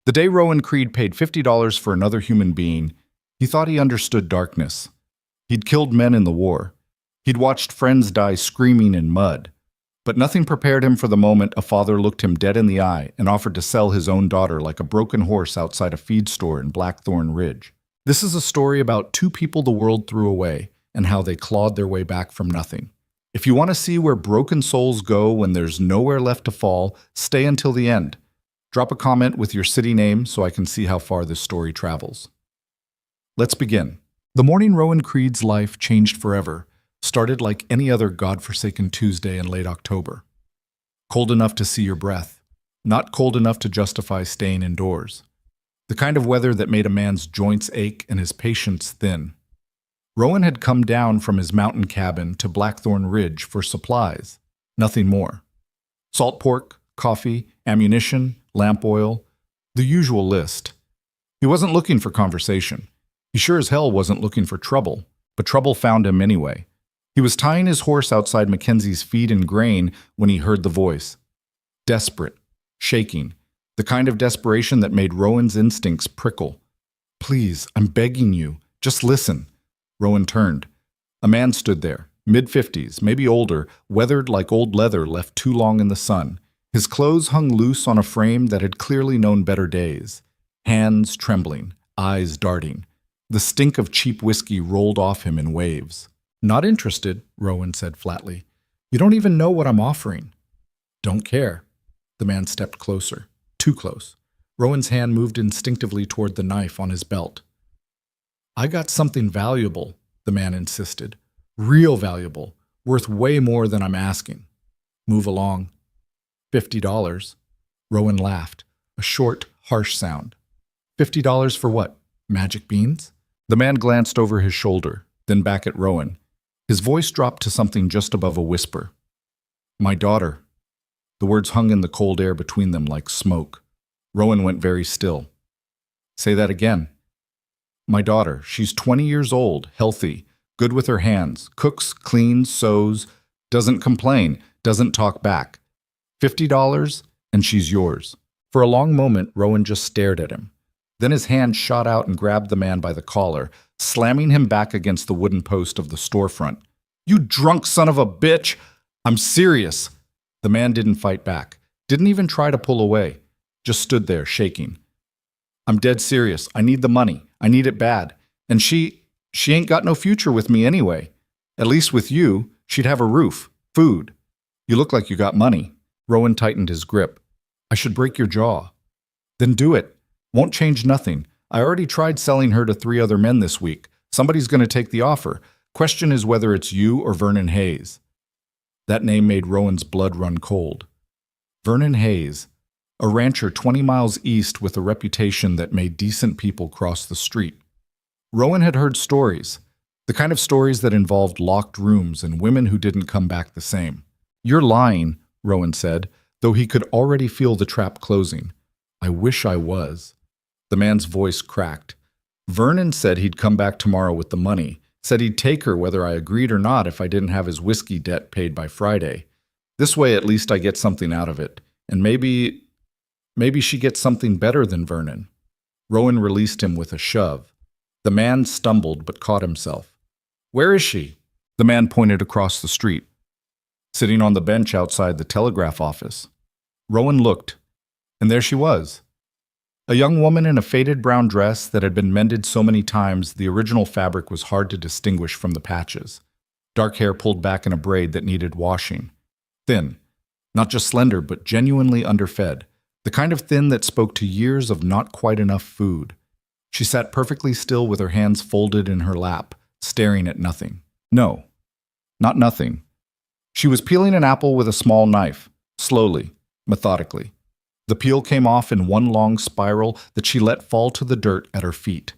The day Rowan Creed paid $50 for another human being, he thought he understood darkness. He'd killed men in the war. He'd watched friends die screaming in mud. But nothing prepared him for the moment a father looked him dead in the eye and offered to sell his own daughter like a broken horse outside a feed store in Blackthorn Ridge. This is a story about two people the world threw away and how they clawed their way back from nothing. If you want to see where broken souls go when there's nowhere left to fall, stay until the end. Drop a comment with your city name so I can see how far this story travels. Let's begin. The morning Rowan Creed's life changed forever started like any other godforsaken Tuesday in late October. Cold enough to see your breath, not cold enough to justify staying indoors. The kind of weather that made a man's joints ache and his patience thin. Rowan had come down from his mountain cabin to Blackthorn Ridge for supplies, nothing more. Salt pork, coffee, ammunition, lamp oil, the usual list. He wasn't looking for conversation. He sure as hell wasn't looking for trouble, but trouble found him anyway. He was tying his horse outside Mackenzie's feed and grain when he heard the voice. Desperate, shaking, the kind of desperation that made Rowan's instincts prickle. Please, I'm begging you, just listen. Rowan turned. A man stood there, mid-50s, maybe older, weathered like old leather left too long in the sun. His clothes hung loose on a frame that had clearly known better days. Hands trembling, eyes darting. The stink of cheap whiskey rolled off him in waves. Not interested, Rowan said flatly. You don't even know what I'm offering. Don't care. The man stepped closer, too close. Rowan's hand moved instinctively toward the knife on his belt. I got something valuable, the man insisted. Real valuable, worth way more than I'm asking. Move along. $50. Rowan laughed, a short, harsh sound. $50 for what? Magic beans? The man glanced over his shoulder, then back at Rowan. His voice dropped to something just above a whisper. My daughter. The words hung in the cold air between them like smoke. Rowan went very still. Say that again. My daughter. She's 20 years old, healthy, good with her hands, cooks, cleans, sews, doesn't complain, doesn't talk back. $50 and she's yours. For a long moment, Rowan just stared at him. Then his hand shot out and grabbed the man by the collar, slamming him back against the wooden post of the storefront. You drunk son of a bitch! I'm serious! The man didn't fight back, didn't even try to pull away, just stood there, shaking. I'm dead serious. I need the money. I need it bad. And she ain't got no future with me anyway. At least with you, she'd have a roof, food. You look like you got money. Rowan tightened his grip. I should break your jaw. Then do it. Won't change nothing. I already tried selling her to 3 other men this week. Somebody's going to take the offer. Question is whether it's you or Vernon Hayes. That name made Rowan's blood run cold. Vernon Hayes, a rancher 20 miles east with a reputation that made decent people cross the street. Rowan had heard stories, the kind of stories that involved locked rooms and women who didn't come back the same. You're lying, Rowan said, though he could already feel the trap closing. I wish I was. The man's voice cracked. Vernon said he'd come back tomorrow with the money, said he'd take her whether I agreed or not if I didn't have his whiskey debt paid by Friday. This way at least I get something out of it, and maybe she gets something better than Vernon. Rowan released him with a shove. The man stumbled but caught himself. Where is she? The man pointed across the street. Sitting on the bench outside the telegraph office. Rowan looked, and there she was. A young woman in a faded brown dress that had been mended so many times the original fabric was hard to distinguish from the patches. Dark hair pulled back in a braid that needed washing. Thin, not just slender but genuinely underfed, the kind of thin that spoke to years of not quite enough food. She sat perfectly still with her hands folded in her lap, staring at nothing. No, not nothing. She was peeling an apple with a small knife, slowly, methodically. The peel came off in one long spiral that she let fall to the dirt at her feet.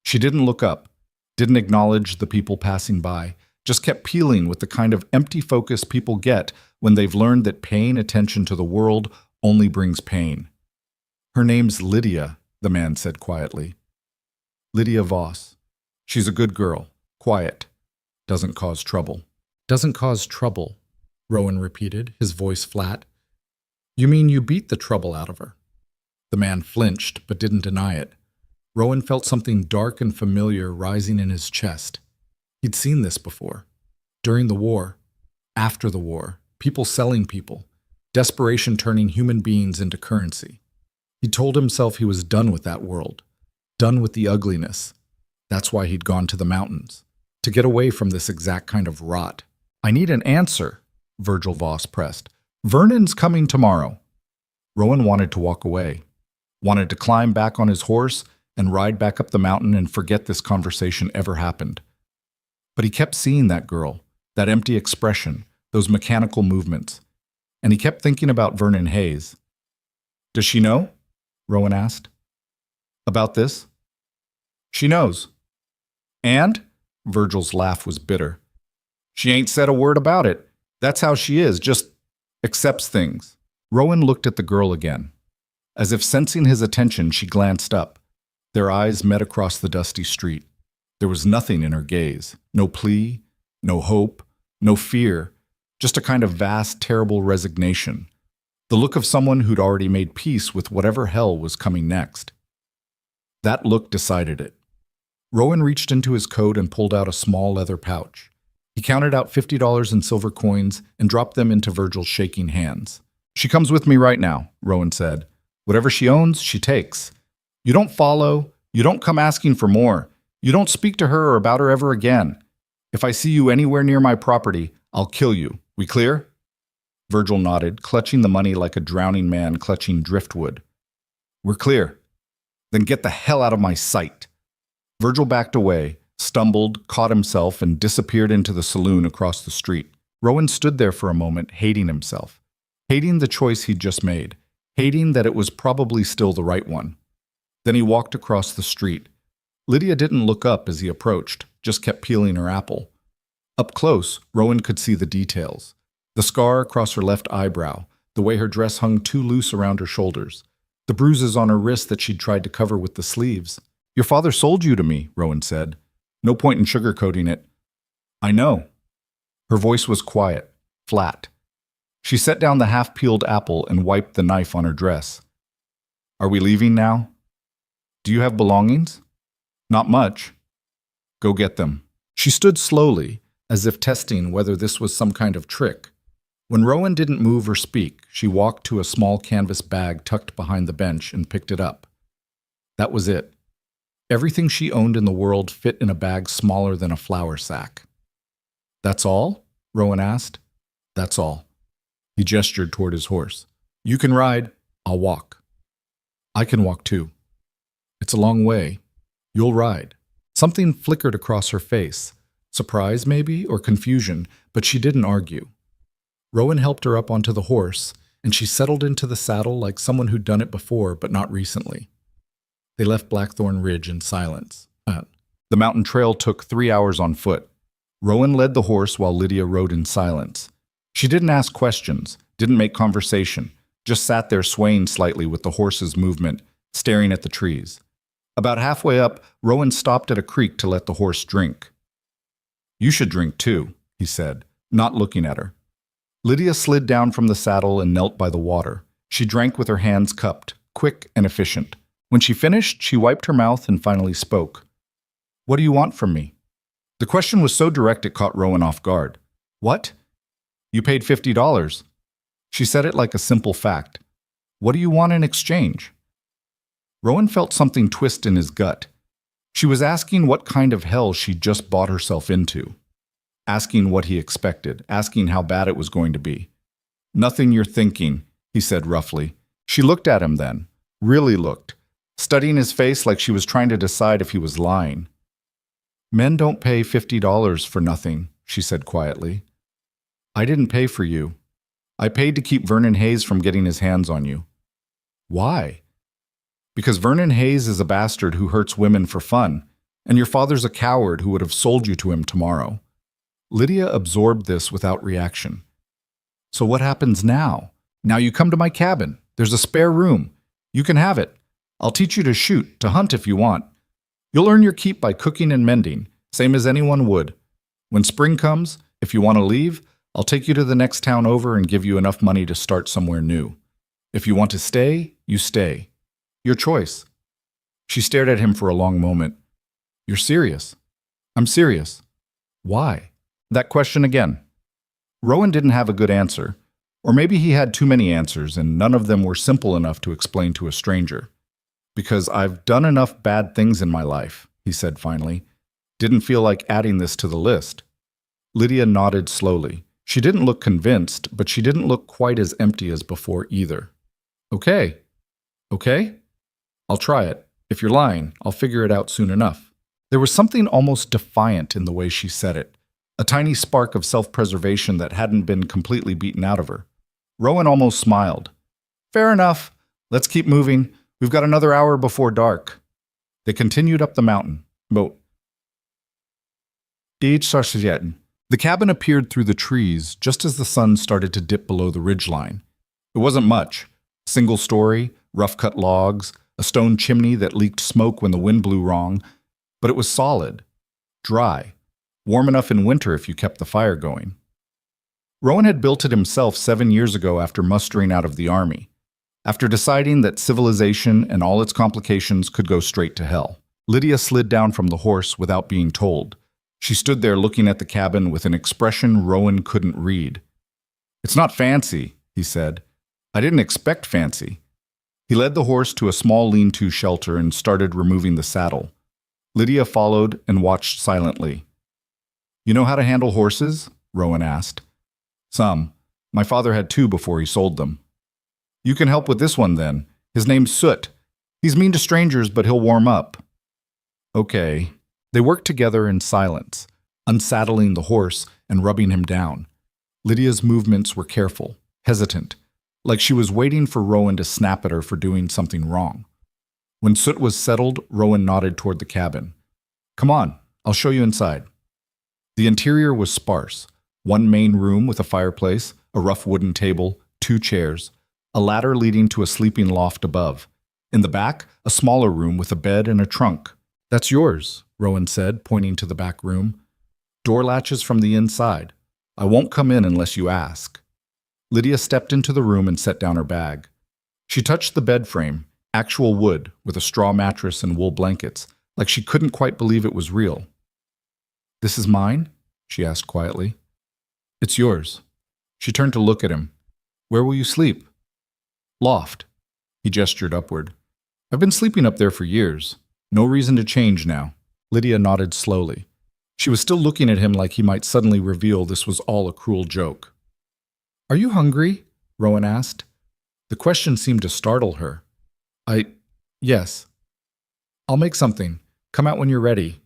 She didn't look up, didn't acknowledge the people passing by, just kept peeling with the kind of empty focus people get when they've learned that paying attention to the world only brings pain. Her name's Lydia, the man said quietly. Lydia Voss. She's a good girl, quiet, doesn't cause trouble. Doesn't cause trouble, Rowan repeated, his voice flat. You mean you beat the trouble out of her? The man flinched, but didn't deny it. Rowan felt something dark and familiar rising in his chest. He'd seen this before. During the war, after the war, people selling people, desperation turning human beings into currency. He told himself he was done with that world, done with the ugliness. That's why he'd gone to the mountains, to get away from this exact kind of rot. I need an answer, Virgil Voss pressed. Vernon's coming tomorrow. Rowan wanted to walk away, wanted to climb back on his horse and ride back up the mountain and forget this conversation ever happened. But he kept seeing that girl, that empty expression, those mechanical movements, and he kept thinking about Vernon Hayes. Does she know? Rowan asked. About this? She knows. And? Virgil's laugh was bitter. She ain't said a word about it. That's how she is, just accepts things. Rowan looked at the girl again. As if sensing his attention, she glanced up. Their eyes met across the dusty street. There was nothing in her gaze. No plea, no hope, no fear, just a kind of vast, terrible resignation. The look of someone who'd already made peace with whatever hell was coming next. That look decided it. Rowan reached into his coat and pulled out a small leather pouch. He counted out $50 in silver coins and dropped them into Virgil's shaking hands. She comes with me right now, Rowan said. Whatever she owns, she takes. You don't follow. You don't come asking for more. You don't speak to her or about her ever again. If I see you anywhere near my property, I'll kill you. We clear? Virgil nodded, clutching the money like a drowning man clutching driftwood. We're clear. Then get the hell out of my sight. Virgil backed away, stumbled, caught himself, and disappeared into the saloon across the street. Rowan stood there for a moment, hating himself, hating the choice he'd just made, hating that it was probably still the right one. Then he walked across the street. Lydia didn't look up as he approached, just kept peeling her apple. Up close, Rowan could see the details. The scar across her left eyebrow, the way her dress hung too loose around her shoulders, the bruises on her wrist that she'd tried to cover with the sleeves. Your father sold you to me, Rowan said. No point in sugarcoating it. I know. Her voice was quiet, flat. She set down the half-peeled apple and wiped the knife on her dress. Are we leaving now? Do you have belongings? Not much. Go get them. She stood slowly, as if testing whether this was some kind of trick. When Rowan didn't move or speak, she walked to a small canvas bag tucked behind the bench and picked it up. That was it. Everything she owned in the world fit in a bag smaller than a flour sack. That's all? Rowan asked. That's all. He gestured toward his horse. You can ride. I'll walk. I can walk too. It's a long way. You'll ride. Something flickered across her face. Surprise, maybe, or confusion, but she didn't argue. Rowan helped her up onto the horse, and she settled into the saddle like someone who'd done it before, but not recently. They left Blackthorn Ridge in silence. The mountain trail took 3 hours on foot. Rowan led the horse while Lydia rode in silence. She didn't ask questions, didn't make conversation, just sat there swaying slightly with the horse's movement, staring at the trees. About halfway up, Rowan stopped at a creek to let the horse drink. You should drink too, he said, not looking at her. Lydia slid down from the saddle and knelt by the water. She drank with her hands cupped, quick and efficient. When she finished, she wiped her mouth and finally spoke. What do you want from me? The question was so direct it caught Rowan off guard. What? You paid $50. She said it like a simple fact. What do you want in exchange? Rowan felt something twist in his gut. She was asking what kind of hell she'd just bought herself into. Asking what he expected, asking how bad it was going to be. Nothing you're thinking, he said roughly. She looked at him then, really looked, studying his face like she was trying to decide if he was lying. Men don't pay $50 for nothing, she said quietly. I didn't pay for you. I paid to keep Vernon Hayes from getting his hands on you. Why? Because Vernon Hayes is a bastard who hurts women for fun, and your father's a coward who would have sold you to him tomorrow. Lydia absorbed this without reaction. So what happens now? Now you come to my cabin. There's a spare room. You can have it. I'll teach you to shoot, to hunt if you want. You'll earn your keep by cooking and mending, same as anyone would. When spring comes, if you want to leave, I'll take you to the next town over and give you enough money to start somewhere new. If you want to stay, you stay. Your choice. She stared at him for a long moment. You're serious? I'm serious. Why? That question again. Rowan didn't have a good answer. Or maybe he had too many answers and none of them were simple enough to explain to a stranger. Because I've done enough bad things in my life, he said finally. Didn't feel like adding this to the list. Lydia nodded slowly. She didn't look convinced, but she didn't look quite as empty as before either. Okay. Okay? I'll try it. If you're lying, I'll figure it out soon enough. There was something almost defiant in the way she said it, a tiny spark of self-preservation that hadn't been completely beaten out of her. Rowan almost smiled. Fair enough. Let's keep moving. We've got another hour before dark. They continued up the mountain. The cabin appeared through the trees just as the sun started to dip below the ridgeline. It wasn't much. Single story, rough-cut logs, a stone chimney that leaked smoke when the wind blew wrong, but it was solid, dry, warm enough in winter if you kept the fire going. Rowan had built it himself 7 years ago after mustering out of the army, after deciding that civilization and all its complications could go straight to hell. Lydia slid down from the horse without being told. She stood there looking at the cabin with an expression Rowan couldn't read. It's not fancy, he said. I didn't expect fancy. He led the horse to a small lean-to shelter and started removing the saddle. Lydia followed and watched silently. You know how to handle horses? Rowan asked. Some. My father had 2 before he sold them. You can help with this one then. His name's Soot. He's mean to strangers, but he'll warm up. Okay. They worked together in silence, unsaddling the horse and rubbing him down. Lydia's movements were careful, hesitant, like she was waiting for Rowan to snap at her for doing something wrong. When Soot was settled, Rowan nodded toward the cabin. Come on, I'll show you inside. The interior was sparse. One main room with a fireplace, a rough wooden table, 2 chairs, a ladder leading to a sleeping loft above. In the back, a smaller room with a bed and a trunk. That's yours, Rowan said, pointing to the back room. Door latches from the inside. I won't come in unless you ask. Lydia stepped into the room and set down her bag. She touched the bed frame, actual wood, with a straw mattress and wool blankets, like she couldn't quite believe it was real. This is mine? She asked quietly. It's yours. She turned to look at him. Where will you sleep? Loft. He gestured upward. I've been sleeping up there for years. No reason to change now. Lydia nodded slowly. She was still looking at him like he might suddenly reveal this was all a cruel joke. Are you hungry? Rowan asked. The question seemed to startle her. Yes. I'll make something. Come out when you're ready.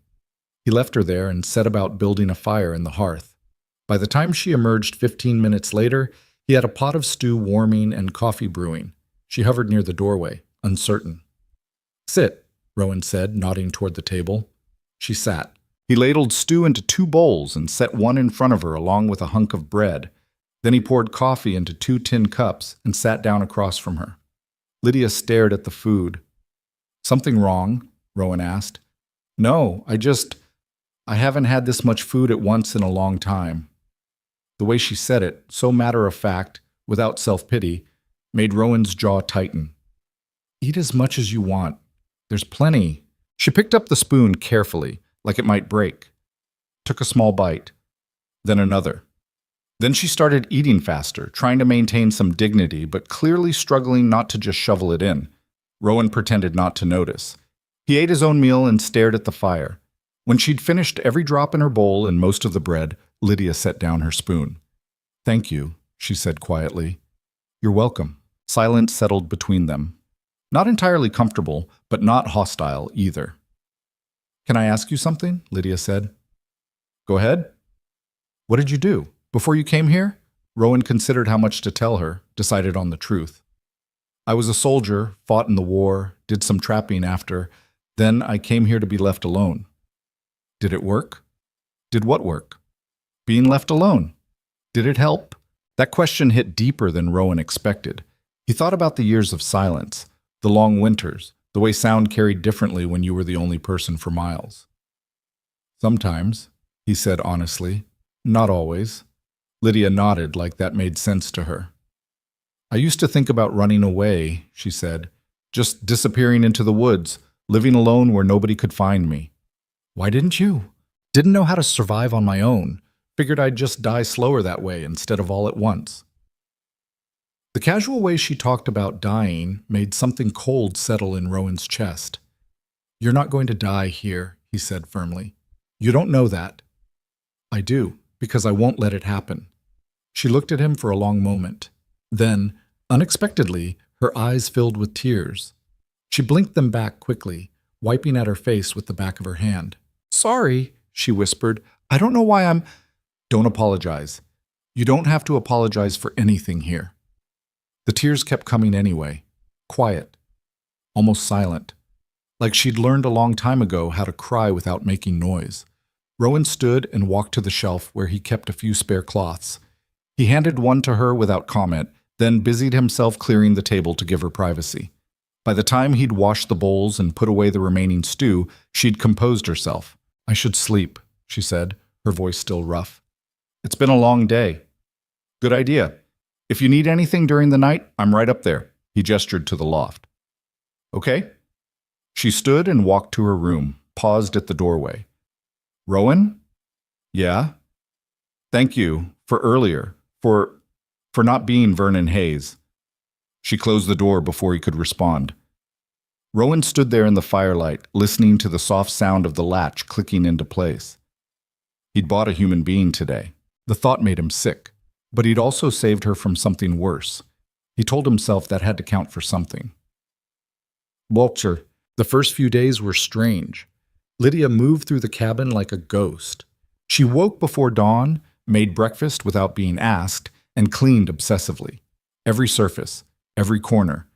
He left her there and set about building a fire in the hearth. By the time she emerged 15 minutes later, he had a pot of stew warming and coffee brewing. She hovered near the doorway, uncertain. Sit, Rowan said, nodding toward the table. She sat. He ladled stew into 2 bowls and set one in front of her along with a hunk of bread. Then he poured coffee into 2 tin cups and sat down across from her. Lydia stared at the food. Something wrong? Rowan asked. No, I haven't had this much food at once in a long time. The way she said it, so matter-of-fact, without self-pity, made Rowan's jaw tighten. Eat as much as you want. There's plenty. She picked up the spoon carefully, like it might break. Took a small bite. Then another. Then she started eating faster, trying to maintain some dignity, but clearly struggling not to just shovel it in. Rowan pretended not to notice. He ate his own meal and stared at the fire. When she'd finished every drop in her bowl and most of the bread, Lydia set down her spoon. Thank you, she said quietly. You're welcome. Silence settled between them. Not entirely comfortable, but not hostile either. Can I ask you something? Lydia said. Go ahead. What did you do? Before you came here? Rowan considered how much to tell her, decided on the truth. I was a soldier, fought in the war, did some trapping after. Then I came here to be left alone. Did it work? Did what work? Being left alone. Did it help? That question hit deeper than Rowan expected. He thought about the years of silence, the long winters, the way sound carried differently when you were the only person for miles. Sometimes, he said honestly. Not always. Lydia nodded like that made sense to her. I used to think about running away, she said, Just disappearing into the woods, living alone where nobody could find me. Why didn't you? Didn't know how to survive on my own. Figured I'd just die slower that way instead of all at once. The casual way she talked about dying made something cold settle in Rowan's chest. You're not going to die here, he said firmly. You don't know that. I do, because I won't let it happen. She looked at him for a long moment. Then, unexpectedly, her eyes filled with tears. She blinked them back quickly, wiping at her face with the back of her hand. Sorry, she whispered. I don't know why I'm... Don't apologize. You don't have to apologize for anything here. The tears kept coming anyway, quiet, almost silent, like she'd learned a long time ago how to cry without making noise. Rowan stood and walked to the shelf where he kept a few spare cloths. He handed one to her without comment, then busied himself clearing the table to give her privacy. By the time he'd washed the bowls and put away the remaining stew, she'd composed herself. I should sleep, she said, her voice still rough. It's been a long day. Good idea. If you need anything during the night, I'm right up there. He gestured to the loft. Okay? She stood and walked to her room, paused at the doorway. Rowan? Yeah? Thank you for earlier, for not being Vernon Hayes. She closed the door before he could respond. Rowan stood there in the firelight, listening to the soft sound of the latch clicking into place. He'd bought a human being today. The thought made him sick. But he'd also saved her from something worse. He told himself that had to count for something. Walter, the first few days were strange. Lydia moved through the cabin like a ghost. She woke before dawn, made breakfast without being asked, and cleaned obsessively. Every surface, every corner.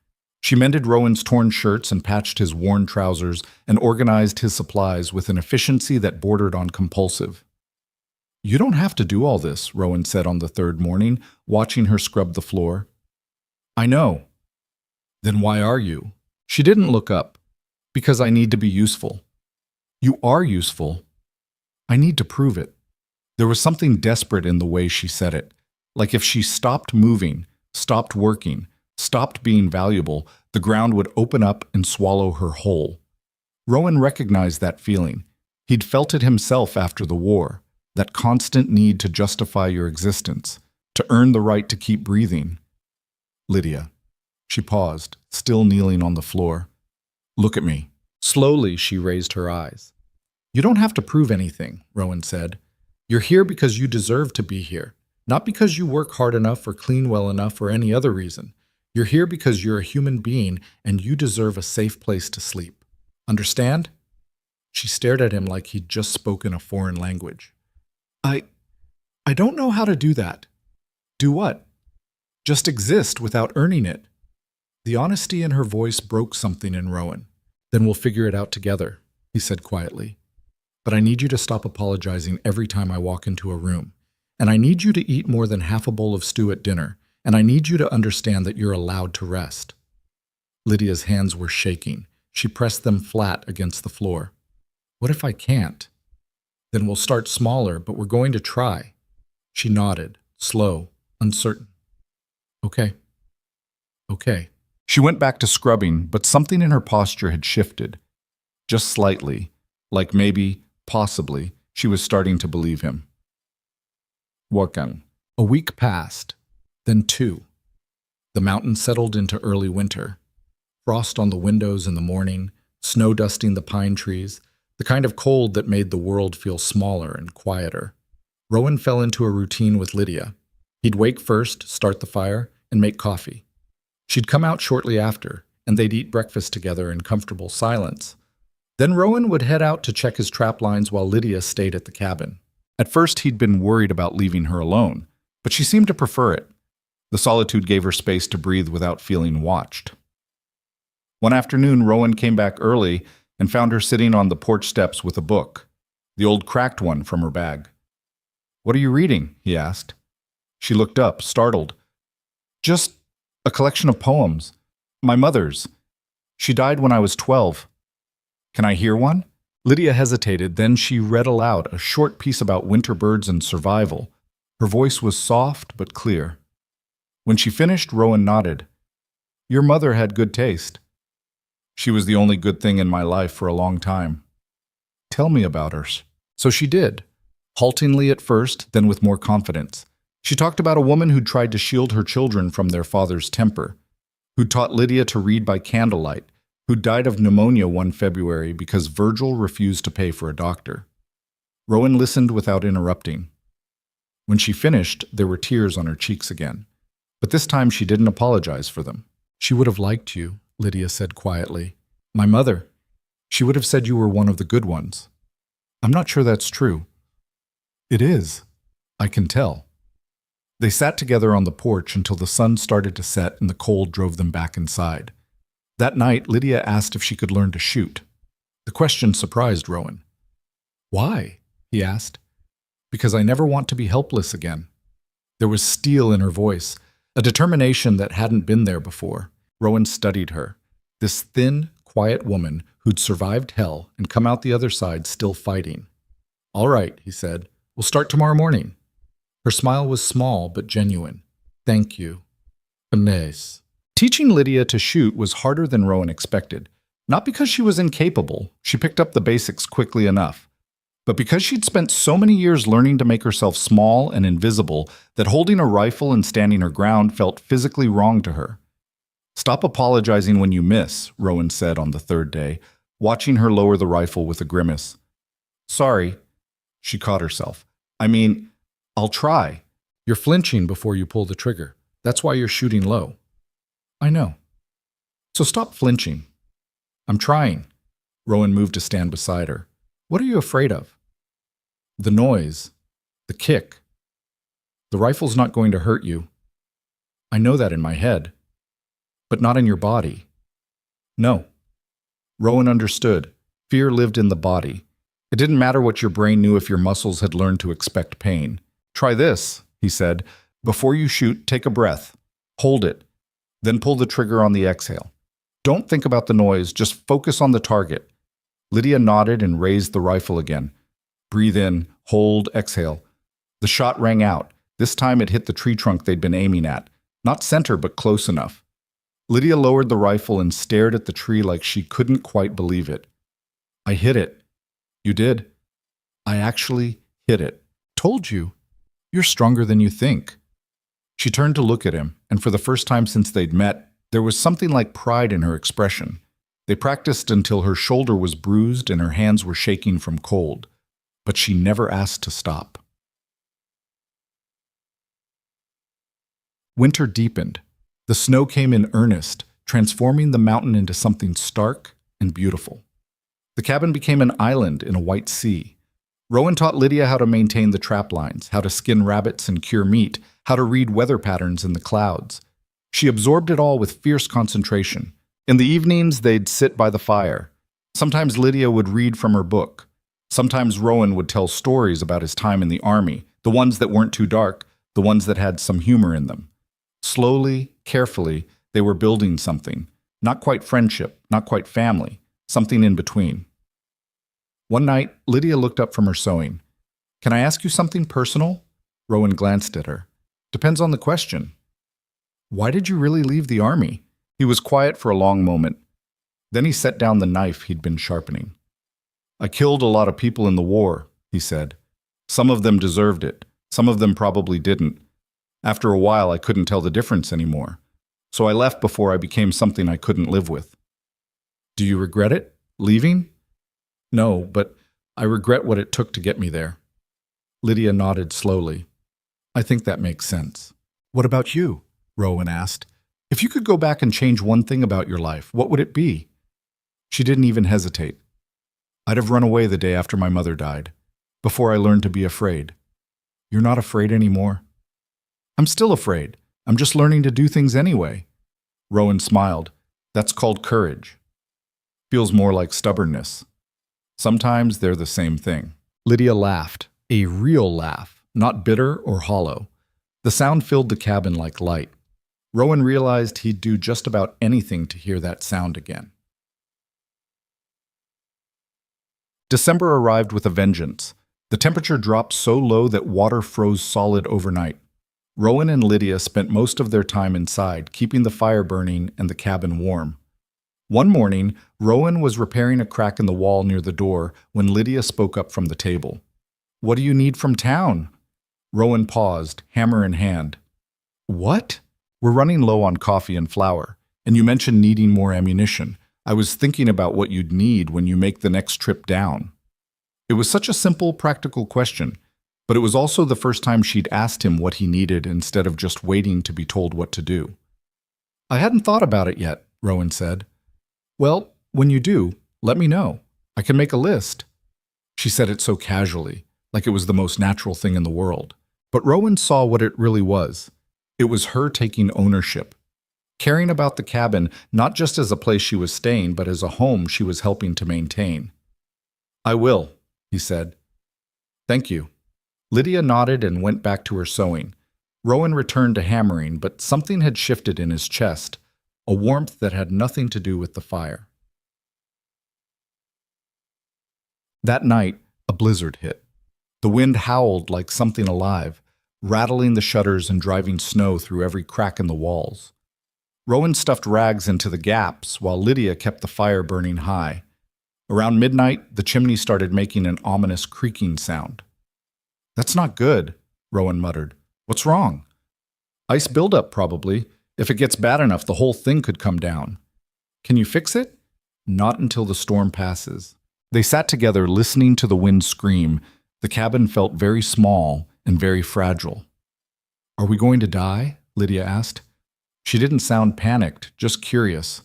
She mended Rowan's torn shirts and patched his worn trousers and organized his supplies with an efficiency that bordered on compulsive. You don't have to do all this, Rowan said on the third morning, watching her scrub the floor. I know. Then why are you? She didn't look up. Because I need to be useful. You are useful. I need to prove it. There was something desperate in the way she said it. Like if she stopped moving, stopped working, stopped being valuable, the ground would open up and swallow her whole. Rowan recognized that feeling. He'd felt it himself after the war. That constant need to justify your existence, to earn the right to keep breathing. Lydia. She paused, still kneeling on the floor. Look at me. Slowly, she raised her eyes. You don't have to prove anything, Rowan said. You're here because you deserve to be here, not because you work hard enough or clean well enough or any other reason. You're here because you're a human being and you deserve a safe place to sleep. Understand? She stared at him like he'd just spoken a foreign language. I don't know how to do that. Do what? Just exist without earning it. The honesty in her voice broke something in Rowan. Then we'll figure it out together, he said quietly. But I need you to stop apologizing every time I walk into a room. And I need you to eat more than half a bowl of stew at dinner. And I need you to understand that you're allowed to rest. Lydia's hands were shaking. She pressed them flat against the floor. What if I can't? Then we'll start smaller, but we're going to try. She nodded, slow, uncertain. Okay. Okay. She went back to scrubbing, but something in her posture had shifted. Just slightly, like maybe, possibly, she was starting to believe him. Wakang. A week passed, then 2. The mountain settled into early winter. Frost on the windows in the morning, snow dusting the pine trees, the kind of cold that made the world feel smaller and quieter. Rowan fell into a routine with Lydia. He'd wake first, start the fire, and make coffee. She'd come out shortly after, and they'd eat breakfast together in comfortable silence. Then Rowan would head out to check his trap lines while Lydia stayed at the cabin. At first, he'd been worried about leaving her alone, but she seemed to prefer it. The solitude gave her space to breathe without feeling watched. One afternoon, Rowan came back early and found her sitting on the porch steps with a book, the old cracked one from her bag. What are you reading? He asked. She looked up, startled. Just a collection of poems. My mother's. She died when I was 12. Can I hear one? Lydia hesitated, then she read aloud a short piece about winter birds and survival. Her voice was soft but clear. When she finished, Rowan nodded. Your mother had good taste. She was the only good thing in my life for a long time. Tell me about her. So she did. Haltingly at first, then with more confidence. She talked about a woman who'd tried to shield her children from their father's temper, who'd taught Lydia to read by candlelight, who died of pneumonia one February because Virgil refused to pay for a doctor. Rowan listened without interrupting. When she finished, there were tears on her cheeks again. But this time she didn't apologize for them. She would have liked you, Lydia said quietly. My mother. She would have said you were one of the good ones. I'm not sure that's true. It is. I can tell. They sat together on the porch until the sun started to set and the cold drove them back inside. That night, Lydia asked if she could learn to shoot. The question surprised Rowan. Why? He asked. Because I never want to be helpless again. There was steel in her voice, a determination that hadn't been there before. Rowan studied her, this thin, quiet woman who'd survived hell and come out the other side still fighting. All right, he said. We'll start tomorrow morning. Her smile was small but genuine. Thank you. Nice. Teaching Lydia to shoot was harder than Rowan expected. Not because she was incapable, she picked up the basics quickly enough, but because she'd spent so many years learning to make herself small and invisible that holding a rifle and standing her ground felt physically wrong to her. Stop apologizing when you miss, Rowan said on the third day, watching her lower the rifle with a grimace. Sorry, she caught herself. I mean, I'll try. You're flinching before you pull the trigger. That's why you're shooting low. I know. So stop flinching. I'm trying. Rowan moved to stand beside her. What are you afraid of? The noise. The kick. The rifle's not going to hurt you. I know that in my head. But not in your body. No. Rowan understood. Fear lived in the body. It didn't matter what your brain knew if your muscles had learned to expect pain. Try this, he said. Before you shoot, take a breath. Hold it. Then pull the trigger on the exhale. Don't think about the noise, just focus on the target. Lydia nodded and raised the rifle again. Breathe in, hold, exhale. The shot rang out. This time it hit the tree trunk they'd been aiming at. Not center, but close enough. Lydia lowered the rifle and stared at the tree like she couldn't quite believe it. I hit it. You did. I actually hit it. Told you. You're stronger than you think. She turned to look at him, and for the first time since they'd met, there was something like pride in her expression. They practiced until her shoulder was bruised and her hands were shaking from cold, but she never asked to stop. Winter deepened. The snow came in earnest, transforming the mountain into something stark and beautiful. The cabin became an island in a white sea. Rowan taught Lydia how to maintain the trap lines, how to skin rabbits and cure meat, how to read weather patterns in the clouds. She absorbed it all with fierce concentration. In the evenings, they'd sit by the fire. Sometimes Lydia would read from her book. Sometimes Rowan would tell stories about his time in the army, the ones that weren't too dark, the ones that had some humor in them. Slowly, carefully, they were building something. Not quite friendship, not quite family, something in between. One night, Lydia looked up from her sewing. Can I ask you something personal? Rowan glanced at her. Depends on the question. Why did you really leave the army? He was quiet for a long moment. Then he set down the knife he'd been sharpening. I killed a lot of people in the war, he said. Some of them deserved it. Some of them probably didn't. After a while, I couldn't tell the difference anymore. So I left before I became something I couldn't live with. Do you regret it? Leaving? No, but I regret what it took to get me there. Lydia nodded slowly. I think that makes sense. What about you? Rowan asked. If you could go back and change one thing about your life, what would it be? She didn't even hesitate. I'd have run away the day after my mother died, before I learned to be afraid. You're not afraid anymore? I'm still afraid. I'm just learning to do things anyway. Rowan smiled. That's called courage. Feels more like stubbornness. Sometimes they're the same thing. Lydia laughed, a real laugh, not bitter or hollow. The sound filled the cabin like light. Rowan realized he'd do just about anything to hear that sound again. December arrived with a vengeance. The temperature dropped so low that water froze solid overnight. Rowan and Lydia spent most of their time inside, keeping the fire burning and the cabin warm. One morning, Rowan was repairing a crack in the wall near the door when Lydia spoke up from the table. "What do you need from town?" Rowan paused, hammer in hand. "What?" "We're running low on coffee and flour, and you mentioned needing more ammunition. I was thinking about what you'd need when you make the next trip down." It was such a simple, practical question, but it was also the first time she'd asked him what he needed instead of just waiting to be told what to do. "I hadn't thought about it yet," Rowan said. "Well, when you do, let me know. I can make a list." She said it so casually, like it was the most natural thing in the world. But Rowan saw what it really was. It was her taking ownership, caring about the cabin not just as a place she was staying, but as a home she was helping to maintain. "I will," he said. "Thank you." Lydia nodded and went back to her sewing. Rowan returned to hammering, but something had shifted in his chest, a warmth that had nothing to do with the fire. That night, a blizzard hit. The wind howled like something alive, rattling the shutters and driving snow through every crack in the walls. Rowan stuffed rags into the gaps while Lydia kept the fire burning high. Around midnight, the chimney started making an ominous creaking sound. "That's not good," Rowan muttered. "What's wrong?" "Ice buildup, probably. If it gets bad enough, the whole thing could come down." "Can you fix it?" "Not until the storm passes." They sat together, listening to the wind scream. The cabin felt very small and very fragile. "Are we going to die?" Lydia asked. She didn't sound panicked, just curious.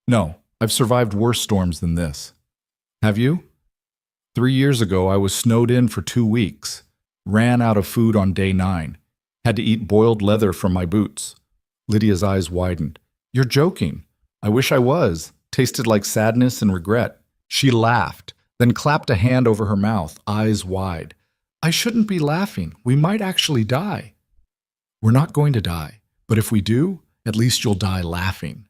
"No, I've survived worse storms than this." "Have you?" 3 years ago, I was snowed in for 2 weeks. Ran out of food on day 9. Had to eat boiled leather from my boots." Lydia's eyes widened. "You're joking." "I wish I was. Tasted like sadness and regret." She laughed, then clapped a hand over her mouth, eyes wide. "I shouldn't be laughing. We might actually die." "We're not going to die, but if we do, at least you'll die laughing."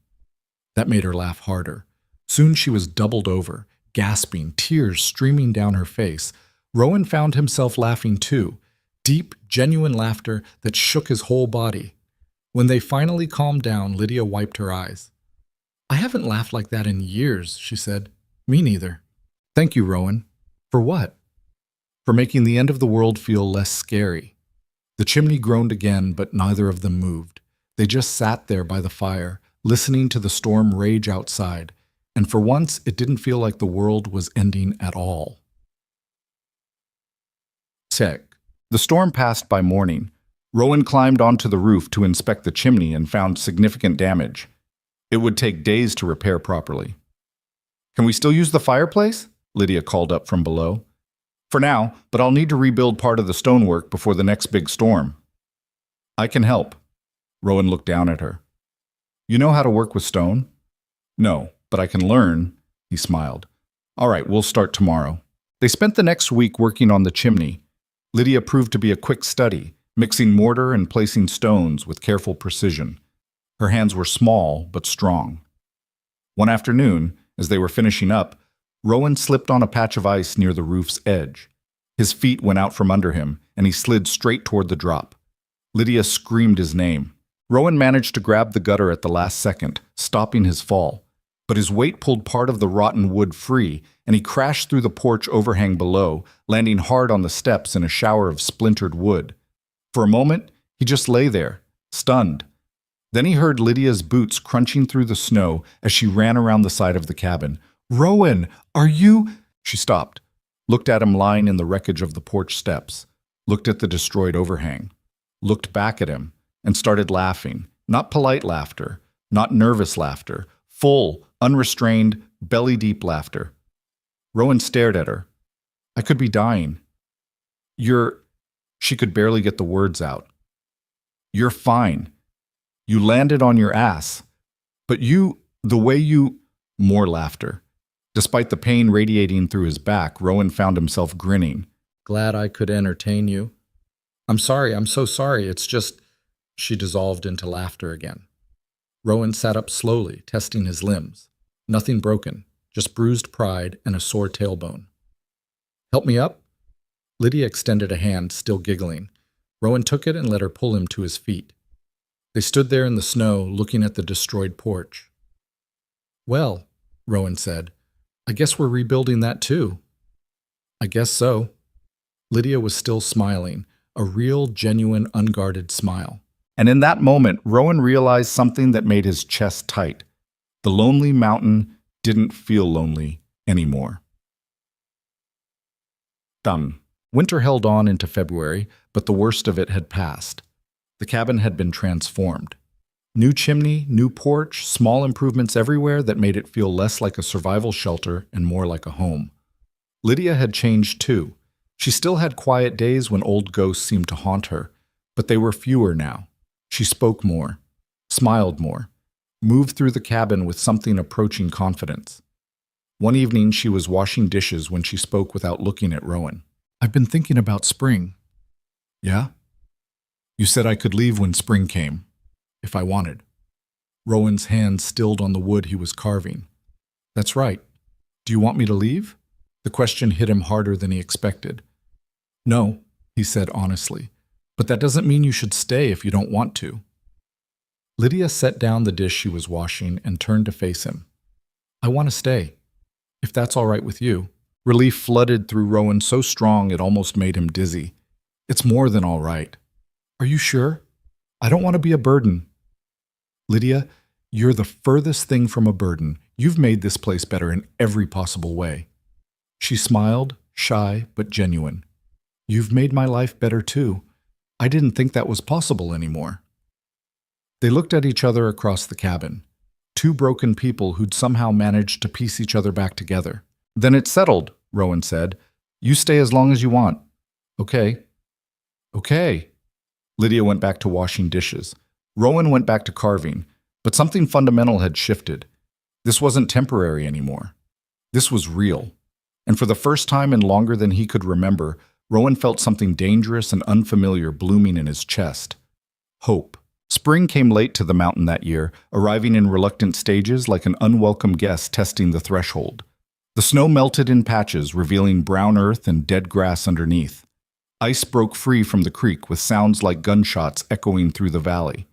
That made her laugh harder. Soon she was doubled over, gasping, tears streaming down her face. Rowan found himself laughing too, deep, genuine laughter that shook his whole body. When they finally calmed down, Lydia wiped her eyes. "I haven't laughed like that in years," she said. "Me neither." "Thank you, Rowan." "For what?" "For making the end of the world feel less scary." The chimney groaned again, but neither of them moved. They just sat there by the fire, listening to the storm rage outside, and for once it didn't feel like the world was ending at all. The storm passed by morning. Rowan climbed onto the roof to inspect the chimney and found significant damage. It would take days to repair properly. "Can we still use the fireplace?" Lydia called up from below. "For now, but I'll need to rebuild part of the stonework before the next big storm." "I can help." Rowan looked down at her. "You know how to work with stone?" "No, but I can learn," he smiled. "All right, we'll start tomorrow." They spent the next week working on the chimney. Lydia proved to be a quick study, mixing mortar and placing stones with careful precision. Her hands were small but strong. One afternoon, as they were finishing up, Rowan slipped on a patch of ice near the roof's edge. His feet went out from under him, and he slid straight toward the drop. Lydia screamed his name. Rowan managed to grab the gutter at the last second, stopping his fall. But his weight pulled part of the rotten wood free, and he crashed through the porch overhang below, landing hard on the steps in a shower of splintered wood. For a moment, he just lay there, stunned. Then he heard Lydia's boots crunching through the snow as she ran around the side of the cabin. "Rowan, are you—" She stopped, looked at him lying in the wreckage of the porch steps, looked at the destroyed overhang, looked back at him, and started laughing. Not polite laughter, not nervous laughter, full, unrestrained, belly-deep laughter. Rowan stared at her. "I could be dying." "You're—" She could barely get the words out. "You're fine. You landed on your ass. But the way you—" More laughter. Despite the pain radiating through his back, Rowan found himself grinning. "Glad I could entertain you." I'm so sorry, it's just—" She dissolved into laughter again. Rowan sat up slowly, testing his limbs. Nothing broken, just bruised pride and a sore tailbone. "Help me up?" Lydia extended a hand, still giggling. Rowan took it and let her pull him to his feet. They stood there in the snow, looking at the destroyed porch. Well, Rowan said, I guess we're rebuilding that too. I guess so. Lydia was still smiling, a real, genuine, unguarded smile. And in that moment, Rowan realized something that made his chest tight. The lonely mountain didn't feel lonely anymore. Done. Winter held on into February, but the worst of it had passed. The cabin had been transformed. New chimney, new porch, small improvements everywhere that made it feel less like a survival shelter and more like a home. Lydia had changed too. She still had quiet days when old ghosts seemed to haunt her, but they were fewer now. She spoke more, smiled more, moved through the cabin with something approaching confidence. One evening she was washing dishes when she spoke without looking at Rowan. I've been thinking about spring. Yeah? You said I could leave when spring came, if I wanted. Rowan's hand stilled on the wood he was carving. That's right. Do you want me to leave? The question hit him harder than he expected. No, he said honestly, but that doesn't mean you should stay if you don't want to. Lydia set down the dish she was washing and turned to face him. I want to stay, if that's all right with you. Relief flooded through Rowan so strong it almost made him dizzy. It's more than all right. Are you sure? I don't want to be a burden. Lydia, you're the furthest thing from a burden. You've made this place better in every possible way. She smiled, shy but genuine. You've made my life better too. I didn't think that was possible anymore. They looked at each other across the cabin. Two broken people who'd somehow managed to piece each other back together. Then it's settled, Rowan said. You stay as long as you want. Okay. Okay. Lydia went back to washing dishes. Rowan went back to carving, but something fundamental had shifted. This wasn't temporary anymore. This was real. And for the first time in longer than he could remember, Rowan felt something dangerous and unfamiliar blooming in his chest. Hope. Spring came late to the mountain that year, arriving in reluctant stages like an unwelcome guest testing the threshold. The snow melted in patches, revealing brown earth and dead grass underneath. Ice broke free from the creek with sounds like gunshots echoing through the valley.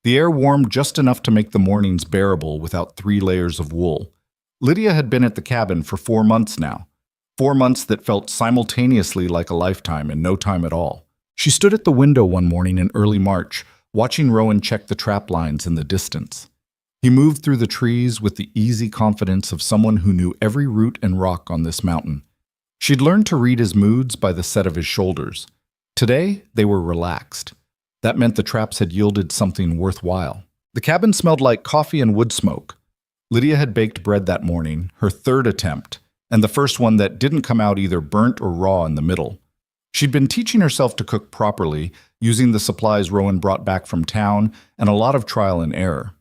The air warmed just enough to make the mornings bearable without 3 layers of wool. Lydia had been at the cabin for 4 months now. 4 months that felt simultaneously like a lifetime and no time at all. She stood at the window one morning in early March, watching Rowan check the trap lines in the distance. He moved through the trees with the easy confidence of someone who knew every root and rock on this mountain. She'd learned to read his moods by the set of his shoulders. Today, they were relaxed. That meant the traps had yielded something worthwhile. The cabin smelled like coffee and wood smoke. Lydia had baked bread that morning, her 3rd attempt, and the first one that didn't come out either burnt or raw in the middle. She'd been teaching herself to cook properly, using the supplies Rowan brought back from town and a lot of trial and error.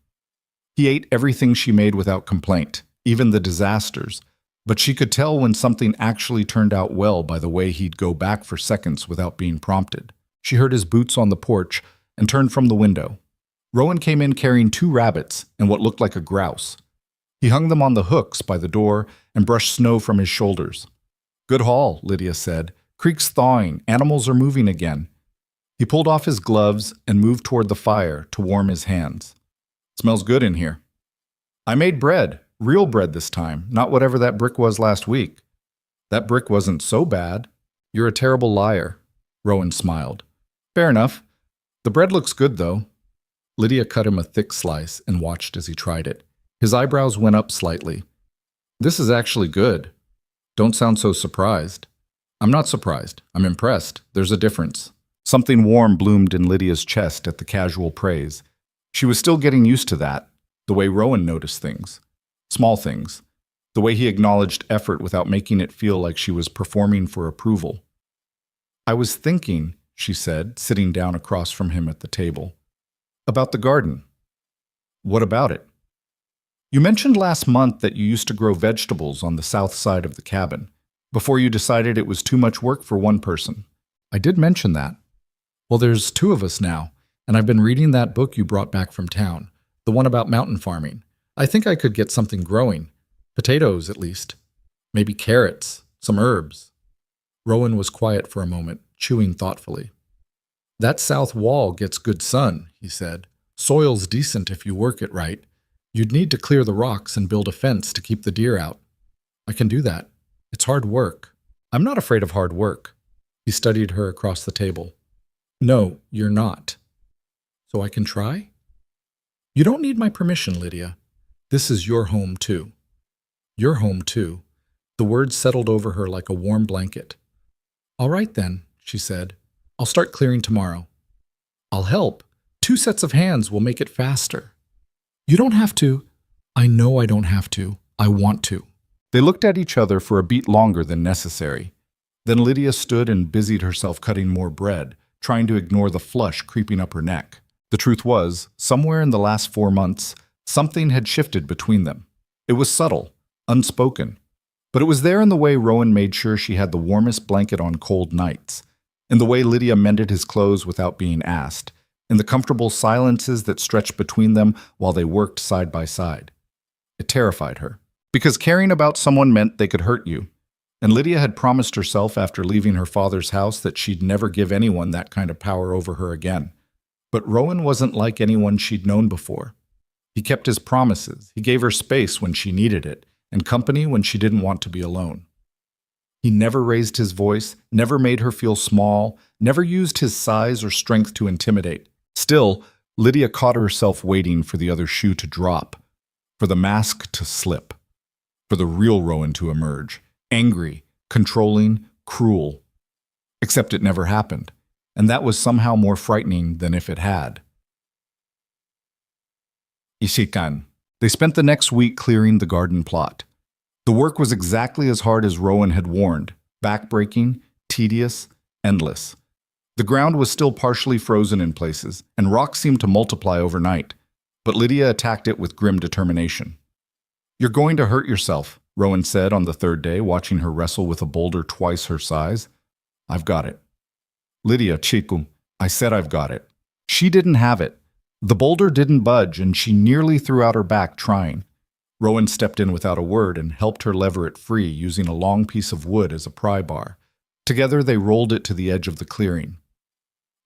He ate everything she made without complaint, even the disasters, but she could tell when something actually turned out well by the way he'd go back for seconds without being prompted. She heard his boots on the porch and turned from the window. Rowan came in carrying 2 rabbits and what looked like a grouse. He hung them on the hooks by the door and brushed snow from his shoulders. Good haul, Lydia said. Creek's thawing. Animals are moving again. He pulled off his gloves and moved toward the fire to warm his hands. Smells good in here. I made bread. Real bread this time, not whatever that brick was last week. That brick wasn't so bad. You're a terrible liar. Rowan smiled. Fair enough. The bread looks good, though. Lydia cut him a thick slice and watched as he tried it. His eyebrows went up slightly. This is actually good. Don't sound so surprised. I'm not surprised. I'm impressed. There's a difference. Something warm bloomed in Lydia's chest at the casual praise. She was still getting used to that, the way Rowan noticed things. Small things. The way he acknowledged effort without making it feel like she was performing for approval. I was thinking, she said, sitting down across from him at the table, about the garden. What about it? You mentioned last month that you used to grow vegetables on the south side of the cabin, before you decided it was too much work for one person. I did mention that. Well, there's 2 of us now, and I've been reading that book you brought back from town, the one about mountain farming. I think I could get something growing. Potatoes, at least. Maybe carrots, some herbs. Rowan was quiet for a moment, chewing thoughtfully. That south wall gets good sun, he said. Soil's decent if you work it right. You'd need to clear the rocks and build a fence to keep the deer out. I can do that. It's hard work. I'm not afraid of hard work. He studied her across the table. No, you're not. So I can try? You don't need my permission, Lydia. This is your home, too. Your home, too. The words settled over her like a warm blanket. All right, then, she said. I'll start clearing tomorrow. I'll help. 2 sets of hands will make it faster. You don't have to. I know I don't have to. I want to. They looked at each other for a beat longer than necessary. Then Lydia stood and busied herself cutting more bread, trying to ignore the flush creeping up her neck. The truth was, somewhere in the last 4 months, something had shifted between them. It was subtle, unspoken, but it was there in the way Rowan made sure she had the warmest blanket on cold nights, in the way Lydia mended his clothes without being asked, in the comfortable silences that stretched between them while they worked side by side. It terrified her, because caring about someone meant they could hurt you, and Lydia had promised herself after leaving her father's house that she'd never give anyone that kind of power over her again. But Rowan wasn't like anyone she'd known before. He kept his promises. He gave her space when she needed it, and company when she didn't want to be alone. He never raised his voice, never made her feel small, never used his size or strength to intimidate. Still, Lydia caught herself waiting for the other shoe to drop, for the mask to slip, for the real Rowan to emerge, angry, controlling, cruel. Except it never happened, and that was somehow more frightening than if it had. Isikan. They spent the next week clearing the garden plot. The work was exactly as hard as Rowan had warned, backbreaking, tedious, endless. The ground was still partially frozen in places, and rocks seemed to multiply overnight, but Lydia attacked it with grim determination. You're going to hurt yourself, Rowan said on the 3rd day, watching her wrestle with a boulder twice her size. I've got it. Lydia, Chiku, I said I've got it. She didn't have it. The boulder didn't budge, and she nearly threw out her back trying. Rowan stepped in without a word and helped her lever it free, using a long piece of wood as a pry bar. Together they rolled it to the edge of the clearing.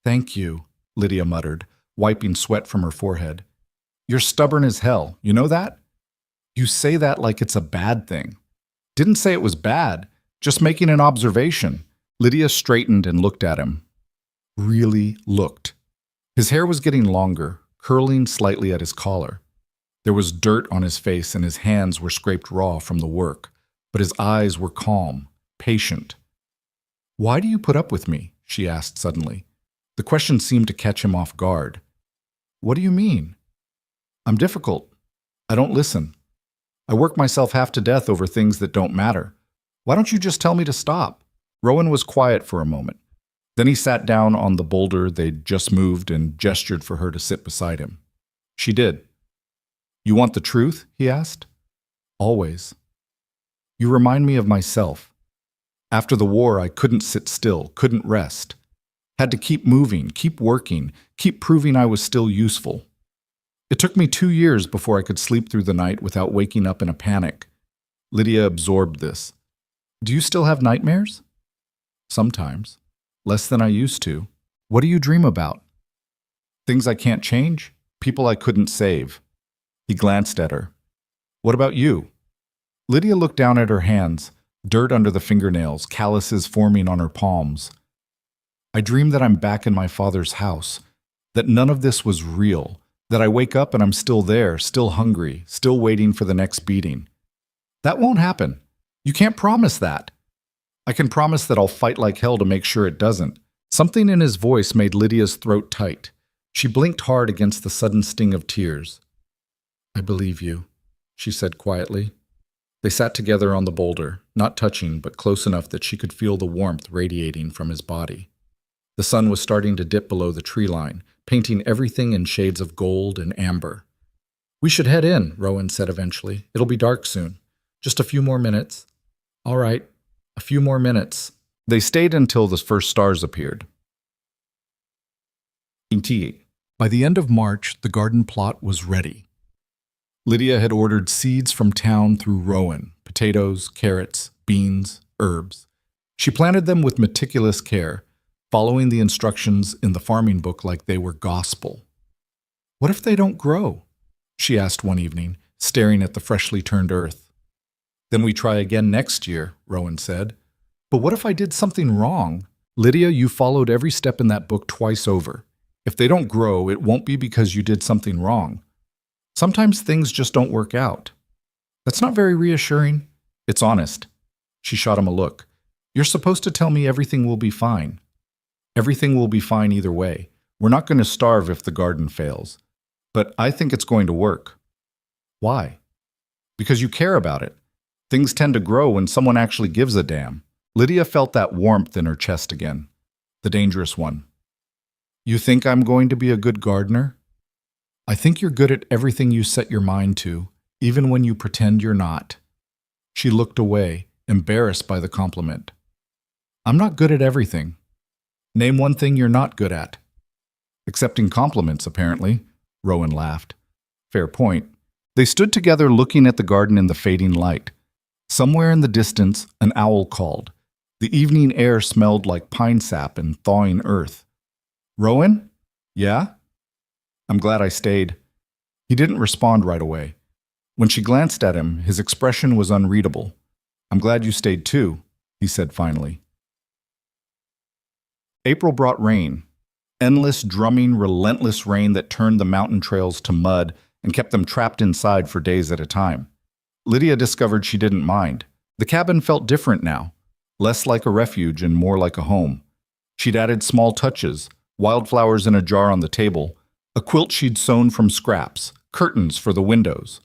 Thank you, Lydia muttered, wiping sweat from her forehead. You're stubborn as hell, you know that? You say that like it's a bad thing. Didn't say it was bad, just making an observation. Lydia straightened and looked at him. Really looked. His hair was getting longer, curling slightly at his collar. There was dirt on his face and his hands were scraped raw from the work, but his eyes were calm, patient. Why do you put up with me? She asked suddenly. The question seemed to catch him off guard. What do you mean? I'm difficult. I don't listen. I work myself half to death over things that don't matter. Why don't you just tell me to stop? Rowan was quiet for a moment. Then he sat down on the boulder they'd just moved and gestured for her to sit beside him. She did. You want the truth? He asked. Always. You remind me of myself. After the war, I couldn't sit still, couldn't rest. Had to keep moving, keep working, keep proving I was still useful. It took me 2 years before I could sleep through the night without waking up in a panic. Lydia absorbed this. Do you still have nightmares? Sometimes. Less than I used to. What do you dream about? Things I can't change? People I couldn't save. He glanced at her. What about you? Lydia looked down at her hands, dirt under the fingernails, calluses forming on her palms. I dream that I'm back in my father's house, that none of this was real, that I wake up and I'm still there, still hungry, still waiting for the next beating. That won't happen. You can't promise that. I can promise that I'll fight like hell to make sure it doesn't. Something in his voice made Lydia's throat tight. She blinked hard against the sudden sting of tears. I believe you, she said quietly. They sat together on the boulder, not touching, but close enough that she could feel the warmth radiating from his body. The sun was starting to dip below the tree line, painting everything in shades of gold and amber. We should head in, Rowan said eventually. It'll be dark soon. Just a few more minutes. All right. A few more minutes. They stayed until the first stars appeared. By the end of March, the garden plot was ready. Lydia had ordered seeds from town through Rowan, potatoes, carrots, beans, herbs. She planted them with meticulous care, following the instructions in the farming book like they were gospel. What if they don't grow? she asked one evening, staring at the freshly turned earth. Then we try again next year, Rowan said. But what if I did something wrong? Lydia, you followed every step in that book twice over. If they don't grow, it won't be because you did something wrong. Sometimes things just don't work out. That's not very reassuring. It's honest. She shot him a look. You're supposed to tell me everything will be fine. Everything will be fine either way. We're not going to starve if the garden fails. But I think it's going to work. Why? Because you care about it. Things tend to grow when someone actually gives a damn. Lydia felt that warmth in her chest again. The dangerous one. You think I'm going to be a good gardener? I think you're good at everything you set your mind to, even when you pretend you're not. She looked away, embarrassed by the compliment. I'm not good at everything. Name one thing you're not good at. Accepting compliments, apparently. Rowan laughed. Fair point. They stood together looking at the garden in the fading light. Somewhere in the distance, an owl called. The evening air smelled like pine sap and thawing earth. Rowan? Yeah? I'm glad I stayed. He didn't respond right away. When she glanced at him, his expression was unreadable. I'm glad you stayed too, he said finally. April brought rain. Endless, drumming, relentless rain that turned the mountain trails to mud and kept them trapped inside for days at a time. Lydia discovered she didn't mind. The cabin felt different now, less like a refuge and more like a home. She'd added small touches, wildflowers in a jar on the table, a quilt she'd sewn from scraps, curtains for the windows.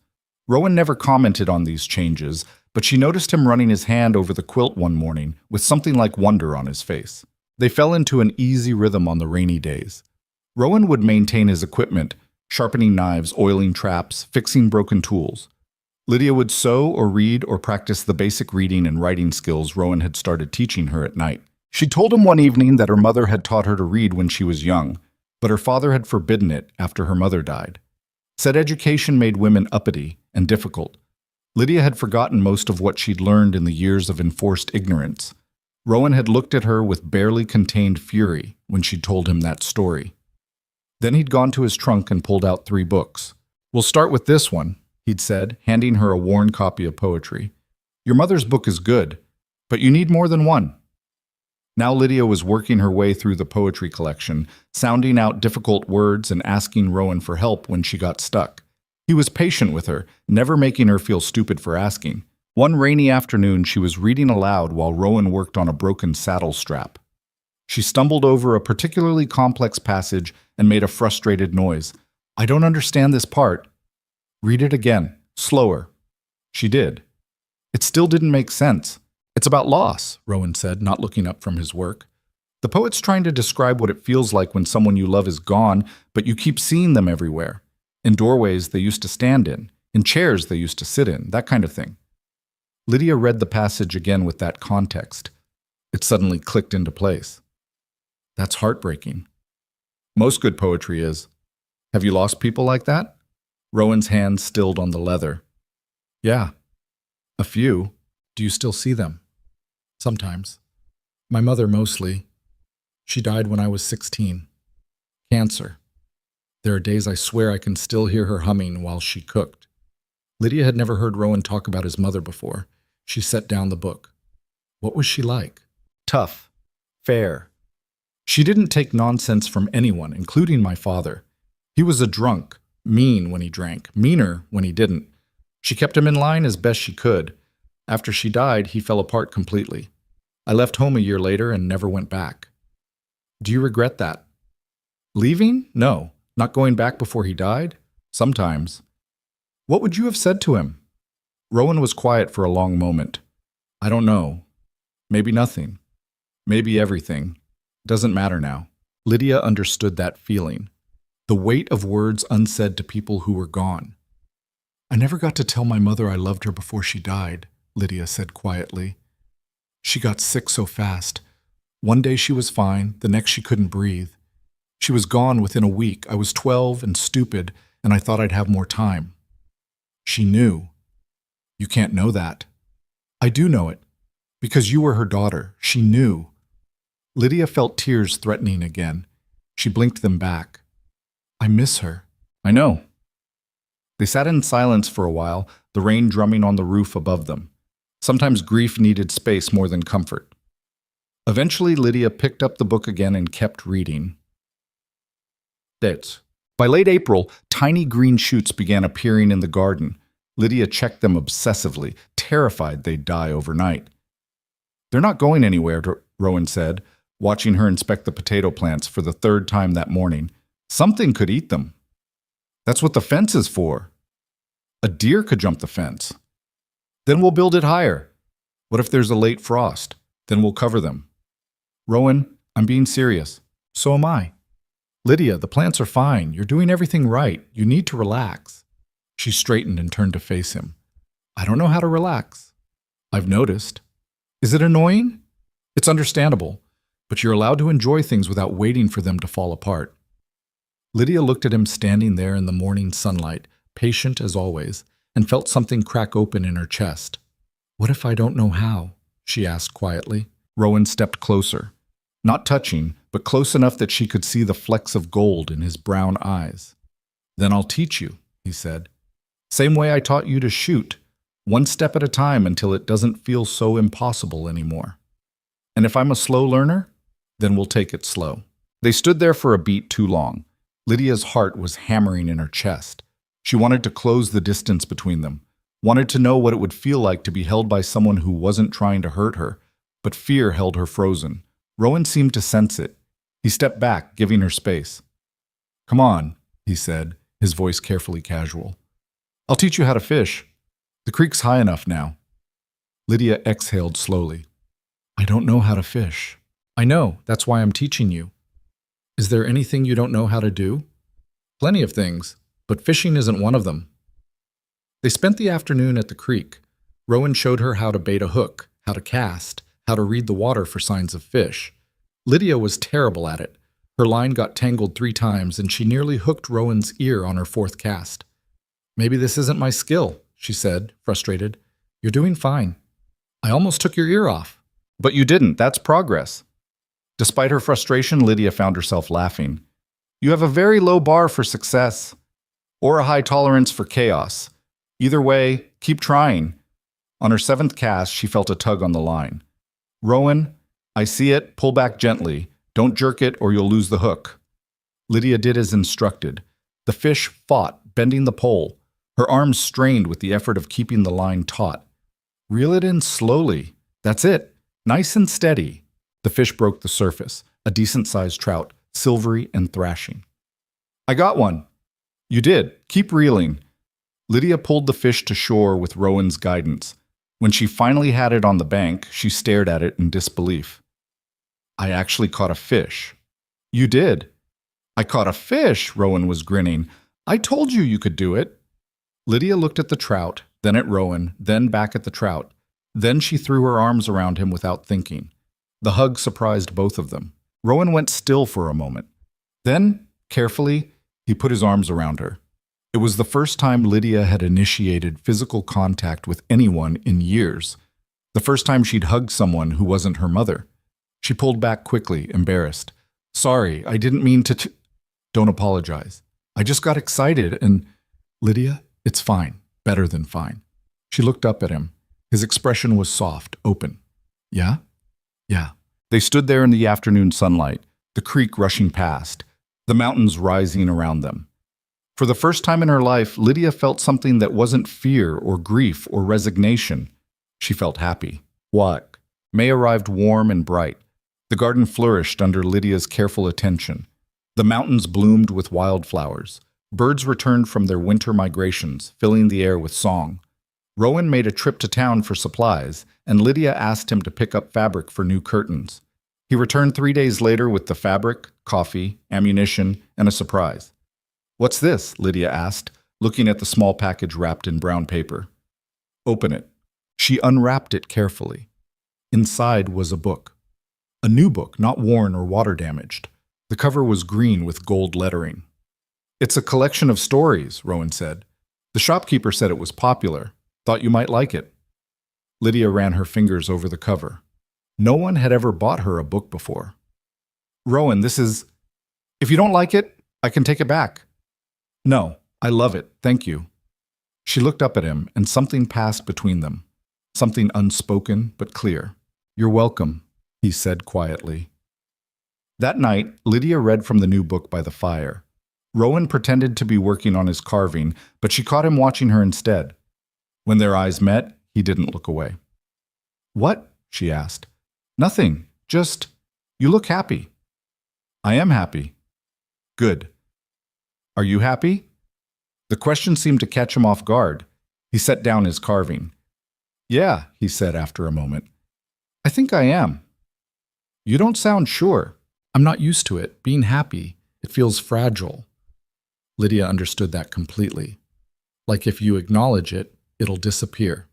Rowan never commented on these changes, but she noticed him running his hand over the quilt one morning with something like wonder on his face. They fell into an easy rhythm on the rainy days. Rowan would maintain his equipment, sharpening knives, oiling traps, fixing broken tools. Lydia would sew or read or practice the basic reading and writing skills Rowan had started teaching her at night. She told him one evening that her mother had taught her to read when she was young, but her father had forbidden it after her mother died. Said education made women uppity and difficult. Lydia had forgotten most of what she'd learned in the years of enforced ignorance. Rowan had looked at her with barely contained fury when she'd told him that story. Then he'd gone to his trunk and pulled out 3 books. We'll start with this one, he'd said, handing her a worn copy of poetry. Your mother's book is good, but you need more than one. Now Lydia was working her way through the poetry collection, sounding out difficult words and asking Rowan for help when she got stuck. He was patient with her, never making her feel stupid for asking. One rainy afternoon, she was reading aloud while Rowan worked on a broken saddle strap. She stumbled over a particularly complex passage and made a frustrated noise. I don't understand this part. Read it again, slower. She did. It still didn't make sense. It's about loss, Rowan said, not looking up from his work. The poet's trying to describe what it feels like when someone you love is gone, but you keep seeing them everywhere. In doorways they used to stand in chairs they used to sit in, that kind of thing. Lydia read the passage again with that context. It suddenly clicked into place. That's heartbreaking. Most good poetry is. Have you lost people like that? Rowan's hand stilled on the leather. Yeah, a few. Do you still see them? Sometimes. My mother mostly. She died when I was 16. Cancer. There are days I swear I can still hear her humming while she cooked. Lydia had never heard Rowan talk about his mother before. She set down the book. What was she like? Tough. Fair. She didn't take nonsense from anyone, including my father. He was a drunk, mean when he drank, meaner when he didn't. She kept him in line as best she could. After she died, he fell apart completely. I left home a year later and never went back. Do you regret that? Leaving? No. Not going back before he died? Sometimes. What would you have said to him? Rowan was quiet for a long moment. I don't know. Maybe nothing. Maybe everything. Doesn't matter now. Lydia understood that feeling. The weight of words unsaid to people who were gone. I never got to tell my mother I loved her before she died, Lydia said quietly. She got sick so fast. One day she was fine, the next she couldn't breathe. She was gone within a week. I was 12 and stupid, and I thought I'd have more time. She knew. You can't know that. I do know it. Because you were her daughter. She knew. Lydia felt tears threatening again. She blinked them back. I miss her. I know. They sat in silence for a while, the rain drumming on the roof above them. Sometimes grief needed space more than comfort. Eventually, Lydia picked up the book again and kept reading. Dates. By late April, tiny green shoots began appearing in the garden. Lydia checked them obsessively, terrified they'd die overnight. "They're not going anywhere," Rowan said, watching her inspect the potato plants for the third time that morning. "Something could eat them." "That's what the fence is for." "A deer could jump the fence." "Then we'll build it higher." "What if there's a late frost? Then we'll cover them." "Rowan, I'm being serious." "So am I." "Lydia, the plants are fine. You're doing everything right. You need to relax." She straightened and turned to face him. "I don't know how to relax." "I've noticed." "Is it annoying?" "It's understandable, but you're allowed to enjoy things without waiting for them to fall apart." Lydia looked at him standing there in the morning sunlight, patient as always, and felt something crack open in her chest. "What if I don't know how?" she asked quietly. Rowan stepped closer, not touching, but close enough that she could see the flecks of gold in his brown eyes. "Then I'll teach you," he said. "Same way I taught you to shoot, one step at a time until it doesn't feel so impossible anymore. And if I'm a slow learner, then we'll take it slow." They stood there for a beat too long. Lydia's heart was hammering in her chest. She wanted to close the distance between them, wanted to know what it would feel like to be held by someone who wasn't trying to hurt her, but fear held her frozen. Rowan seemed to sense it. He stepped back, giving her space. "Come on," he said, his voice carefully casual. "I'll teach you how to fish. The creek's high enough now." Lydia exhaled slowly. "I don't know how to fish." "I know, that's why I'm teaching you." "Is there anything you don't know how to do?" "Plenty of things, but fishing isn't one of them." They spent the afternoon at the creek. Rowan showed her how to bait a hook, how to cast, how to read the water for signs of fish. Lydia was terrible at it. Her line got tangled 3 times, and she nearly hooked Rowan's ear on her 4th cast. "Maybe this isn't my skill," she said, frustrated. "You're doing fine. I almost took your ear off." "But you didn't. That's progress." Despite her frustration, Lydia found herself laughing. "You have a very low bar for success, or a high tolerance for chaos. Either way, keep trying." On her 7th cast, she felt a tug on the line. "Rowan, I see it. Pull back gently. Don't jerk it or you'll lose the hook." Lydia did as instructed. The fish fought, bending the pole. Her arms strained with the effort of keeping the line taut. "Reel it in slowly. That's it. Nice and steady." The fish broke the surface, a decent-sized trout, silvery and thrashing. "I got one." "You did. Keep reeling." Lydia pulled the fish to shore with Rowan's guidance. When she finally had it on the bank, she stared at it in disbelief. "I actually caught a fish." "You did." "I caught a fish," Rowan was grinning. "I told you you could do it." Lydia looked at the trout, then at Rowan, then back at the trout. Then she threw her arms around him without thinking. The hug surprised both of them. Rowan went still for a moment. Then, carefully, he put his arms around her. It was the first time Lydia had initiated physical contact with anyone in years. The first time she'd hugged someone who wasn't her mother. She pulled back quickly, embarrassed. "Sorry, I didn't mean to "Don't apologize. I just got excited and—" "Lydia, it's fine. Better than fine." She looked up at him. His expression was soft, open. "Yeah?" "Yeah." They stood there in the afternoon sunlight, the creek rushing past, the mountains rising around them. For the first time in her life, Lydia felt something that wasn't fear or grief or resignation. She felt happy. What? May arrived warm and bright. The garden flourished under Lydia's careful attention. The mountains bloomed with wildflowers. Birds returned from their winter migrations, filling the air with song. Rowan made a trip to town for supplies, and Lydia asked him to pick up fabric for new curtains. He returned 3 days later with the fabric, coffee, ammunition, and a surprise. "What's this?" Lydia asked, looking at the small package wrapped in brown paper. "Open it." She unwrapped it carefully. Inside was a book. A new book, not worn or water damaged. The cover was green with gold lettering. "It's a collection of stories," Rowan said. "The shopkeeper said it was popular. Thought you might like it." Lydia ran her fingers over the cover. No one had ever bought her a book before. "Rowan, this is... If you don't like it, I can take it back." "No, I love it, thank you." She looked up at him, and something passed between them. Something unspoken but clear. "You're welcome," he said quietly. That night, Lydia read from the new book by the fire. Rowan pretended to be working on his carving, but she caught him watching her instead. When their eyes met, he didn't look away. "What?" she asked. "Nothing. Just, you look happy." "I am happy." "Good. Are you happy?" The question seemed to catch him off guard. He set down his carving. "Yeah," he said after a moment. "I think I am." "You don't sound sure." "I'm not used to it. Being happy, it feels fragile." Lydia understood that completely. Like if you acknowledge it, it'll disappear.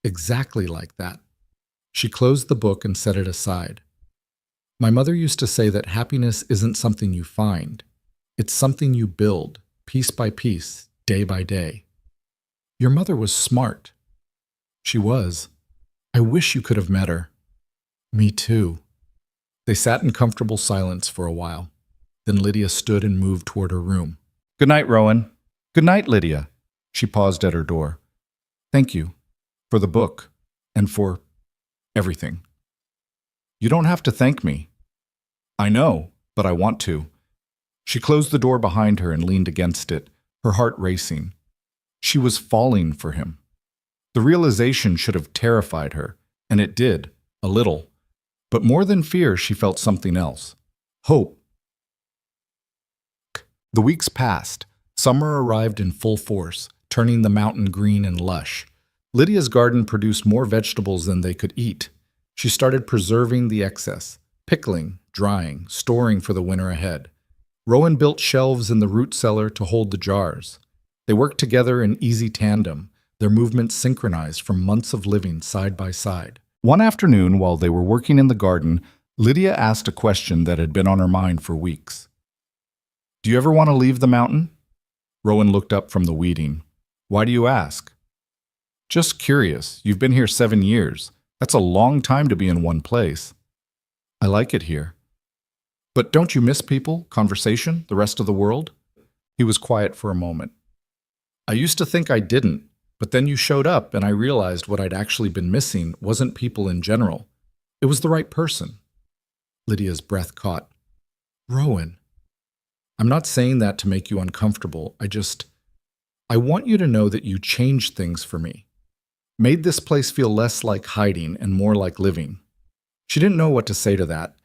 Exactly like that. She closed the book and set it aside. "My mother used to say that happiness isn't something you find. It's something you build, piece by piece, day by day." Your mother was smart. She was. I wish you could have met her. Me too. They sat in comfortable silence for a while. Then Lydia stood and moved toward her room. "Good night, Rowan." "Good night, Lydia." She paused at her door. "Thank you. For the book. And for everything." "You don't have to thank me." "I know, but I want to." She closed the door behind her and leaned against it, her heart racing. She was falling for him. The realization should have terrified her, and it did, a little. But more than fear, she felt something else. Hope. The weeks passed. Summer arrived in full force, turning the mountain green and lush. Lydia's garden produced more vegetables than they could eat. She started preserving the excess, pickling, drying, storing for the winter ahead. Rowan built shelves in the root cellar to hold the jars. They worked together in easy tandem, their movements synchronized from months of living side by side. One afternoon, while they were working in the garden, Lydia asked a question that had been on her mind for weeks. "Do you ever want to leave the mountain?" Rowan looked up from the weeding. "Why do you ask?" "Just curious. You've been here 7 years. That's a long time to be in one place." "I like it here." "But don't you miss people, conversation, the rest of the world?" He was quiet for a moment. "I used to think I didn't, but then you showed up and I realized what I'd actually been missing wasn't people in general. It was the right person." Lydia's breath caught. "Rowan, I'm not saying that to make you uncomfortable. I want you to know that you changed things for me. Made this place feel less like hiding and more like living." She didn't know what to say to that,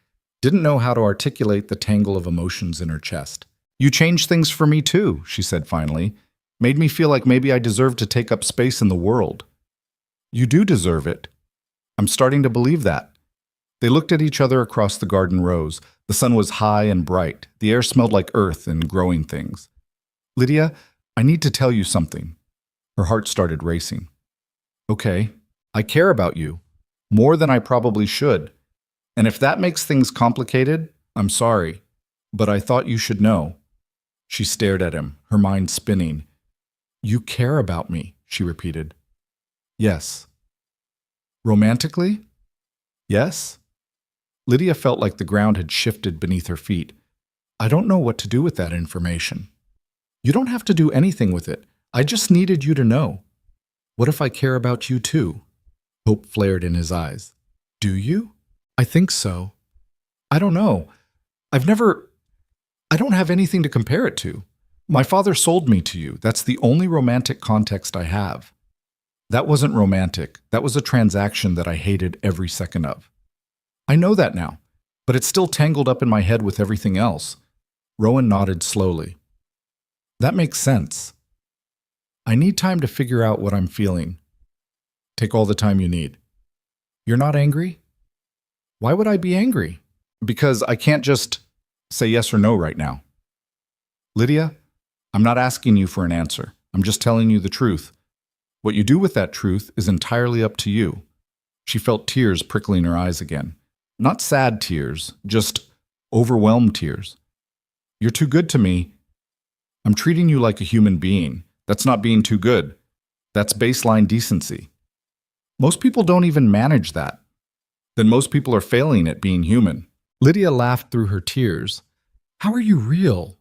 didn't know how to articulate the tangle of emotions in her chest. "You changed things for me too," she said finally. "Made me feel like maybe I deserved to take up space in the world." "You do deserve it." "I'm starting to believe that." They looked at each other across the garden rows. The sun was high and bright. The air smelled like earth and growing things. "Lydia, I need to tell you something." Her heart started racing. "Okay, I care about you. More than I probably should. And if that makes things complicated, I'm sorry. But I thought you should know." She stared at him, her mind spinning. "You care about me," she repeated. "Yes." "Romantically?" "Yes." Lydia felt like the ground had shifted beneath her feet. "I don't know what to do with that information." "You don't have to do anything with it. I just needed you to know." "What if I care about you too?" Hope flared in his eyes. "Do you?" "I think so." "I don't know. I don't have anything to compare it to. My father sold me to you. That's the only romantic context I have." "That wasn't romantic. That was a transaction that I hated every second of." "I know that now, but it's still tangled up in my head with everything else." Rowan nodded slowly. "That makes sense. I need time to figure out what I'm feeling." "Take all the time you need." "You're not angry?" "Why would I be angry?" "Because I can't just say yes or no right now." "Lydia, I'm not asking you for an answer. I'm just telling you the truth. What you do with that truth is entirely up to you." She felt tears prickling her eyes again. Not sad tears, just overwhelmed tears. "You're too good to me. I'm treating you like a human being. That's not being too good. That's baseline decency. Most people don't even manage that. Then most people are failing at being human." Lydia laughed through her tears. "How are you real?"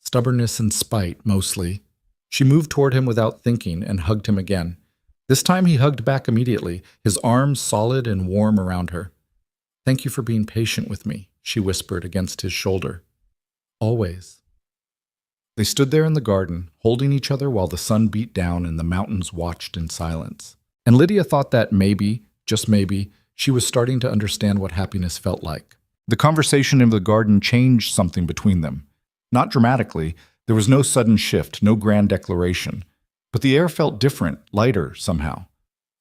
"Stubbornness and spite, mostly." She moved toward him without thinking and hugged him again. This time he hugged back immediately, his arms solid and warm around her. "Thank you for being patient with me," she whispered against his shoulder. "Always." They stood there in the garden, holding each other while the sun beat down and the mountains watched in silence. And Lydia thought that maybe, just maybe, she was starting to understand what happiness felt like. The conversation in the garden changed something between them. Not dramatically, there was no sudden shift, no grand declaration. But the air felt different, lighter somehow.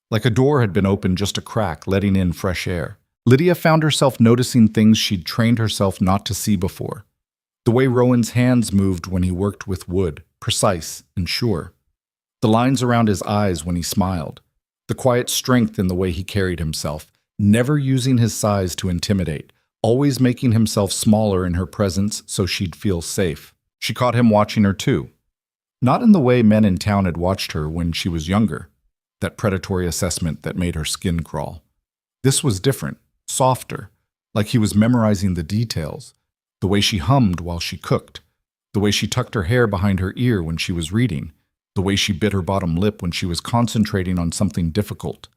Like a door had been opened just a crack, letting in fresh air. Lydia found herself noticing things she'd trained herself not to see before. The way Rowan's hands moved when he worked with wood, precise and sure. The lines around his eyes when he smiled. The quiet strength in the way he carried himself, never using his size to intimidate, always making himself smaller in her presence so she'd feel safe. She caught him watching her too. Not in the way men in town had watched her when she was younger, that predatory assessment that made her skin crawl. This was different, softer, like he was memorizing the details, the way she hummed while she cooked, the way she tucked her hair behind her ear when she was reading, the way she bit her bottom lip when she was concentrating on something difficult.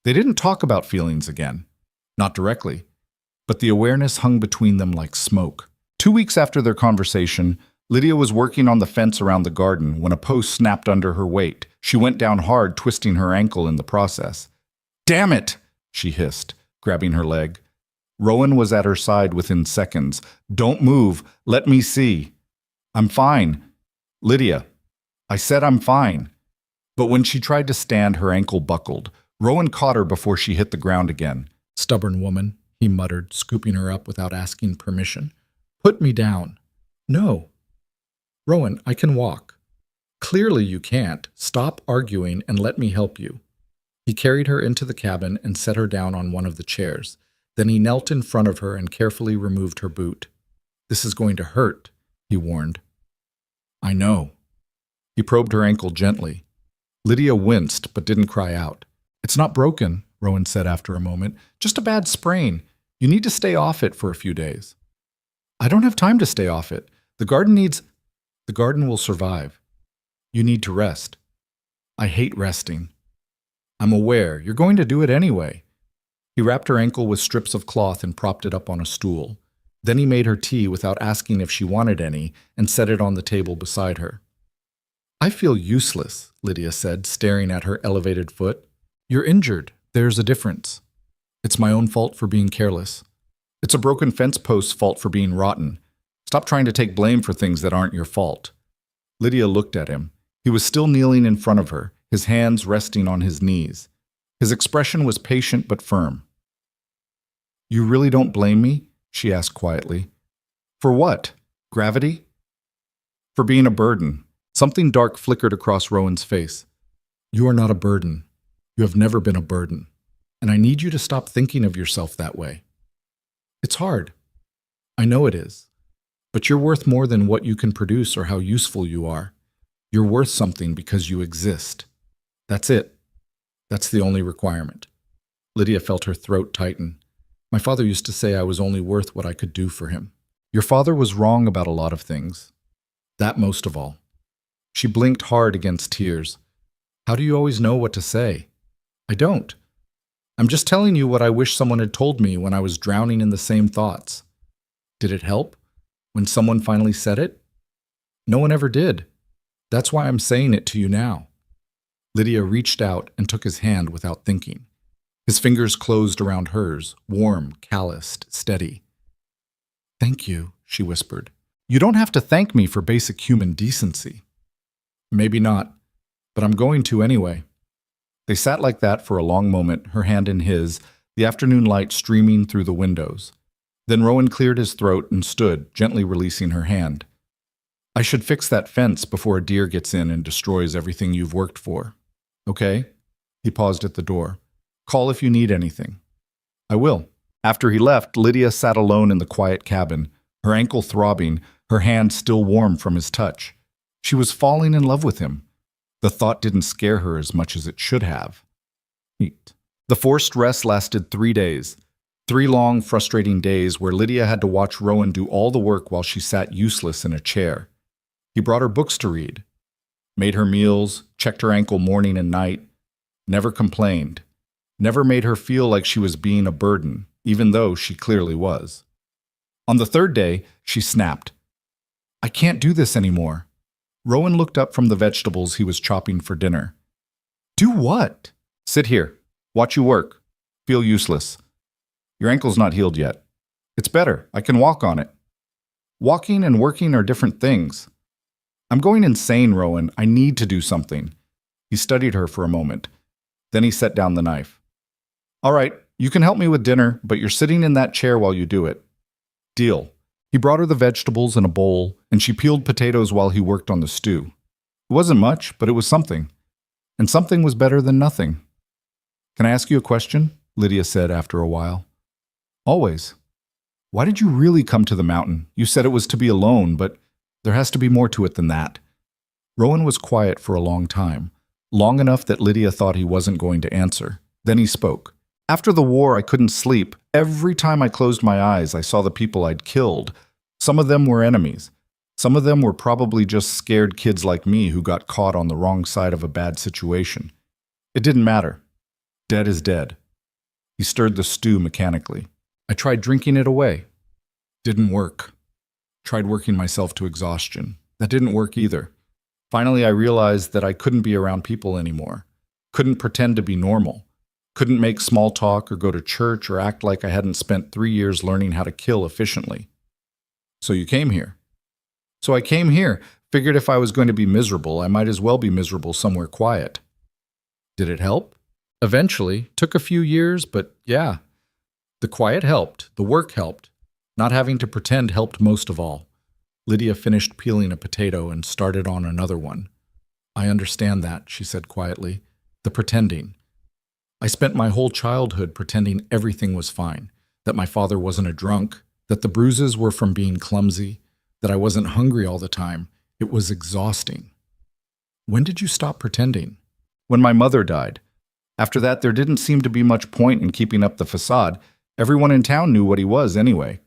They didn't talk about feelings again, not directly, but the awareness hung between them like smoke. 2 weeks after their conversation, Lydia was working on the fence around the garden when a post snapped under her weight. She went down hard, twisting her ankle in the process. "Damn it!" she hissed, grabbing her leg. Rowan was at her side within seconds. "Don't move. Let me see." "I'm fine." "Lydia, I said I'm fine." But when she tried to stand, her ankle buckled. Rowan caught her before she hit the ground again. "Stubborn woman," he muttered, scooping her up without asking permission. "Put me down." "No." "Rowan, I can walk." "Clearly you can't. Stop arguing and let me help you." He carried her into the cabin and set her down on one of the chairs. Then he knelt in front of her and carefully removed her boot. "This is going to hurt," he warned. "I know." He probed her ankle gently. Lydia winced but didn't cry out. "It's not broken," Rowan said after a moment. "Just a bad sprain. You need to stay off it for a few days." "I don't have time to stay off it. The garden will survive. You need to rest." "I hate resting." "I'm aware. You're going to do it anyway." He wrapped her ankle with strips of cloth and propped it up on a stool. Then he made her tea without asking if she wanted any and set it on the table beside her. "I feel useless," Lydia said, staring at her elevated foot. "You're injured. There's a difference. It's my own fault for being careless. It's a broken fence post's fault for being rotten. Stop trying to take blame for things that aren't your fault." Lydia looked at him. He was still kneeling in front of her, his hands resting on his knees. His expression was patient but firm. "You really don't blame me?" she asked quietly. "For what? Gravity?" "For being a burden." Something dark flickered across Rowan's face. "You are not a burden. You have never been a burden. And I need you to stop thinking of yourself that way." "It's hard." "I know it is. But you're worth more than what you can produce or how useful you are. You're worth something because you exist. That's it. That's the only requirement." Lydia felt her throat tighten. "My father used to say I was only worth what I could do for him." "Your father was wrong about a lot of things. That most of all." She blinked hard against tears. "How do you always know what to say?" "I don't. I'm just telling you what I wish someone had told me when I was drowning in the same thoughts." "Did it help? When someone finally said it?" "No one ever did. That's why I'm saying it to you now." Lydia reached out and took his hand without thinking. His fingers closed around hers, warm, calloused, steady. "Thank you," she whispered. "You don't have to thank me for basic human decency." "Maybe not, but I'm going to anyway." They sat like that for a long moment, her hand in his, the afternoon light streaming through the windows. Then Rowan cleared his throat and stood, gently releasing her hand. "I should fix that fence before a deer gets in and destroys everything you've worked for. Okay?" He paused at the door. "Call if you need anything." "I will." After he left, Lydia sat alone in the quiet cabin, her ankle throbbing, her hand still warm from his touch. She was falling in love with him. The thought didn't scare her as much as it should have. The forced rest lasted 3 days. 3 long, frustrating days where Lydia had to watch Rowan do all the work while she sat useless in a chair. He brought her books to read. made her meals, checked her ankle morning and night, never complained, never made her feel like she was being a burden, even though she clearly was. On the third day, she snapped. I can't do this anymore. Rowan looked up from the vegetables he was chopping for dinner. Do what? Sit here. Watch you work. Feel useless. Your ankle's not healed yet. It's better. I can walk on it. Walking and working are different things. I'm going insane, Rowan. I need to do something. He studied her for a moment. Then he set down the knife. All right, you can help me with dinner, but you're sitting in that chair while you do it. Deal. He brought her the vegetables in a bowl, and she peeled potatoes while he worked on the stew. It wasn't much, but it was something. And something was better than nothing. Can I ask you a question? Lydia said after a while. Always. Why did you really come to the mountain? You said it was to be alone, but there has to be more to it than that. Rowan was quiet for a long time, long enough that Lydia thought he wasn't going to answer. Then he spoke. After the war, I couldn't sleep. Every time I closed my eyes, I saw the people I'd killed. Some of them were enemies. Some of them were probably just scared kids like me who got caught on the wrong side of a bad situation. It didn't matter. Dead is dead. He stirred the stew mechanically. I tried drinking it away. Didn't work. Tried working myself to exhaustion. That didn't work either. Finally, I realized that I couldn't be around people anymore. Couldn't pretend to be normal. Couldn't make small talk or go to church or act like I hadn't spent 3 years learning how to kill efficiently. So you came here. So I came here, figured if I was going to be miserable, I might as well be miserable somewhere quiet. Did it help? Eventually. Took a few years, but yeah. The quiet helped. The work helped. Not having to pretend helped most of all. Lydia finished peeling a potato and started on another one. I understand that, she said quietly. The pretending. I spent my whole childhood pretending everything was fine, that my father wasn't a drunk, that the bruises were from being clumsy, that I wasn't hungry all the time. It was exhausting. When did you stop pretending? When my mother died. After that, there didn't seem to be much point in keeping up the facade. Everyone in town knew what he was anyway.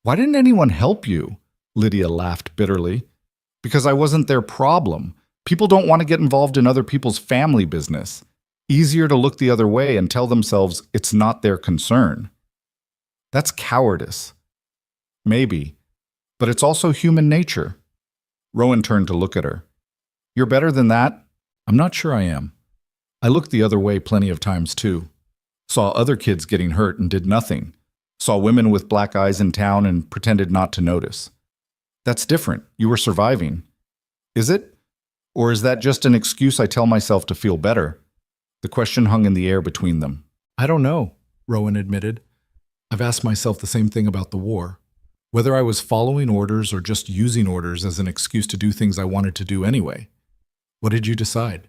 Why didn't anyone help you? Lydia laughed bitterly. Because I wasn't their problem. People don't want to get involved in other people's family business. Easier to look the other way and tell themselves it's not their concern. That's cowardice. Maybe. But it's also human nature. Rowan turned to look at her. You're better than that? I'm not sure I am. I looked the other way plenty of times too. Saw other kids getting hurt and did nothing. Saw women with black eyes in town and pretended not to notice. That's different. You were surviving. Is it? Or is that just an excuse I tell myself to feel better? The question hung in the air between them. I don't know, Rowan admitted. I've asked myself the same thing about the war. Whether I was following orders or just using orders as an excuse to do things I wanted to do anyway. What did you decide?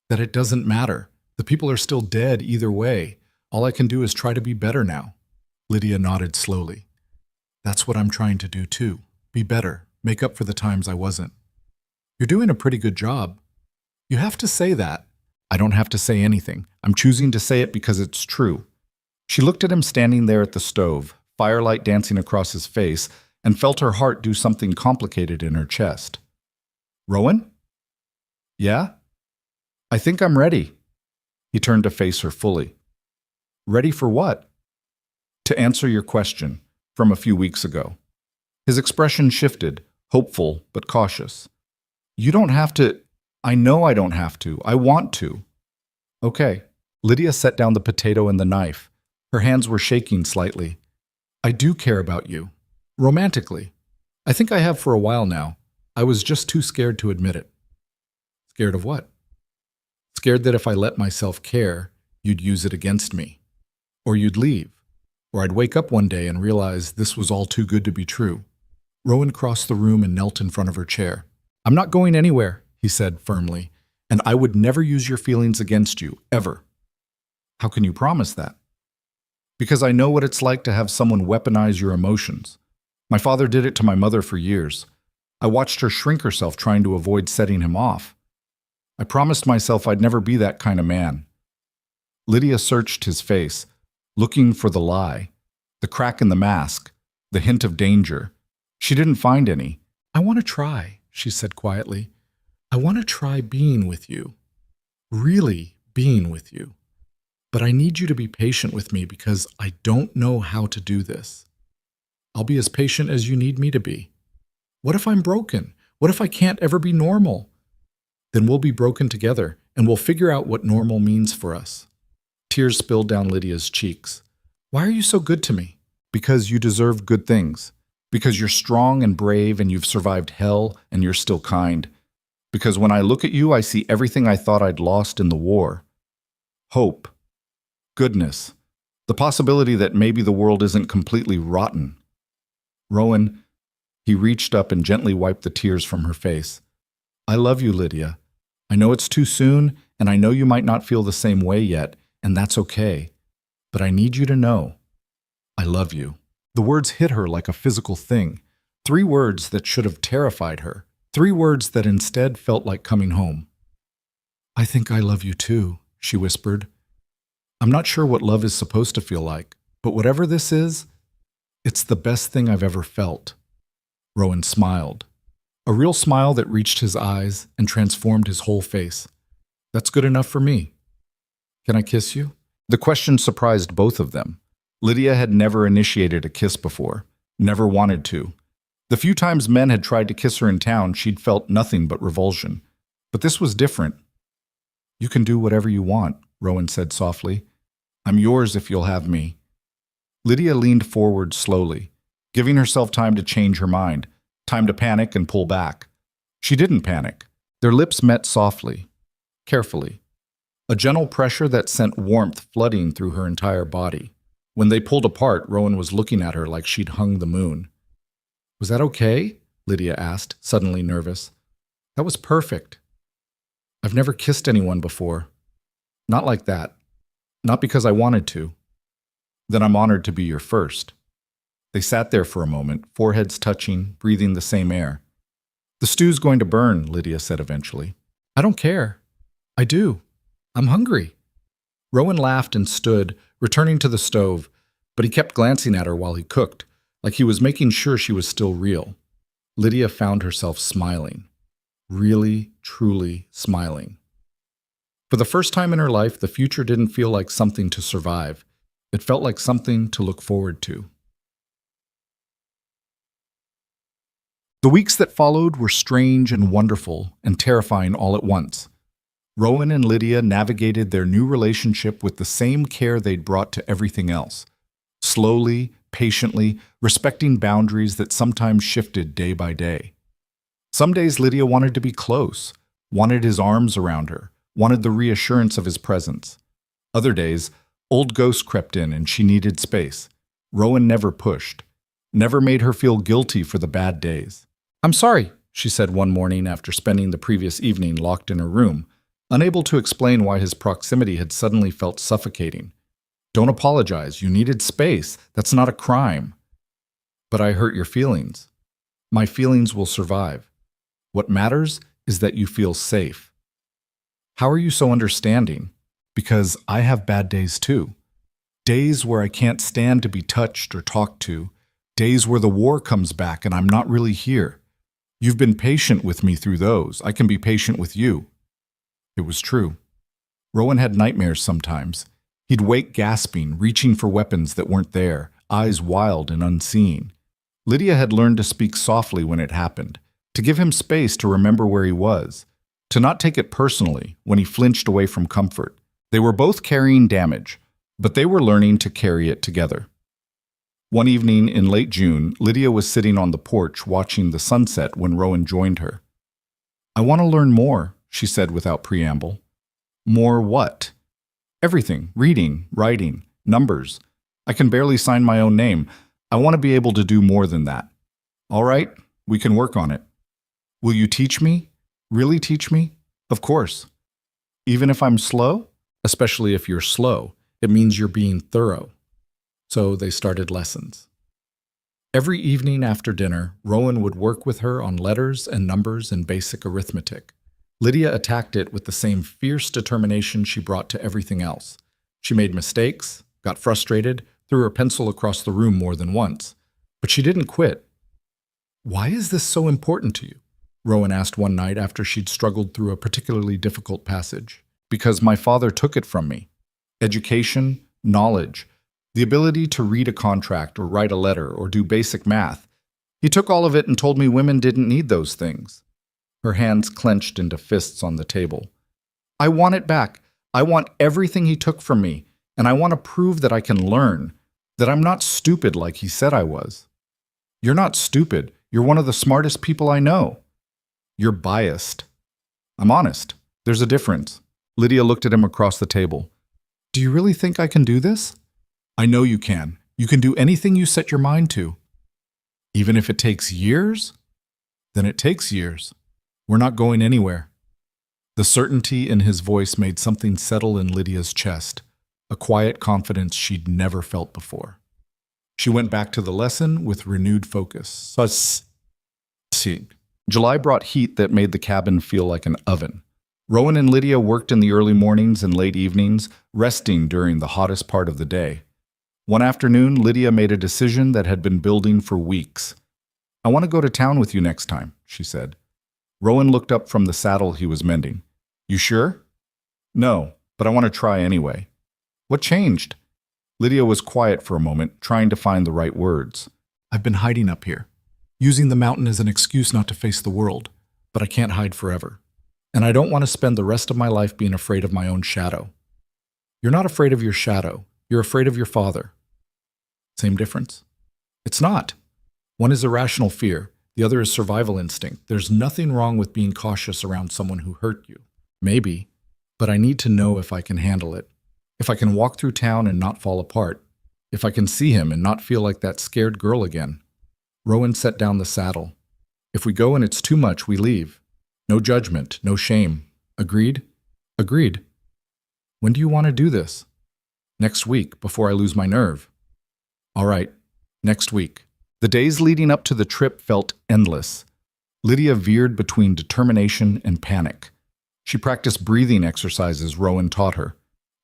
That it doesn't matter. The people are still dead either way. All I can do is try to be better now. Lydia nodded slowly. That's what I'm trying to do too. Be better. Make up for the times I wasn't. You're doing a pretty good job. You have to say that. I don't have to say anything. I'm choosing to say it because it's true. She looked at him standing there at the stove, firelight dancing across his face, and felt her heart do something complicated in her chest. Rowan? Yeah? I think I'm ready. He turned to face her fully. Ready for what? To answer your question from a few weeks ago. His expression shifted, hopeful but cautious. You don't have to. I know I don't have to. I want to. Okay. Lydia set down the potato and the knife. Her hands were shaking slightly. I do care about you. Romantically. I think I have for a while now. I was just too scared to admit it. Scared of what? Scared that if I let myself care, you'd use it against me. Or you'd leave. Or I'd wake up one day and realize this was all too good to be true. Rowan crossed the room and knelt in front of her chair. I'm not going anywhere, he said firmly, and I would never use your feelings against you, ever. How can you promise that? Because I know what it's like to have someone weaponize your emotions. My father did it to my mother for years. I watched her shrink herself trying to avoid setting him off. I promised myself I'd never be that kind of man. Lydia searched his face, looking for the lie, the crack in the mask, the hint of danger. She didn't find any. I want to try, she said quietly. I want to try being with you, really being with you. But I need you to be patient with me because I don't know how to do this. I'll be as patient as you need me to be. What if I'm broken? What if I can't ever be normal? Then we'll be broken together, and we'll figure out what normal means for us. Tears spilled down Lydia's cheeks. Why are you so good to me? Because you deserve good things. Because you're strong and brave and you've survived hell and you're still kind. Because when I look at you, I see everything I thought I'd lost in the war. Hope. Goodness. The possibility that maybe the world isn't completely rotten. Rowan, he reached up and gently wiped the tears from her face. I love you, Lydia. I know it's too soon, and I know you might not feel the same way yet, and that's okay. But I need you to know, I love you. The words hit her like a physical thing. 3 words that should have terrified her. 3 words that instead felt like coming home. I think I love you too, she whispered. I'm not sure what love is supposed to feel like, but whatever this is, it's the best thing I've ever felt. Rowan smiled. A real smile that reached his eyes and transformed his whole face. That's good enough for me. Can I kiss you? The question surprised both of them. Lydia had never initiated a kiss before, never wanted to. The few times men had tried to kiss her in town, she'd felt nothing but revulsion. But this was different. You can do whatever you want, Rowan said softly. I'm yours if you'll have me. Lydia leaned forward slowly, giving herself time to change her mind, time to panic and pull back. She didn't panic. Their lips met softly, carefully. A gentle pressure that sent warmth flooding through her entire body. When they pulled apart, Rowan was looking at her like she'd hung the moon. Was that okay? Lydia asked, suddenly nervous. That was perfect. I've never kissed anyone before. Not like that. Not because I wanted to. Then I'm honored to be your first. They sat there for a moment, foreheads touching, breathing the same air. The stew's going to burn, Lydia said eventually. I don't care. I do. I'm hungry. Rowan laughed and stood, returning to the stove, but he kept glancing at her while he cooked, like he was making sure she was still real. Lydia found herself smiling. Really, truly smiling. For the first time in her life, the future didn't feel like something to survive. It felt like something to look forward to. The weeks that followed were strange and wonderful and terrifying all at once. Rowan and Lydia navigated their new relationship with the same care they'd brought to everything else. Slowly, patiently, respecting boundaries that sometimes shifted day by day. Some days Lydia wanted to be close, wanted his arms around her, wanted the reassurance of his presence. Other days, old ghosts crept in and she needed space. Rowan never pushed, never made her feel guilty for the bad days. I'm sorry, she said one morning after spending the previous evening locked in her room, unable to explain why his proximity had suddenly felt suffocating. Don't apologize, you needed space. That's not a crime. But I hurt your feelings. My feelings will survive. What matters is that you feel safe. How are you so understanding? Because I have bad days too. Days where I can't stand to be touched or talked to. Days where the war comes back and I'm not really here. You've been patient with me through those. I can be patient with you. It was true. Rowan had nightmares sometimes. He'd wake gasping, reaching for weapons that weren't there, eyes wild and unseeing. Lydia had learned to speak softly when it happened, to give him space to remember where he was, to not take it personally when he flinched away from comfort. They were both carrying damage, but they were learning to carry it together. One evening in late June, Lydia was sitting on the porch watching the sunset when Rowan joined her. I want to learn more, she said without preamble. More what? Everything. Reading, writing, numbers. I can barely sign my own name. I want to be able to do more than that. All right, we can work on it. Will you teach me? Really teach me? Of course. Even if I'm slow? Especially if you're slow. It means you're being thorough. So they started lessons. Every evening after dinner, Rowan would work with her on letters and numbers and basic arithmetic. Lydia attacked it with the same fierce determination she brought to everything else. She made mistakes, got frustrated, threw her pencil across the room more than once. But she didn't quit. Why is this so important to you? Rowan asked one night after she'd struggled through a particularly difficult passage. Because my father took it from me. Education, knowledge, the ability to read a contract or write a letter or do basic math. He took all of it and told me women didn't need those things. Her hands clenched into fists on the table. I want it back. I want everything he took from me, and I want to prove that I can learn, that I'm not stupid like he said I was. You're not stupid. You're one of the smartest people I know. You're biased. I'm honest. There's a difference. Lydia looked at him across the table. Do you really think I can do this? I know you can. You can do anything you set your mind to. Even if it takes years? Then it takes years. We're not going anywhere. The certainty in his voice made something settle in Lydia's chest, a quiet confidence she'd never felt before. She went back to the lesson with renewed focus. July brought heat that made the cabin feel like an oven. Rowan and Lydia worked in the early mornings and late evenings, resting during the hottest part of the day. One afternoon, Lydia made a decision that had been building for weeks. I want to go to town with you next time, she said. Rowan looked up from the saddle he was mending. You sure? No, but I want to try anyway. What changed? Lydia was quiet for a moment, trying to find the right words. I've been hiding up here, using the mountain as an excuse not to face the world, but I can't hide forever. And I don't want to spend the rest of my life being afraid of my own shadow. You're not afraid of your shadow. You're afraid of your father. Same difference? It's not. One is irrational fear. The other is survival instinct. There's nothing wrong with being cautious around someone who hurt you. Maybe. But I need to know if I can handle it. If I can walk through town and not fall apart. If I can see him and not feel like that scared girl again. Rowan set down the saddle. If we go and it's too much, we leave. No judgment, no shame. Agreed? Agreed. When do you want to do this? Next week, before I lose my nerve. All right, next week. The days leading up to the trip felt endless. Lydia veered between determination and panic. She practiced breathing exercises Rowan taught her.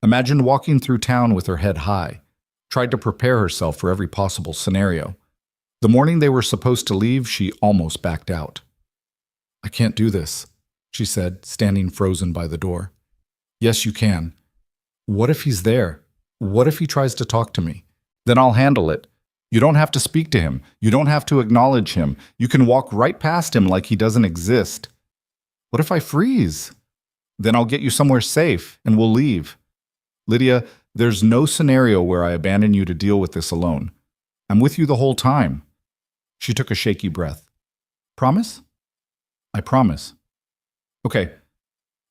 Imagined walking through town with her head high. Tried to prepare herself for every possible scenario. The morning they were supposed to leave, she almost backed out. I can't do this, she said, standing frozen by the door. Yes, you can. What if he's there? What if he tries to talk to me? Then I'll handle it. You don't have to speak to him. You don't have to acknowledge him. You can walk right past him like he doesn't exist. What if I freeze? Then I'll get you somewhere safe and we'll leave. Lydia, there's no scenario where I abandon you to deal with this alone. I'm with you the whole time. She took a shaky breath. Promise? I promise. Okay,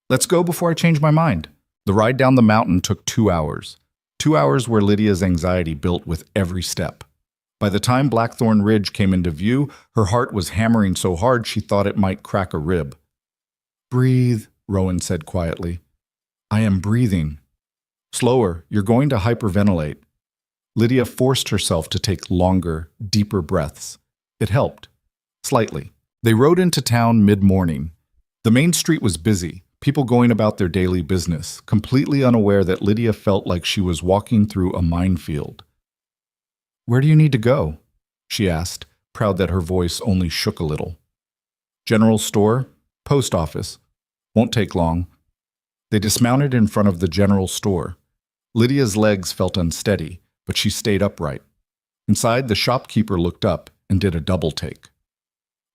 let's go before I change my mind. The ride down the mountain took 2 hours. 2 hours where Lydia's anxiety built with every step. By the time Blackthorn Ridge came into view, her heart was hammering so hard she thought it might crack a rib. Breathe, Rowan said quietly. I am breathing. Slower, you're going to hyperventilate. Lydia forced herself to take longer, deeper breaths. It helped. Slightly. They rode into town mid-morning. The main street was busy, people going about their daily business, completely unaware that Lydia felt like she was walking through a minefield. Where do you need to go? She asked, proud that her voice only shook a little. General store? Post office. Won't take long. They dismounted in front of the general store. Lydia's legs felt unsteady, but she stayed upright. Inside, the shopkeeper looked up and did a double take.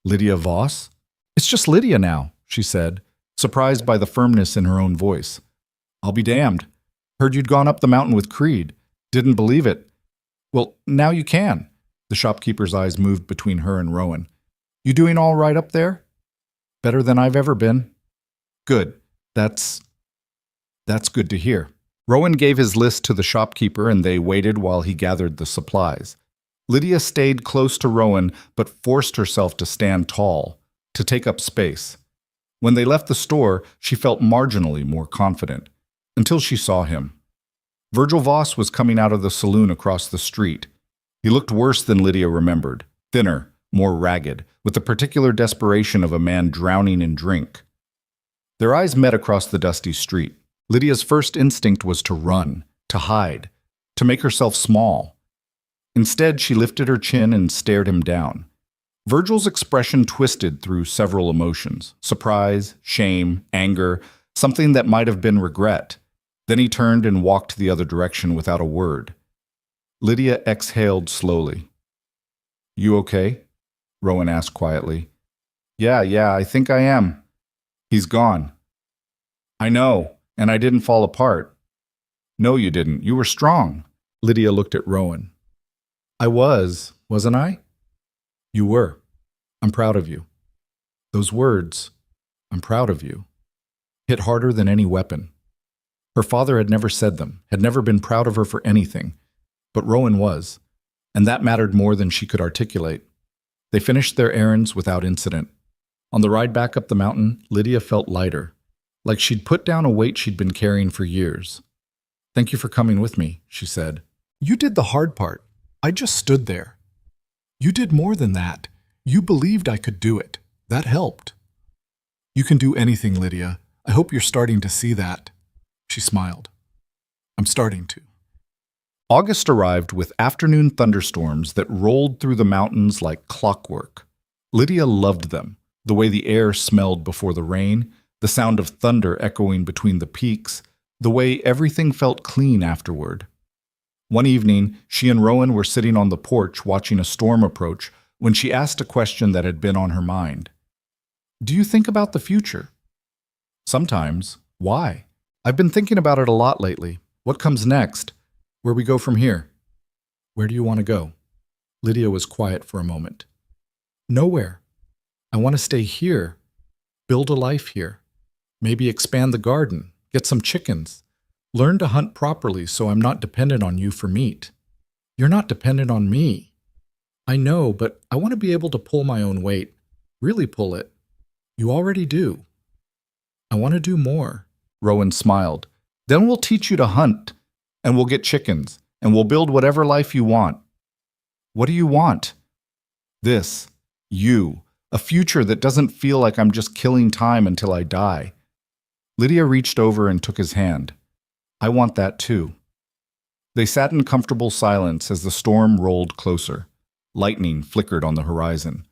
Lydia Voss? It's just Lydia now, she said, surprised by the firmness in her own voice. I'll be damned. Heard you'd gone up the mountain with Creed. Didn't believe it. Well, now you can. The shopkeeper's eyes moved between her and Rowan. You doing all right up there? Better than I've ever been. Good. That's good to hear. Rowan gave his list to the shopkeeper and they waited while he gathered the supplies. Lydia stayed close to Rowan but forced herself to stand tall, to take up space. When they left the store, she felt marginally more confident, until she saw him. Virgil Voss was coming out of the saloon across the street. He looked worse than Lydia remembered, thinner, more ragged, with the particular desperation of a man drowning in drink. Their eyes met across the dusty street. Lydia's first instinct was to run, to hide, to make herself small. Instead, she lifted her chin and stared him down. Virgil's expression twisted through several emotions: surprise, shame, anger, something that might have been regret. Then he turned and walked the other direction without a word. Lydia exhaled slowly. "You okay?" Rowan asked quietly. Yeah, I think I am. He's gone." "I know, and I didn't fall apart." "No, you didn't. You were strong." Lydia looked at Rowan. "I was, wasn't I?" "You were. I'm proud of you." Those words, "I'm proud of you," hit harder than any weapon. Her father had never said them, had never been proud of her for anything, but Rowan was, and that mattered more than she could articulate. They finished their errands without incident. On the ride back up the mountain, Lydia felt lighter, like she'd put down a weight she'd been carrying for years. "Thank you for coming with me," she said. "You did the hard part. I just stood there. You did more than that. You believed I could do it. That helped." "You can do anything, Lydia. I hope you're starting to see that." She smiled. "I'm starting to." August arrived with afternoon thunderstorms that rolled through the mountains like clockwork. Lydia loved them, the way the air smelled before the rain, the sound of thunder echoing between the peaks, the way everything felt clean afterward. One evening, she and Rowan were sitting on the porch watching a storm approach when she asked a question that had been on her mind. "Do you think about the future?" "Sometimes. Why?" "I've been thinking about it a lot lately. What comes next? Where we go from here?" "Where do you want to go?" Lydia was quiet for a moment. "Nowhere. I want to stay here, build a life here, maybe expand the garden, get some chickens, learn to hunt properly so I'm not dependent on you for meat." "You're not dependent on me." "I know, but I want to be able to pull my own weight, really pull it." "You already do." "I want to do more." Rowan smiled. "Then we'll teach you to hunt, and we'll get chickens, and we'll build whatever life you want." "What do you want?" "This. You. A future that doesn't feel like I'm just killing time until I die." Lydia reached over and took his hand. "I want that too." They sat in comfortable silence as the storm rolled closer. Lightning flickered on the horizon.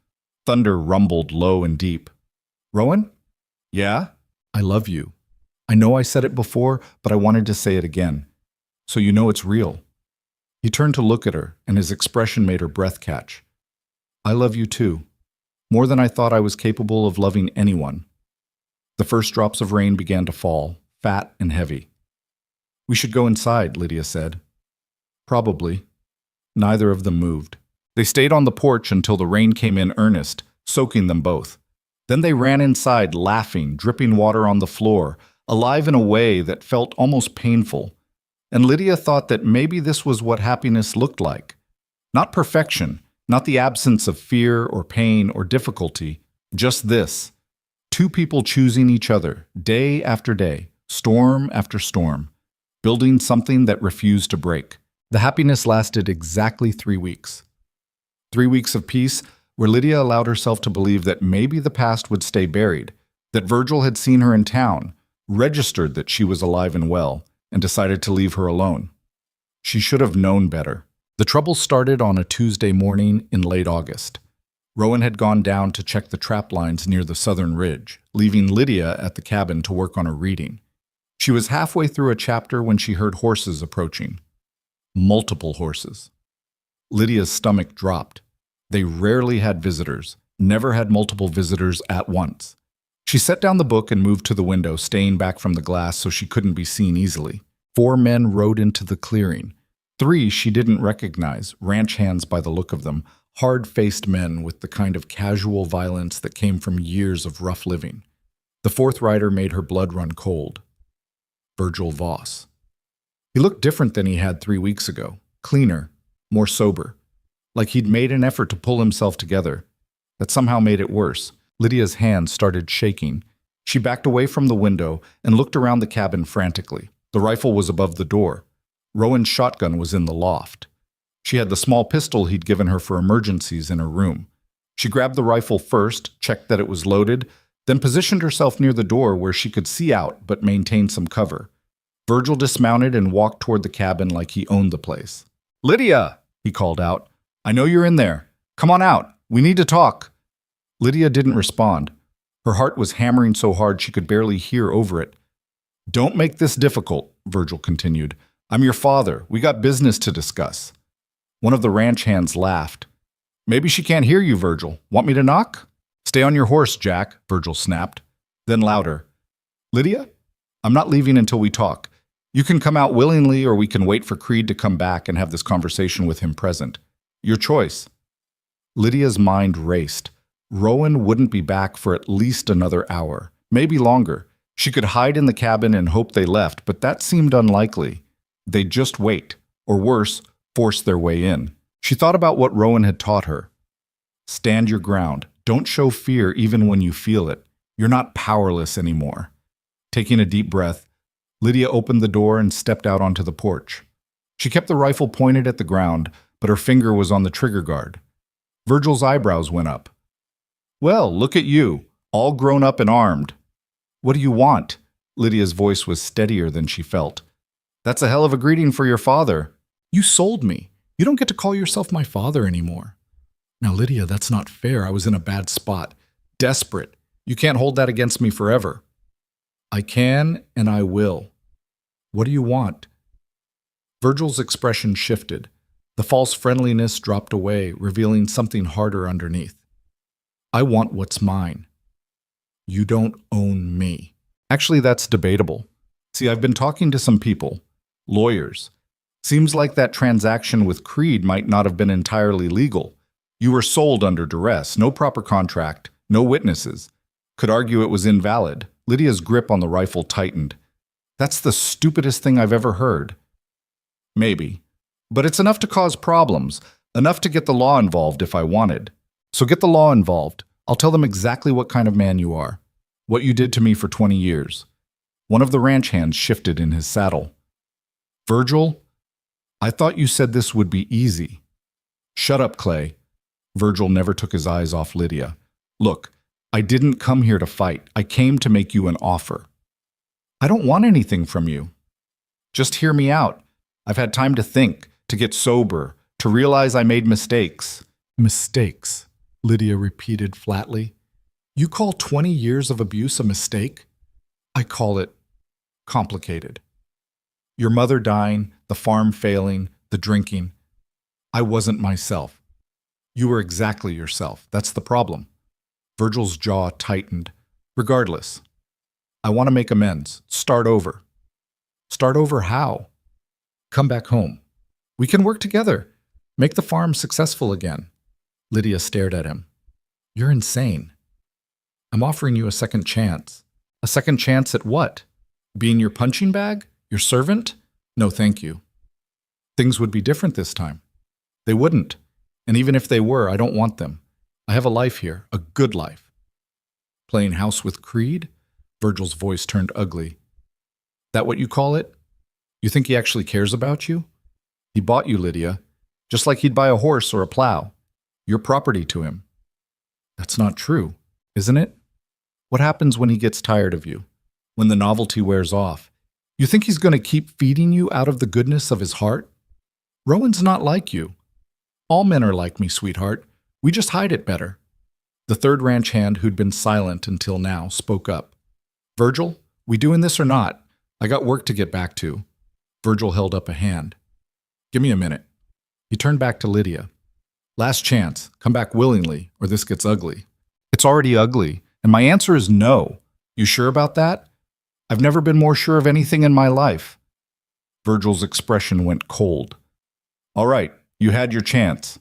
Thunder rumbled low and deep. "Rowan?" "Yeah?" "I love you. I know I said it before, but I wanted to say it again. So you know it's real." He turned to look at her, and his expression made her breath catch. "I love you too. More than I thought I was capable of loving anyone." The first drops of rain began to fall, fat and heavy. "We should go inside," Lydia said. "Probably." Neither of them moved. They stayed on the porch until the rain came in earnest, soaking them both. Then they ran inside, laughing, dripping water on the floor, alive in a way that felt almost painful. And Lydia thought that maybe this was what happiness looked like. Not perfection, not the absence of fear or pain or difficulty, just this. Two people choosing each other, day after day, storm after storm, building something that refused to break. The happiness lasted exactly 3 weeks. 3 weeks of peace where Lydia allowed herself to believe that maybe the past would stay buried, that Virgil had seen her in town, registered that she was alive and well, and decided to leave her alone. She should have known better. The trouble started on a Tuesday morning in late August. Rowan had gone down to check the trap lines near the southern ridge, leaving Lydia at the cabin to work on her reading. She was halfway through a chapter when she heard horses approaching. Multiple horses. Lydia's stomach dropped. They rarely had visitors, never had multiple visitors at once. She set down the book and moved to the window, staying back from the glass so she couldn't be seen easily. 4 men rode into the clearing. 3 she didn't recognize, ranch hands by the look of them, hard-faced men with the kind of casual violence that came from years of rough living. The 4th rider made her blood run cold. Virgil Voss. He looked different than he had 3 weeks ago, cleaner, more sober, like he'd made an effort to pull himself together. That somehow made it worse. Lydia's hand started shaking. She backed away from the window and looked around the cabin frantically. The rifle was above the door. Rowan's shotgun was in the loft. She had the small pistol he'd given her for emergencies in her room. She grabbed the rifle first, checked that it was loaded, then positioned herself near the door where she could see out but maintain some cover. Virgil dismounted and walked toward the cabin like he owned the place. "Lydia!" he called out. "I know you're in there. Come on out. We need to talk. Lydia didn't respond. Her heart was hammering so hard she could barely hear over it. Don't make this difficult, Virgil continued. I'm your father. We got business to discuss. One of the ranch hands laughed. Maybe she can't hear you, Virgil. Want me to knock? Stay on your horse, Jack, Virgil snapped. Then louder. Lydia, I'm not leaving until we talk. You can come out willingly, or we can wait for Creed to come back and have this conversation with him present. Your choice. Lydia's mind raced. Rowan wouldn't be back for at least another hour, maybe longer. She could hide in the cabin and hope they left, but that seemed unlikely. They'd just wait, or worse, force their way in. She thought about what Rowan had taught her. Stand your ground. Don't show fear even when you feel it. You're not powerless anymore. Taking a deep breath, Lydia opened the door and stepped out onto the porch. She kept the rifle pointed at the ground, but her finger was on the trigger guard. Virgil's eyebrows went up. Well, look at you, all grown up and armed. What do you want? Lydia's voice was steadier than she felt. That's a hell of a greeting for your father. You sold me. You don't get to call yourself my father anymore. Now, Lydia, that's not fair. I was in a bad spot. Desperate. You can't hold that against me forever. I can and I will. What do you want? Virgil's expression shifted. The false friendliness dropped away, revealing something harder underneath. I want what's mine. You don't own me. Actually, that's debatable. See, I've been talking to some people, lawyers. Seems like that transaction with Creed might not have been entirely legal. You were sold under duress, no proper contract, no witnesses. Could argue it was invalid. Lydia's grip on the rifle tightened. That's the stupidest thing I've ever heard. Maybe. But it's enough to cause problems, enough to get the law involved if I wanted. So get the law involved. I'll tell them exactly what kind of man you are, what you did to me for 20 years. One of the ranch hands shifted in his saddle. Virgil, I thought you said this would be easy. Shut up, Clay. Virgil never took his eyes off Lydia. Look, I didn't come here to fight. I came to make you an offer. I don't want anything from you. Just hear me out. I've had time to think, to get sober, to realize I made mistakes. Mistakes, Lydia repeated flatly. You call 20 years of abuse a mistake? I call it complicated. Your mother dying, the farm failing, the drinking. I wasn't myself. You were exactly yourself. That's the problem. Virgil's jaw tightened. Regardless, I want to make amends. Start over. Start over how? Come back home. We can work together. Make the farm successful again. Lydia stared at him. You're insane. I'm offering you a second chance. A second chance at what? Being your punching bag? Your servant? No, thank you. Things would be different this time. They wouldn't. And even if they were, I don't want them. I have a life here, a good life. Playing house with Creed? Virgil's voice turned ugly. That what you call it? You think he actually cares about you? He bought you, Lydia, just like he'd buy a horse or a plow. You're property to him. That's not true, isn't it? What happens when he gets tired of you? When the novelty wears off? You think he's going to keep feeding you out of the goodness of his heart? Rowan's not like you. All men are like me, sweetheart. We just hide it better. The third ranch hand, who'd been silent until now, spoke up. Virgil, we doing this or not? I got work to get back to. Virgil held up a hand. Give me a minute. He turned back to Lydia. Last chance. Come back willingly, or this gets ugly. It's already ugly, and my answer is no. You sure about that? I've never been more sure of anything in my life. Virgil's expression went cold. All right, you had your chance.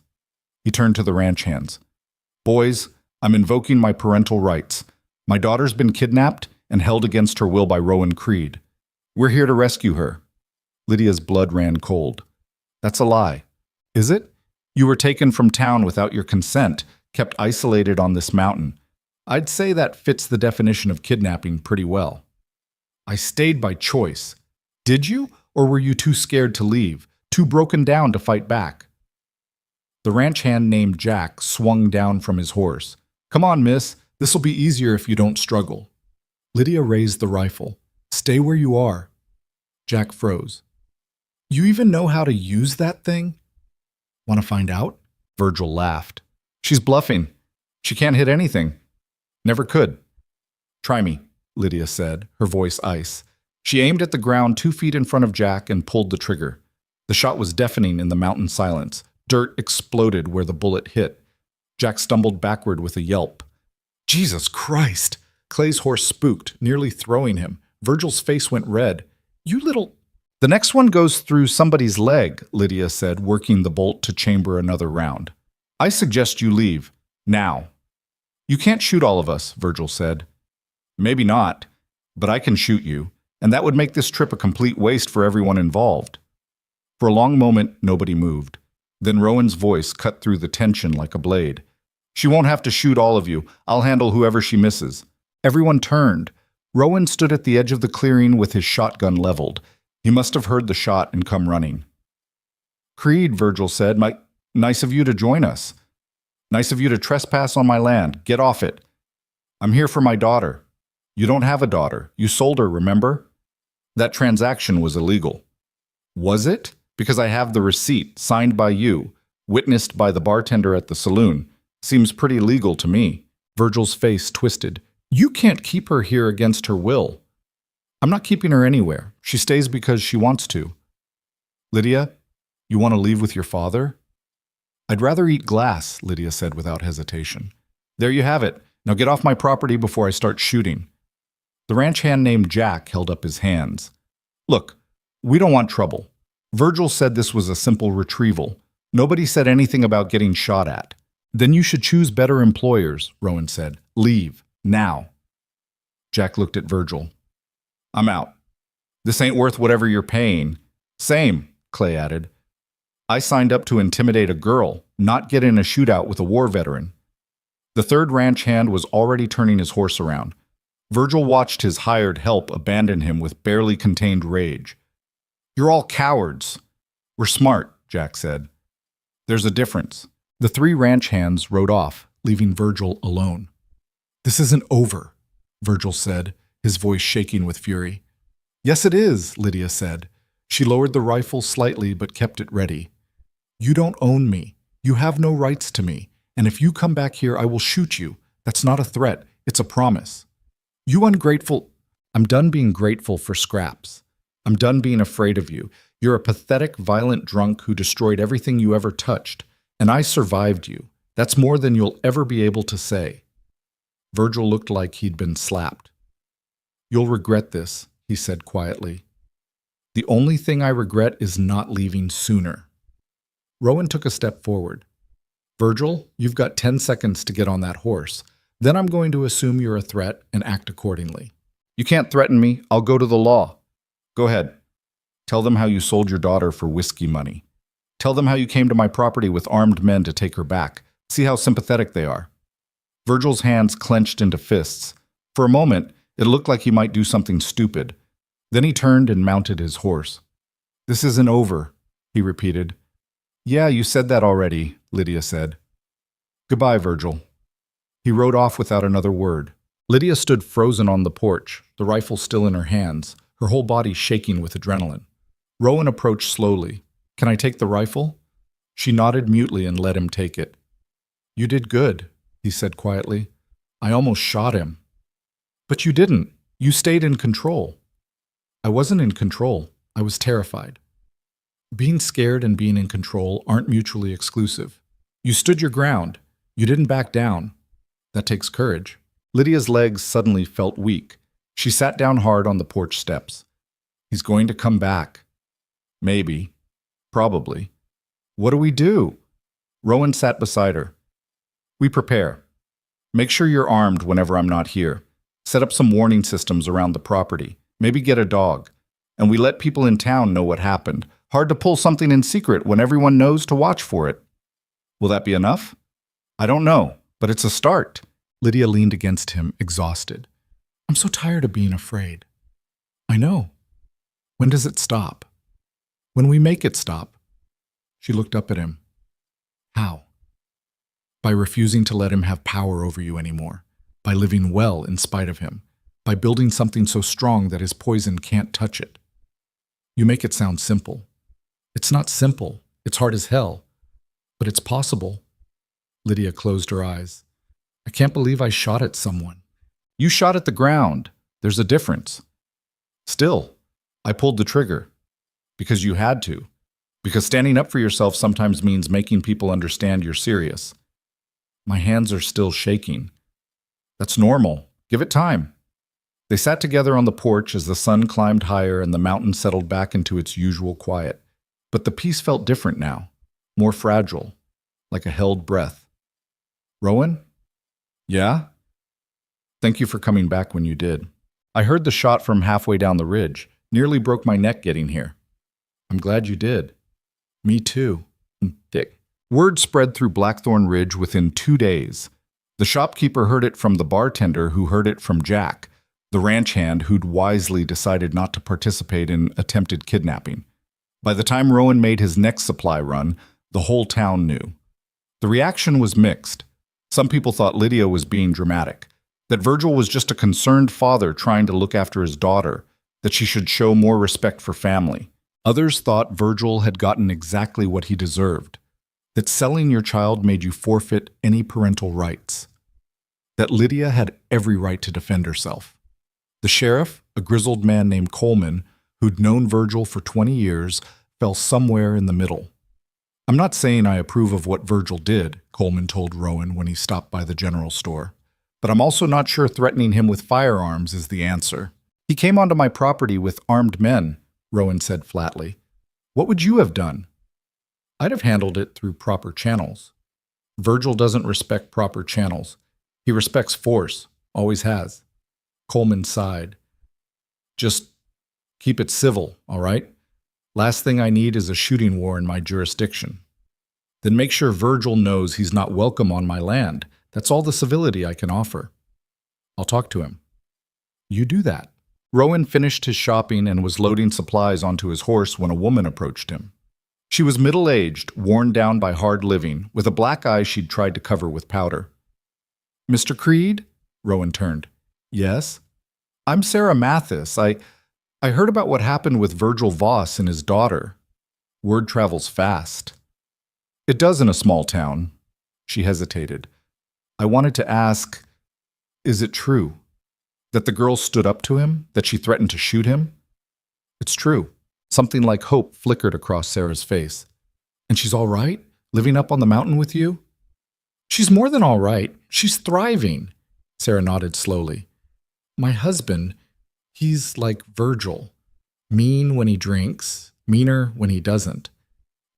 He turned to the ranch hands. Boys, I'm invoking my parental rights. My daughter's been kidnapped and held against her will by Rowan Creed. We're here to rescue her. Lydia's blood ran cold. That's a lie. Is it? You were taken from town without your consent, kept isolated on this mountain. I'd say that fits the definition of kidnapping pretty well. I stayed by choice. Did you, or were you too scared to leave, too broken down to fight back? The ranch hand named Jack swung down from his horse. Come on, miss. This'll be easier if you don't struggle. Lydia raised the rifle. Stay where you are. Jack froze. You even know how to use that thing? Want to find out? Virgil laughed. She's bluffing. She can't hit anything. Never could. Try me, Lydia said, her voice ice. She aimed at the ground 2 feet in front of Jack and pulled the trigger. The shot was deafening in the mountain silence. Dirt exploded where the bullet hit. Jack stumbled backward with a yelp. Jesus Christ! Clay's horse spooked, nearly throwing him. Virgil's face went red. You little... The next one goes through somebody's leg, Lydia said, working the bolt to chamber another round. I suggest you leave. Now. You can't shoot all of us, Virgil said. Maybe not, but I can shoot you, and that would make this trip a complete waste for everyone involved. For a long moment, nobody moved. Then Rowan's voice cut through the tension like a blade. She won't have to shoot all of you. I'll handle whoever she misses. Everyone turned. Rowan stood at the edge of the clearing with his shotgun leveled. He must have heard the shot and come running. Creed, Virgil said, nice of you to join us. Nice of you to trespass on my land. Get off it. I'm here for my daughter. You don't have a daughter. You sold her, remember? That transaction was illegal. Was it? Because I have the receipt, signed by you, witnessed by the bartender at the saloon. Seems pretty legal to me. Virgil's face twisted. You can't keep her here against her will. I'm not keeping her anywhere. She stays because she wants to. Lydia, you want to leave with your father? I'd rather eat glass, Lydia said without hesitation. There you have it. Now get off my property before I start shooting. The ranch hand named Jack held up his hands. Look, we don't want trouble. Virgil said this was a simple retrieval. Nobody said anything about getting shot at. Then you should choose better employers, Rowan said. Leave. Now. Jack looked at Virgil. I'm out. This ain't worth whatever you're paying. Same, Clay added. I signed up to intimidate a girl, not get in a shootout with a war veteran. The third ranch hand was already turning his horse around. Virgil watched his hired help abandon him with barely contained rage. You're all cowards. We're smart, Jack said. There's a difference. The 3 ranch hands rode off, leaving Virgil alone. This isn't over, Virgil said, his voice shaking with fury. Yes, it is, Lydia said. She lowered the rifle slightly but kept it ready. You don't own me. You have no rights to me. And if you come back here, I will shoot you. That's not a threat. It's a promise. You ungrateful... I'm done being grateful for scraps. I'm done being afraid of you. You're a pathetic, violent drunk who destroyed everything you ever touched. And I survived you. That's more than you'll ever be able to say. Virgil looked like he'd been slapped. You'll regret this, he said quietly. The only thing I regret is not leaving sooner. Rowan took a step forward. Virgil, you've got 10 seconds to get on that horse. Then I'm going to assume you're a threat and act accordingly. You can't threaten me. I'll go to the law. Go ahead. Tell them how you sold your daughter for whiskey money. Tell them how you came to my property with armed men to take her back. See how sympathetic they are. Virgil's hands clenched into fists. For a moment, it looked like he might do something stupid. Then he turned and mounted his horse. This isn't over, he repeated. Yeah, you said that already, Lydia said. Goodbye, Virgil. He rode off without another word. Lydia stood frozen on the porch, the rifle still in her hands, her whole body shaking with adrenaline. Rowan approached slowly. Can I take the rifle? She nodded mutely and let him take it. You did good, he said quietly. I almost shot him. But you didn't. You stayed in control. I wasn't in control. I was terrified. Being scared and being in control aren't mutually exclusive. You stood your ground. You didn't back down. That takes courage. Lydia's legs suddenly felt weak. She sat down hard on the porch steps. He's going to come back. Maybe. Probably. What do we do? Rowan sat beside her. We prepare. Make sure you're armed whenever I'm not here. Set up some warning systems around the property. Maybe get a dog. And we let people in town know what happened. Hard to pull something in secret when everyone knows to watch for it. Will that be enough? I don't know, but it's a start. Lydia leaned against him, exhausted. I'm so tired of being afraid. I know. When does it stop? When we make it stop. She looked up at him. How? By refusing to let him have power over you anymore. By living well in spite of him. By building something so strong that his poison can't touch it. You make it sound simple. It's not simple. It's hard as hell. But it's possible. Lydia closed her eyes. I can't believe I shot at someone. You shot at the ground. There's a difference. Still, I pulled the trigger. Because you had to. Because standing up for yourself sometimes means making people understand you're serious. My hands are still shaking. That's normal. Give it time. They sat together on the porch as the sun climbed higher and the mountain settled back into its usual quiet. But the peace felt different now, more fragile, like a held breath. Rowan? Yeah? Thank you for coming back when you did. I heard the shot from halfway down the ridge. Nearly broke my neck getting here. I'm glad you did. Me too. Dick. Word spread through Blackthorn Ridge within 2 days. The shopkeeper heard it from the bartender who heard it from Jack, the ranch hand who'd wisely decided not to participate in attempted kidnapping. By the time Rowan made his next supply run, the whole town knew. The reaction was mixed. Some people thought Lydia was being dramatic, that Virgil was just a concerned father trying to look after his daughter, that she should show more respect for family. Others thought Virgil had gotten exactly what he deserved, that selling your child made you forfeit any parental rights, that Lydia had every right to defend herself. The sheriff, a grizzled man named Coleman, who'd known Virgil for 20 years, fell somewhere in the middle. I'm not saying I approve of what Virgil did, Coleman told Rowan when he stopped by the general store, but I'm also not sure threatening him with firearms is the answer. He came onto my property with armed men, Rowan said flatly. What would you have done? I'd have handled it through proper channels. Virgil doesn't respect proper channels. He respects force, always has. Coleman sighed. Just keep it civil, all right? Last thing I need is a shooting war in my jurisdiction. Then make sure Virgil knows he's not welcome on my land. That's all the civility I can offer. I'll talk to him. You do that. Rowan finished his shopping and was loading supplies onto his horse when a woman approached him. She was middle-aged, worn down by hard living, with a black eye she'd tried to cover with powder. Mr. Creed? Rowan turned. Yes? I'm Sarah Mathis. I heard about what happened with Virgil Voss and his daughter. Word travels fast. It does in a small town. She hesitated. I wanted to ask, is it true? That the girl stood up to him? That she threatened to shoot him? It's true. Something like hope flickered across Sarah's face. And she's all right? Living up on the mountain with you? She's more than all right. She's thriving. Sarah nodded slowly. My husband, he's like Virgil. Mean when he drinks, meaner when he doesn't.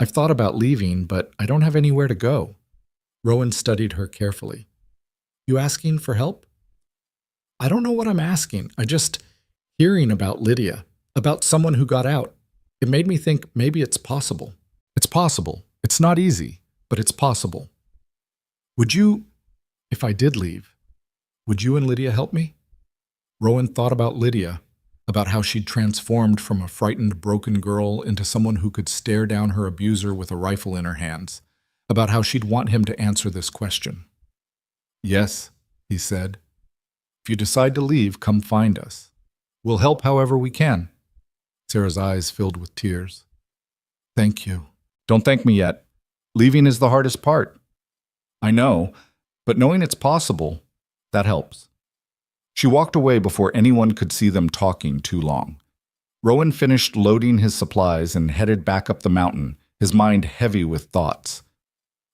I've thought about leaving, but I don't have anywhere to go. Rowan studied her carefully. You asking for help? I don't know what I'm asking. Hearing about Lydia, about someone who got out, it made me think maybe it's possible. It's possible. It's not easy, but it's possible. Would you, if I did leave, would you and Lydia help me? Rowan thought about Lydia, about how she'd transformed from a frightened, broken girl into someone who could stare down her abuser with a rifle in her hands, about how she'd want him to answer this question. Yes, he said. If you decide to leave, come find us. We'll help however we can. Sarah's eyes filled with tears. Thank you. Don't thank me yet. Leaving is the hardest part. I know, but knowing it's possible, that helps. She walked away before anyone could see them talking too long. Rowan finished loading his supplies and headed back up the mountain, his mind heavy with thoughts.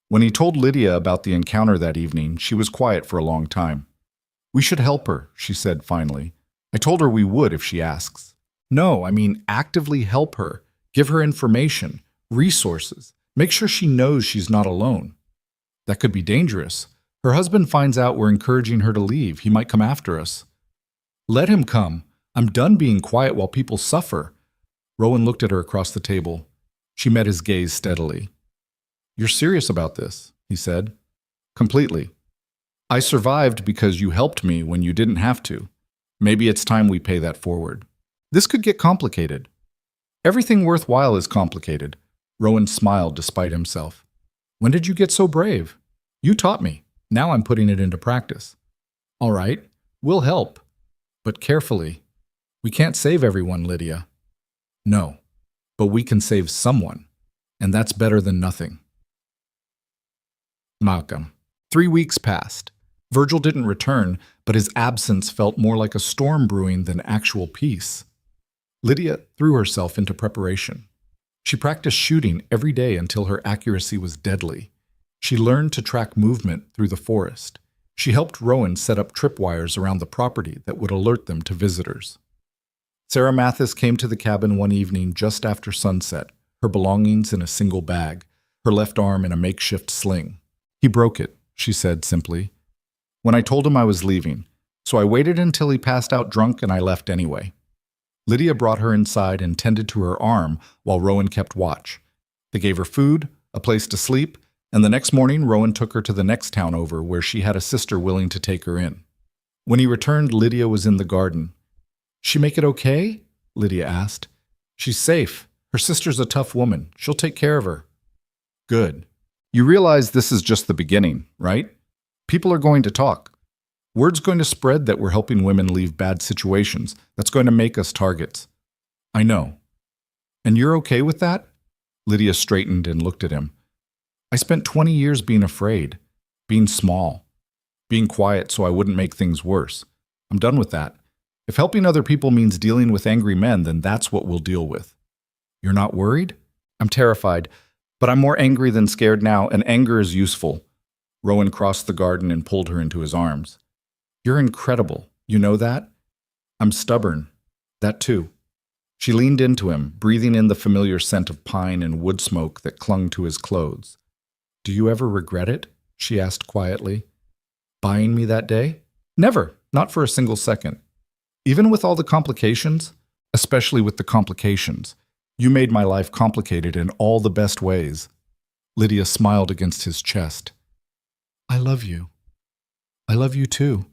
When he told Lydia about the encounter that evening, she was quiet for a long time. We should help her, she said finally. I told her we would if she asks. No, I mean actively help her. Give her information, resources. Make sure she knows she's not alone. That could be dangerous. Her husband finds out we're encouraging her to leave. He might come after us. Let him come. I'm done being quiet while people suffer. Rowan looked at her across the table. She met his gaze steadily. You're serious about this, he said. Completely. I survived because you helped me when you didn't have to. Maybe it's time we pay that forward. This could get complicated. Everything worthwhile is complicated. Rowan smiled despite himself. When did you get so brave? You taught me. Now I'm putting it into practice. All right, we'll help. But carefully. We can't save everyone, Lydia. No, but we can save someone. And that's better than nothing. Malcolm. 3 weeks passed. Virgil didn't return, but his absence felt more like a storm brewing than actual peace. Lydia threw herself into preparation. She practiced shooting every day until her accuracy was deadly. She learned to track movement through the forest. She helped Rowan set up tripwires around the property that would alert them to visitors. Sarah Mathis came to the cabin one evening just after sunset, her belongings in a single bag, her left arm in a makeshift sling. "He broke it," she said simply, "when I told him I was leaving, so I waited until he passed out drunk and I left anyway." Lydia brought her inside and tended to her arm while Rowan kept watch. They gave her food, a place to sleep, and the next morning Rowan took her to the next town over where she had a sister willing to take her in. When he returned, Lydia was in the garden. "She make it okay?" Lydia asked. "She's safe. Her sister's a tough woman. She'll take care of her." "Good. You realize this is just the beginning, right? People are going to talk. Word's going to spread that we're helping women leave bad situations. That's going to make us targets." "I know. And you're okay with that?" Lydia straightened and looked at him. "I spent 20 years being afraid, being small, being quiet so I wouldn't make things worse. I'm done with that. If helping other people means dealing with angry men, then that's what we'll deal with." "You're not worried?" "I'm terrified, but I'm more angry than scared now, and anger is useful." Rowan crossed the garden and pulled her into his arms. "You're incredible. You know that?" "I'm stubborn. That too." She leaned into him, breathing in the familiar scent of pine and wood smoke that clung to his clothes. "Do you ever regret it?" she asked quietly. "Buying me that day?" "Never. Not for a single second. Even with all the complications, especially with the complications, you made my life complicated in all the best ways." Lydia smiled against his chest. "I love you. I love you too."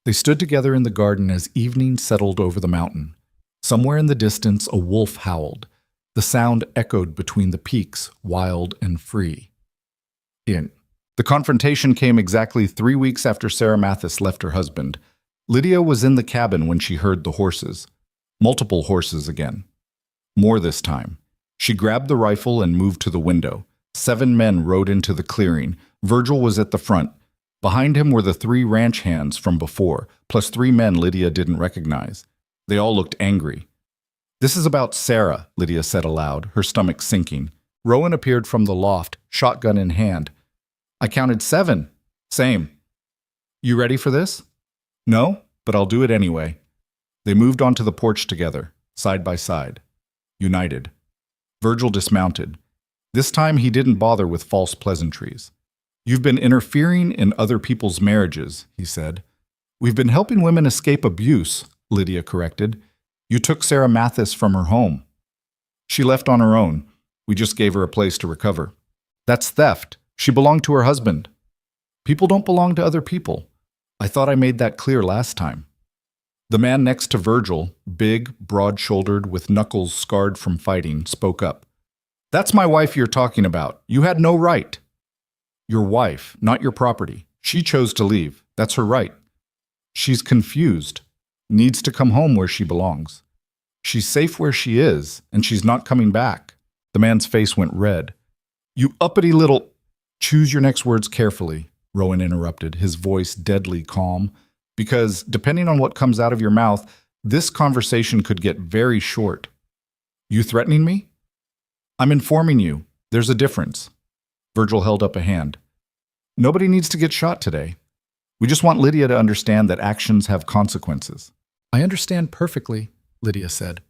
They stood together in the garden as evening settled over the mountain. Somewhere in the distance, a wolf howled. The sound echoed between the peaks, wild and free. The confrontation came exactly 3 weeks after Sarah Mathis left her husband. Lydia was in the cabin when she heard the horses. Multiple horses again. More this time. She grabbed the rifle and moved to the window. 7 men rode into the clearing. Virgil was at the front. Behind him were the 3 ranch hands from before, plus 3 men Lydia didn't recognize. They all looked angry. "This is about Sarah," Lydia said aloud, her stomach sinking. Rowan appeared from the loft, shotgun in hand. "I counted 7. Same. You ready for this?" "No, but I'll do it anyway." They moved onto the porch together, side by side, united. Virgil dismounted. This time he didn't bother with false pleasantries. "You've been interfering in other people's marriages," he said. "We've been helping women escape abuse," Lydia corrected. "You took Sarah Mathis from her home." "She left on her own. We just gave her a place to recover." "That's theft. She belonged to her husband." "People don't belong to other people. I thought I made that clear last time." The man next to Virgil, big, broad-shouldered, with knuckles scarred from fighting, spoke up. "That's my wife you're talking about. You had no right." "Your wife, not your property. She chose to leave. That's her right." "She's confused. Needs to come home where she belongs. She's safe where she is, and she's not coming back." The man's face went red. "You uppity little—" "Choose your next words carefully," Rowan interrupted, his voice deadly calm, "because, depending on what comes out of your mouth, this conversation could get very short." "You threatening me?" "I'm informing you. There's a difference." Virgil held up a hand. "Nobody needs to get shot today. We just want Lydia to understand that actions have consequences." "I understand perfectly," Lydia said.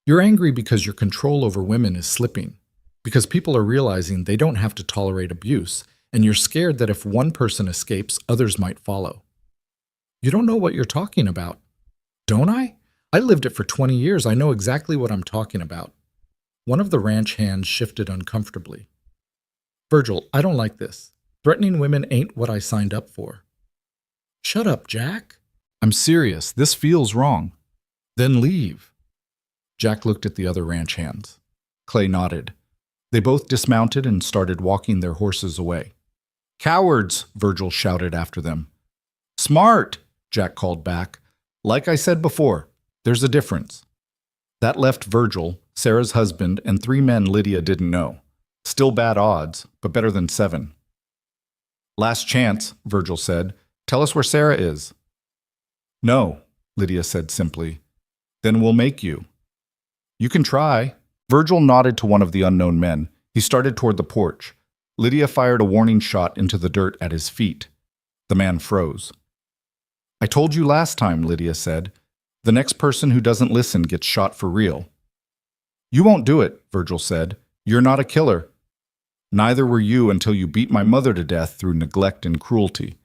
"You're angry because your control over women is slipping, because people are realizing they don't have to tolerate abuse, and you're scared that if one person escapes, others might follow." "You don't know what you're talking about." "Don't I? I lived it for 20 years. I know exactly what I'm talking about." One of the ranch hands shifted uncomfortably. "Virgil, I don't like this. Threatening women ain't what I signed up for." "Shut up, Jack." "I'm serious. This feels wrong." "Then leave." Jack looked at the other ranch hands. Clay nodded. They both dismounted and started walking their horses away. "Cowards!" Virgil shouted after them. "Smart!" Jack called back. "Like I said before, there's a difference." That left Virgil, Sarah's husband, and 3 men Lydia didn't know. Still bad odds, but better than 7. Last chance, Virgil said. Tell us where Sarah is. No, Lydia said simply. Then we'll make you. You can try. Virgil nodded to one of the unknown men. He started toward the porch. Lydia fired a warning shot into the dirt at his feet. The man froze. I told you last time, Lydia said. The next person who doesn't listen gets shot for real. You won't do it, Virgil said. You're not a killer. Neither were you until you beat my mother to death through neglect and cruelty.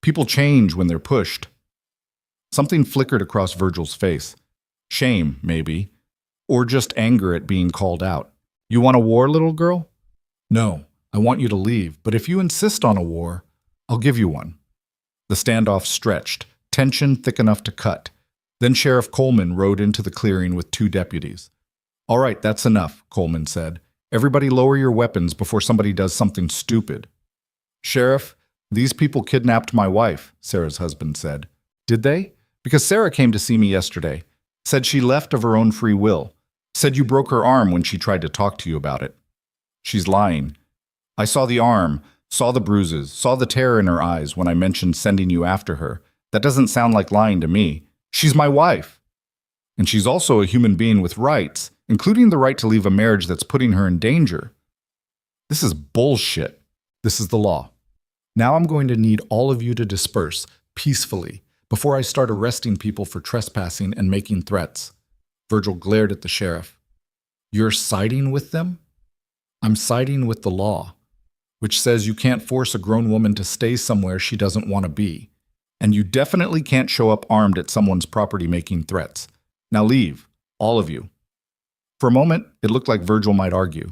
People change when they're pushed. Something flickered across Virgil's face. Shame, maybe. Or just anger at being called out. You want a war, little girl? No, I want you to leave, but if you insist on a war, I'll give you one. The standoff stretched, tension thick enough to cut. Then Sheriff Coleman rode into the clearing with 2 deputies. All right, that's enough, Coleman said. Everybody lower your weapons before somebody does something stupid. Sheriff, these people kidnapped my wife, Sarah's husband said. Did they? Because Sarah came to see me yesterday. Said she left of her own free will. Said you broke her arm when she tried to talk to you about it. She's lying. I saw the arm, saw the bruises, saw the terror in her eyes when I mentioned sending you after her. That doesn't sound like lying to me. She's my wife. And she's also a human being with rights, including the right to leave a marriage that's putting her in danger. This is bullshit. This is the law. Now I'm going to need all of you to disperse, peacefully, before I start arresting people for trespassing and making threats. Virgil glared at the sheriff. You're siding with them? I'm siding with the law, which says you can't force a grown woman to stay somewhere she doesn't want to be. And you definitely can't show up armed at someone's property making threats. Now leave, all of you. For a moment, it looked like Virgil might argue.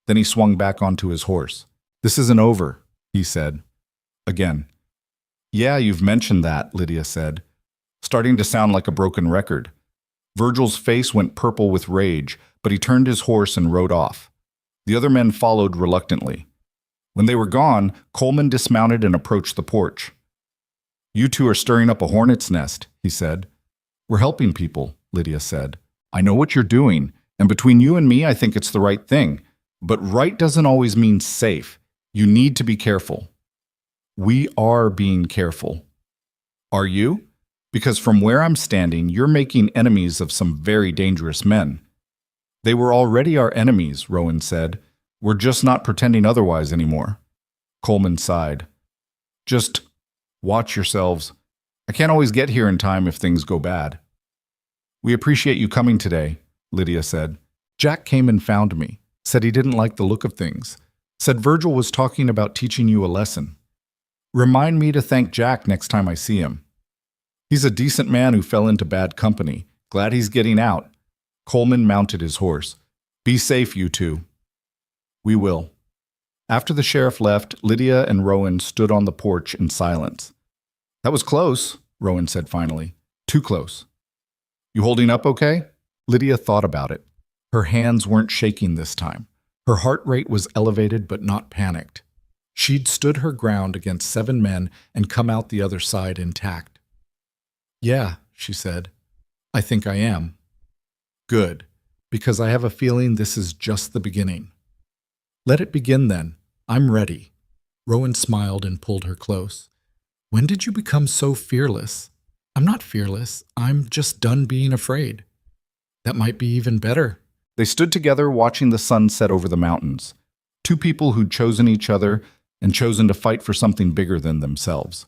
Then he swung back onto his horse. This isn't over, he said. Again. Yeah, you've mentioned that, Lydia said, starting to sound like a broken record. Virgil's face went purple with rage, but he turned his horse and rode off. The other men followed reluctantly. When they were gone, Coleman dismounted and approached the porch. You 2 are stirring up a hornet's nest, he said. We're helping people, Lydia said. I know what you're doing, and between you and me, I think it's the right thing. But right doesn't always mean safe. You need to be careful. We are being careful. Are you? Because from where I'm standing, you're making enemies of some very dangerous men. They were already our enemies, Rowan said. We're just not pretending otherwise anymore. Coleman sighed. Just watch yourselves. I can't always get here in time if things go bad. We appreciate you coming today, Lydia said. Jack came and found me, said he didn't like the look of things, said Virgil was talking about teaching you a lesson. Remind me to thank Jack next time I see him. He's a decent man who fell into bad company. Glad he's getting out. Coleman mounted his horse. Be safe, you 2. We will. After the sheriff left, Lydia and Rowan stood on the porch in silence. That was close, Rowan said finally. Too close. You holding up okay? Lydia thought about it. Her hands weren't shaking this time. Her heart rate was elevated but not panicked. She'd stood her ground against 7 men and come out the other side intact. Yeah, she said. I think I am. Good, because I have a feeling this is just the beginning. Let it begin then. I'm ready. Rowan smiled and pulled her close. When did you become so fearless? I'm not fearless. I'm just done being afraid. That might be even better. They stood together watching the sun set over the mountains. 2 people who'd chosen each other and chosen to fight for something bigger than themselves.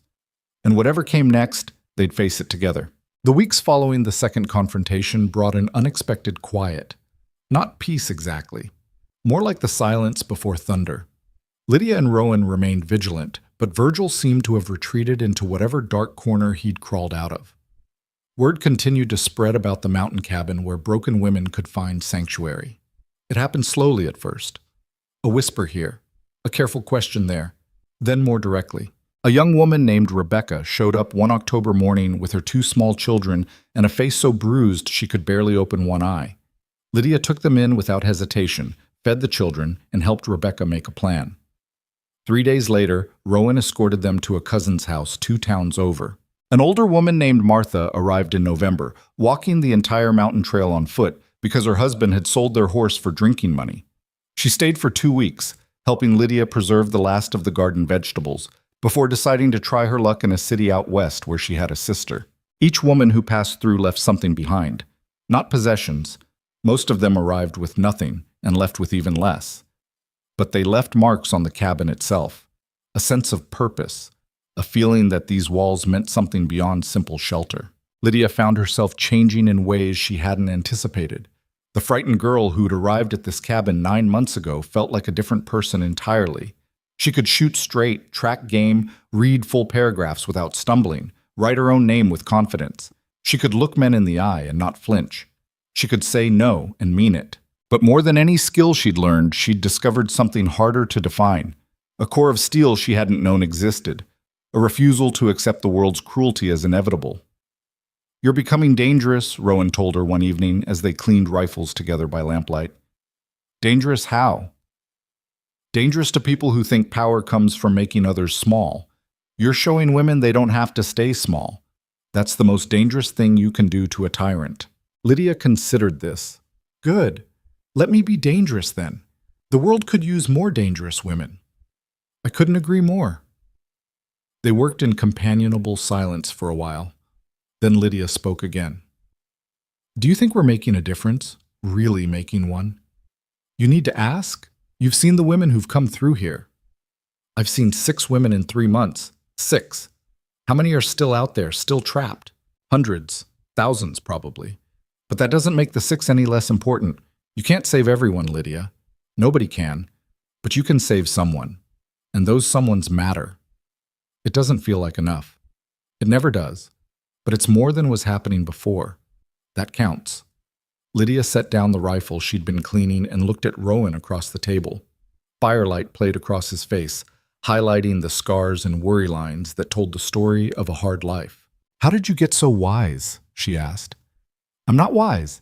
And whatever came next, they'd face it together. The weeks following the second confrontation brought an unexpected quiet. Not peace exactly. More like the silence before thunder. Lydia and Rowan remained vigilant, but Virgil seemed to have retreated into whatever dark corner he'd crawled out of. Word continued to spread about the mountain cabin where broken women could find sanctuary. It happened slowly at first. A whisper here, a careful question there, then more directly. A young woman named Rebecca showed up one October morning with her 2 small children and a face so bruised she could barely open one eye. Lydia took them in without hesitation, fed the children, and helped Rebecca make a plan. 3 days later, Rowan escorted them to a cousin's house 2 towns over. An older woman named Martha arrived in November, walking the entire mountain trail on foot because her husband had sold their horse for drinking money. She stayed for 2 weeks, helping Lydia preserve the last of the garden vegetables, before deciding to try her luck in a city out west where she had a sister. Each woman who passed through left something behind. Not possessions. Most of them arrived with nothing and left with even less. But they left marks on the cabin itself. A sense of purpose. A feeling that these walls meant something beyond simple shelter. Lydia found herself changing in ways she hadn't anticipated. The frightened girl who'd arrived at this cabin 9 months ago felt like a different person entirely. She could shoot straight, track game, read full paragraphs without stumbling, write her own name with confidence. She could look men in the eye and not flinch. She could say no and mean it. But more than any skill she'd learned, she'd discovered something harder to define. A core of steel she hadn't known existed. A refusal to accept the world's cruelty as inevitable. "You're becoming dangerous," Rowan told her one evening as they cleaned rifles together by lamplight. "Dangerous how?" "Dangerous to people who think power comes from making others small. You're showing women they don't have to stay small. That's the most dangerous thing you can do to a tyrant." Lydia considered this. "Good. Let me be dangerous then. The world could use more dangerous women." "I couldn't agree more." They worked in companionable silence for a while. Then Lydia spoke again. "Do you think we're making a difference? Really making one? You need to ask. You've seen the women who've come through here. I've seen 6 women in 3 months. 6. How many are still out there, still trapped? Hundreds, thousands probably. But that doesn't make the 6 any less important. You can't save everyone, Lydia. Nobody can. But you can save someone. And those someones matter. It doesn't feel like enough. It never does. But it's more than was happening before. That counts." Lydia set down the rifle she'd been cleaning and looked at Rowan across the table. Firelight played across his face, highlighting the scars and worry lines that told the story of a hard life. "How did you get so wise?" she asked. "I'm not wise.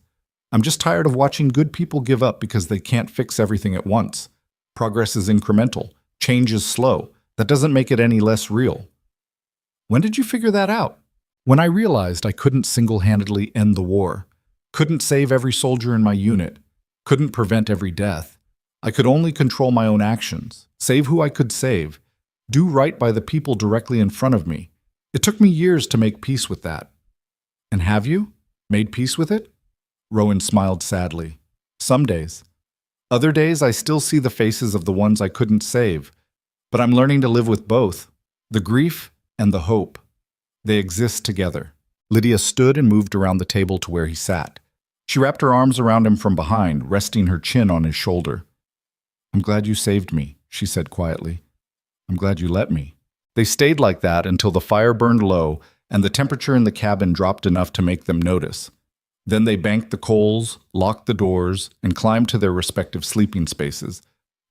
I'm just tired of watching good people give up because they can't fix everything at once. Progress is incremental. Change is slow. That doesn't make it any less real." "When did you figure that out?" "When I realized I couldn't single-handedly end the war. Couldn't save every soldier in my unit. Couldn't prevent every death. I could only control my own actions, save who I could save, do right by the people directly in front of me. It took me years to make peace with that." "And have you? Made peace with it?" Rowan smiled sadly. "Some days. Other days I still see the faces of the ones I couldn't save. But I'm learning to live with both, the grief and the hope. They exist together." Lydia stood and moved around the table to where he sat. She wrapped her arms around him from behind, resting her chin on his shoulder. "I'm glad you saved me," she said quietly. "I'm glad you let me." They stayed like that until the fire burned low and the temperature in the cabin dropped enough to make them notice. Then they banked the coals, locked the doors, and climbed to their respective sleeping spaces.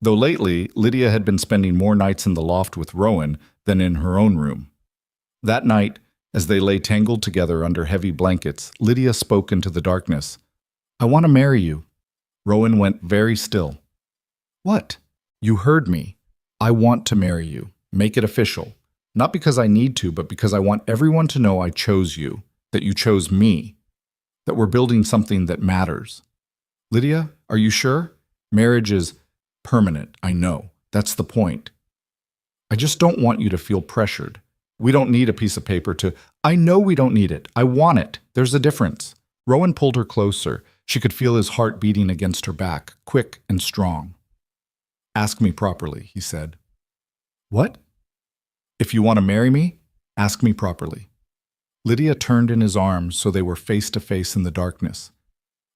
Though lately, Lydia had been spending more nights in the loft with Rowan than in her own room. That night, as they lay tangled together under heavy blankets, Lydia spoke into the darkness. "I want to marry you." Rowan went very still. "What?" "You heard me. I want to marry you. Make it official. Not because I need to, but because I want everyone to know I chose you, that you chose me, that we're building something that matters." "Lydia, are you sure? Marriage is permanent, I know. That's the point. I just don't want you to feel pressured. We don't need a piece of paper to—" "I know we don't need it. I want it. There's a difference." Rowan pulled her closer. She could feel his heart beating against her back, quick and strong. "Ask me properly," he said. "What?" "If you want to marry me, ask me properly." Lydia turned in his arms so they were face to face in the darkness.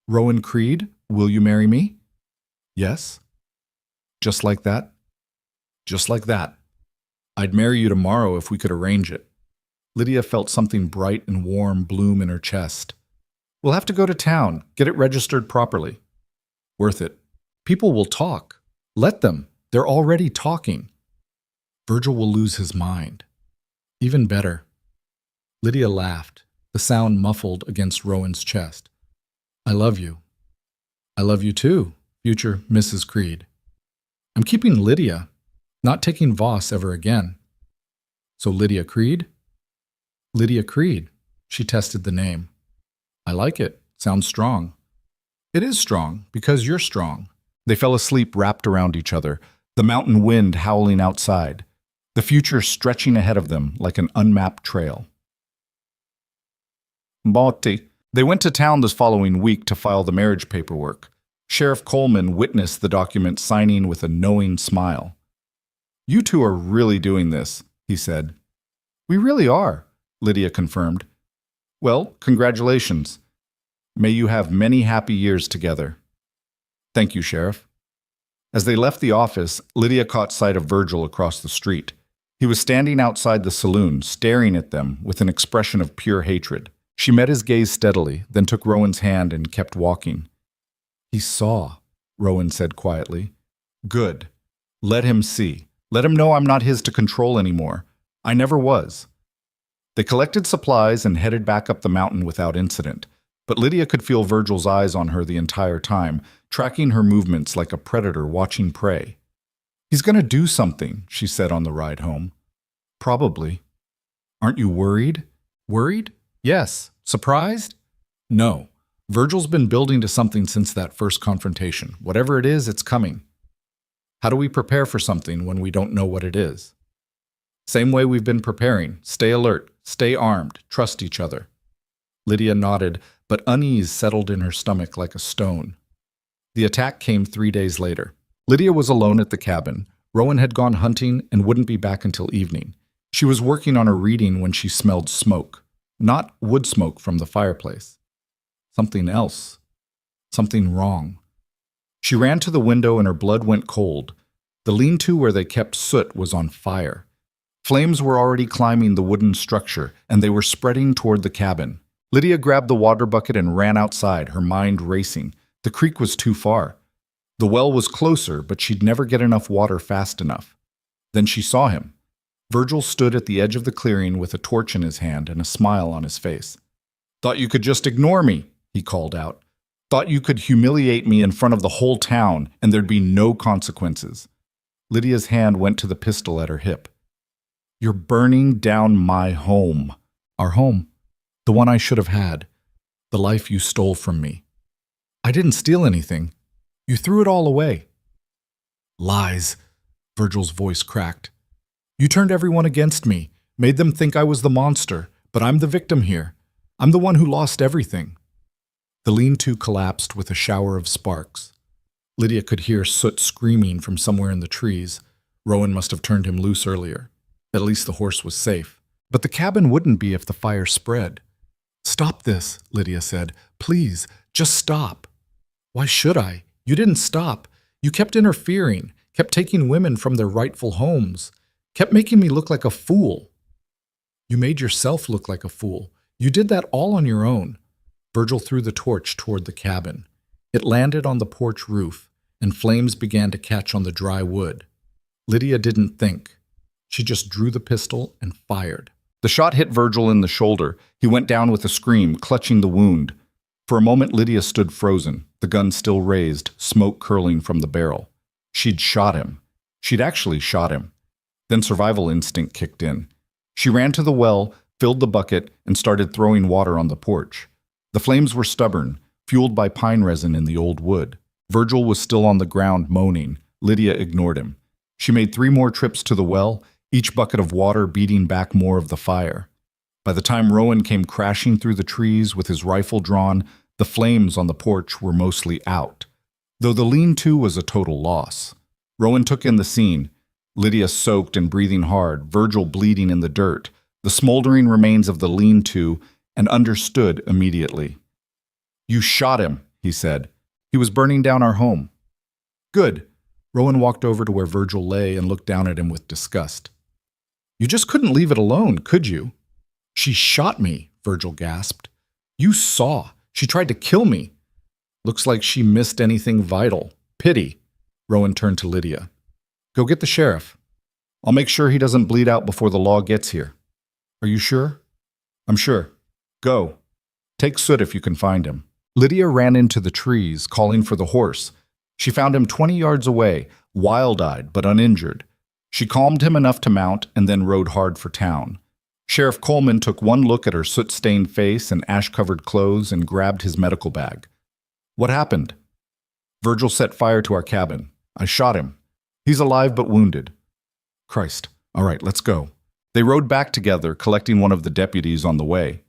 "Rowan Creed, will you marry me?" "Yes." "Just like that?" "Just like that. I'd marry you tomorrow if we could arrange it." Lydia felt something bright and warm bloom in her chest. "We'll have to go to town, get it registered properly." "Worth it. People will talk. Let them. They're already talking." "Virgil will lose his mind." "Even better." Lydia laughed, the sound muffled against Rowan's chest. "I love you." "I love you too, future Mrs. Creed." "I'm keeping Lydia, not taking Voss ever again." "So Lydia Creed?" "Lydia Creed." She tested the name. "I like it. Sounds strong." "It is strong, because you're strong." They fell asleep wrapped around each other, the mountain wind howling outside. the future stretching ahead of them like an unmapped trail. Botti. They went to town this following week to file the marriage paperwork. Sheriff Coleman witnessed the document signing with a knowing smile. "You two are really doing this," he said. "We really are," Lydia confirmed. "Well, congratulations. May you have many happy years together." "Thank you, Sheriff." As they left the office, Lydia caught sight of Virgil across the street. He was standing outside the saloon, staring at them with an expression of pure hatred. She met his gaze steadily, then took Rowan's hand and kept walking. "He saw," Rowan said quietly. "Good. Let him see. Let him know I'm not his to control anymore. I never was." They collected supplies and headed back up the mountain without incident, but Lydia could feel Virgil's eyes on her the entire time, tracking her movements like a predator watching prey. "He's going to do something," she said on the ride home. "Probably." "Aren't you worried?" "Worried? Yes. Surprised? No. Virgil's been building to something since that first confrontation. Whatever it is, it's coming. How do we prepare for something when we don't know what it is? Same way we've been preparing. Stay alert, stay armed, trust each other." Lydia nodded, but unease settled in her stomach like a stone. The attack came 3 days later. Lydia was alone at the cabin. Rowan had gone hunting and wouldn't be back until evening. She was working on her reading when she smelled smoke. Not wood smoke from the fireplace. Something else. Something wrong. She ran to the window and her blood went cold. The lean-to where they kept soot was on fire. Flames were already climbing the wooden structure, and they were spreading toward the cabin. Lydia grabbed the water bucket and ran outside, her mind racing. The creek was too far. The well was closer, but she'd never get enough water fast enough. Then she saw him. Virgil stood at the edge of the clearing with a torch in his hand and a smile on his face. "Thought you could just ignore me," he called out. "Thought you could humiliate me in front of the whole town and there'd be no consequences." Lydia's hand went to the pistol at her hip. "You're burning down my home. Our home. The one I should have had. The life you stole from me." "I didn't steal anything. You threw it all away." "Lies," Virgil's voice cracked. "You turned everyone against me, made them think I was the monster, but I'm the victim here. I'm the one who lost everything." The lean-to collapsed with a shower of sparks. Lydia could hear Soot screaming from somewhere in the trees. Rowan must have turned him loose earlier. At least the horse was safe. But the cabin wouldn't be if the fire spread. "Stop this," Lydia said. "Please, just stop." "Why should I? You didn't stop. You kept interfering, kept taking women from their rightful homes, kept making me look like a fool." "You made yourself look like a fool. You did that all on your own." Virgil threw the torch toward the cabin. It landed on the porch roof, and flames began to catch on the dry wood. Lydia didn't think. She just drew the pistol and fired. The shot hit Virgil in the shoulder. He went down with a scream, clutching the wound. For a moment, Lydia stood frozen, the gun still raised, smoke curling from the barrel. She'd shot him. She'd actually shot him. Then survival instinct kicked in. She ran to the well, filled the bucket, and started throwing water on the porch. The flames were stubborn, fueled by pine resin in the old wood. Virgil was still on the ground moaning. Lydia ignored him. She made 3 more trips to the well, each bucket of water beating back more of the fire. By the time Rowan came crashing through the trees with his rifle drawn, the flames on the porch were mostly out, though the lean-to was a total loss. Rowan took in the scene. Lydia soaked and breathing hard, Virgil bleeding in the dirt, the smoldering remains of the lean-to, and understood immediately. "You shot him," he said. "He was burning down our home." "Good." Rowan walked over to where Virgil lay and looked down at him with disgust. "You just couldn't leave it alone, could you?" "She shot me," Virgil gasped. "You saw. She tried to kill me." "Looks like she missed anything vital. Pity." Rowan turned to Lydia. "Go get the sheriff. I'll make sure he doesn't bleed out before the law gets here." "Are you sure?" "I'm sure. Go. Take Soot if you can find him." Lydia ran into the trees, calling for the horse. She found him 20 yards away, wild-eyed but uninjured. She calmed him enough to mount and then rode hard for town. Sheriff Coleman took one look at her soot-stained face and ash-covered clothes and grabbed his medical bag. "What happened?" "Virgil set fire to our cabin. I shot him. He's alive but wounded." "Christ, All right, let's go. They rode back together, collecting one of the deputies on the way.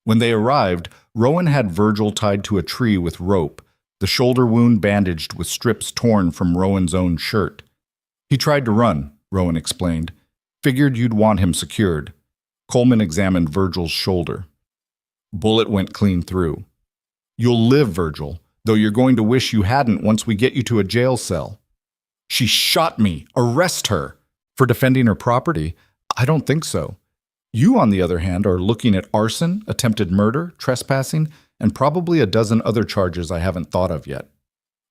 When they arrived, Rowan had Virgil tied to a tree with rope, the shoulder wound bandaged with strips torn from Rowan's own shirt. He tried to run, Rowan explained. Figured you'd want him secured. Coleman examined Virgil's shoulder. Bullet went clean through. You'll live, Virgil, though you're going to wish you hadn't once we get you to a jail cell. She shot me. Arrest her. For defending her property? I don't think so. You, on the other hand, are looking at arson, attempted murder, trespassing, and probably a dozen other charges I haven't thought of yet.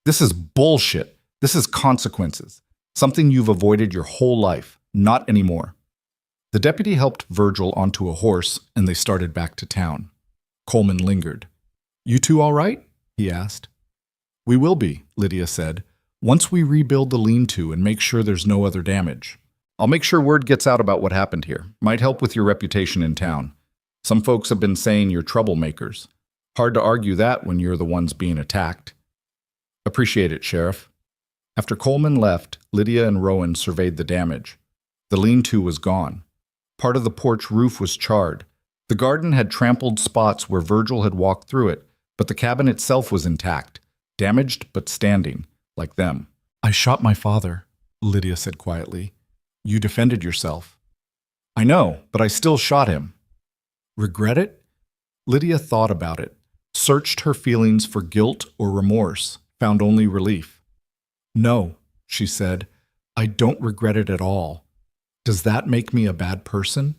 This is bullshit. This is consequences. Something you've avoided your whole life. Not anymore. The deputy helped Virgil onto a horse, and they started back to town. Coleman lingered. You two all right? He asked. We will be, Lydia said, once we rebuild the lean-to and make sure there's no other damage. I'll make sure word gets out about what happened here. Might help with your reputation in town. Some folks have been saying you're troublemakers. Hard to argue that when you're the ones being attacked. Appreciate it, Sheriff. After Coleman left, Lydia and Rowan surveyed the damage. The lean-to was gone. Part of the porch roof was charred. The garden had trampled spots where Virgil had walked through it, but the cabin itself was intact, damaged but standing, like them. I shot my father, Lydia said quietly. You defended yourself. I know, but I still shot him. Regret it? Lydia thought about it, searched her feelings for guilt or remorse, found only relief. No, she said, I don't regret it at all. Does that make me a bad person?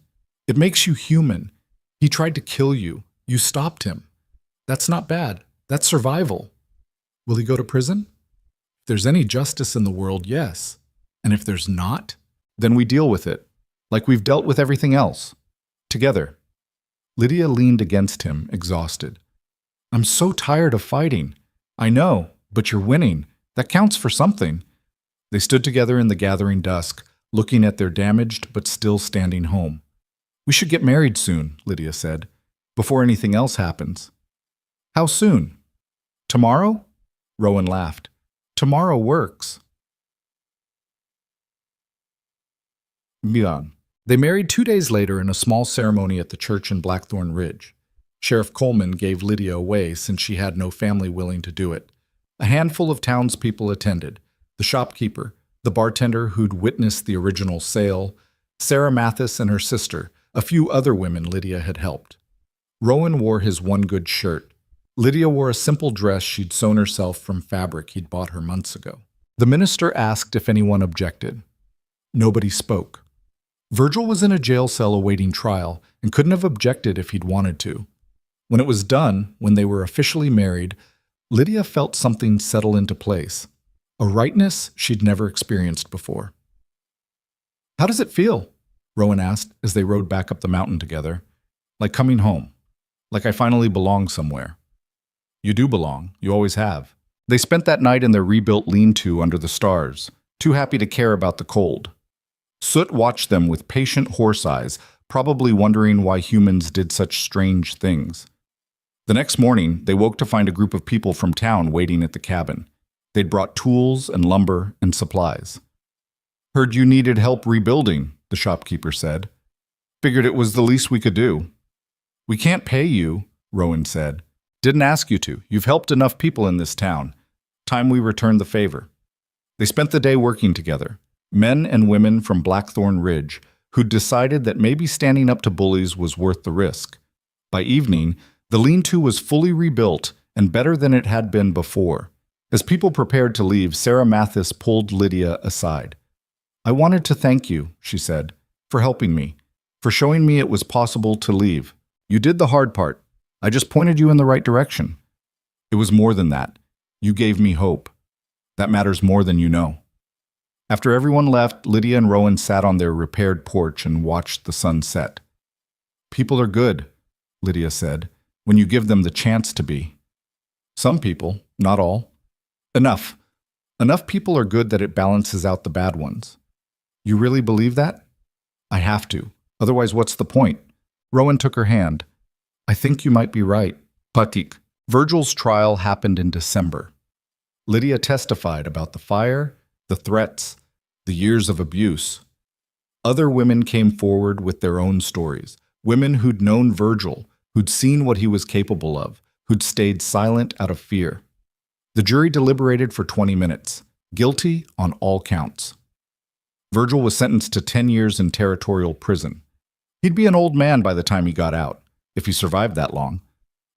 It makes you human. He tried to kill you. You stopped him. That's not bad. That's survival. Will he go to prison? If there's any justice in the world, yes. And if there's not, then we deal with it, like we've dealt with everything else. Together. Lydia leaned against him, exhausted. I'm so tired of fighting. I know, but you're winning. That counts for something. They stood together in the gathering dusk, looking at their damaged but still standing home. We should get married soon, Lydia said, before anything else happens. How soon? Tomorrow? Rowan laughed. Tomorrow works. Milan. They married 2 days later in a small ceremony at the church in Blackthorn Ridge. Sheriff Coleman gave Lydia away since she had no family willing to do it. A handful of townspeople attended, the shopkeeper, the bartender who'd witnessed the original sale, Sarah Mathis and her sister, a few other women Lydia had helped. Rowan wore his one good shirt. Lydia wore a simple dress she'd sewn herself from fabric he'd bought her months ago. The minister asked if anyone objected. Nobody spoke. Virgil was in a jail cell awaiting trial and couldn't have objected if he'd wanted to. When it was done, when they were officially married, Lydia felt something settle into place, a rightness she'd never experienced before. How does it feel? Rowan asked as they rode back up the mountain together. Like coming home. Like I finally belong somewhere. You do belong. You always have. They spent that night in their rebuilt lean-to under the stars, too happy to care about the cold. Soot watched them with patient horse eyes, probably wondering why humans did such strange things. The next morning, they woke to find a group of people from town waiting at the cabin. They'd brought tools and lumber and supplies. Heard you needed help rebuilding, the shopkeeper said. Figured it was the least we could do. We can't pay you, Rowan said. Didn't ask you to. You've helped enough people in this town. Time we return the favor. They spent the day working together. Men and women from Blackthorn Ridge, who'd decided that maybe standing up to bullies was worth the risk. By evening, the lean-to was fully rebuilt and better than it had been before. As people prepared to leave, Sarah Mathis pulled Lydia aside. I wanted to thank you, she said, for helping me, for showing me it was possible to leave. You did the hard part. I just pointed you in the right direction. It was more than that. You gave me hope. That matters more than you know. After everyone left, Lydia and Rowan sat on their repaired porch and watched the sun set. People are good, Lydia said, when you give them the chance to be. Some people, not all. Enough. Enough people are good that it balances out the bad ones. You really believe that? I have to. Otherwise, what's the point? Rowan took her hand. I think you might be right. Patik. Virgil's trial happened in December. Lydia testified about the fire, the threats, the years of abuse. Other women came forward with their own stories. Women who'd known Virgil, who'd seen what he was capable of, who'd stayed silent out of fear. The jury deliberated for 20 minutes, guilty on all counts. Virgil was sentenced to 10 years in territorial prison. He'd be an old man by the time he got out, if he survived that long.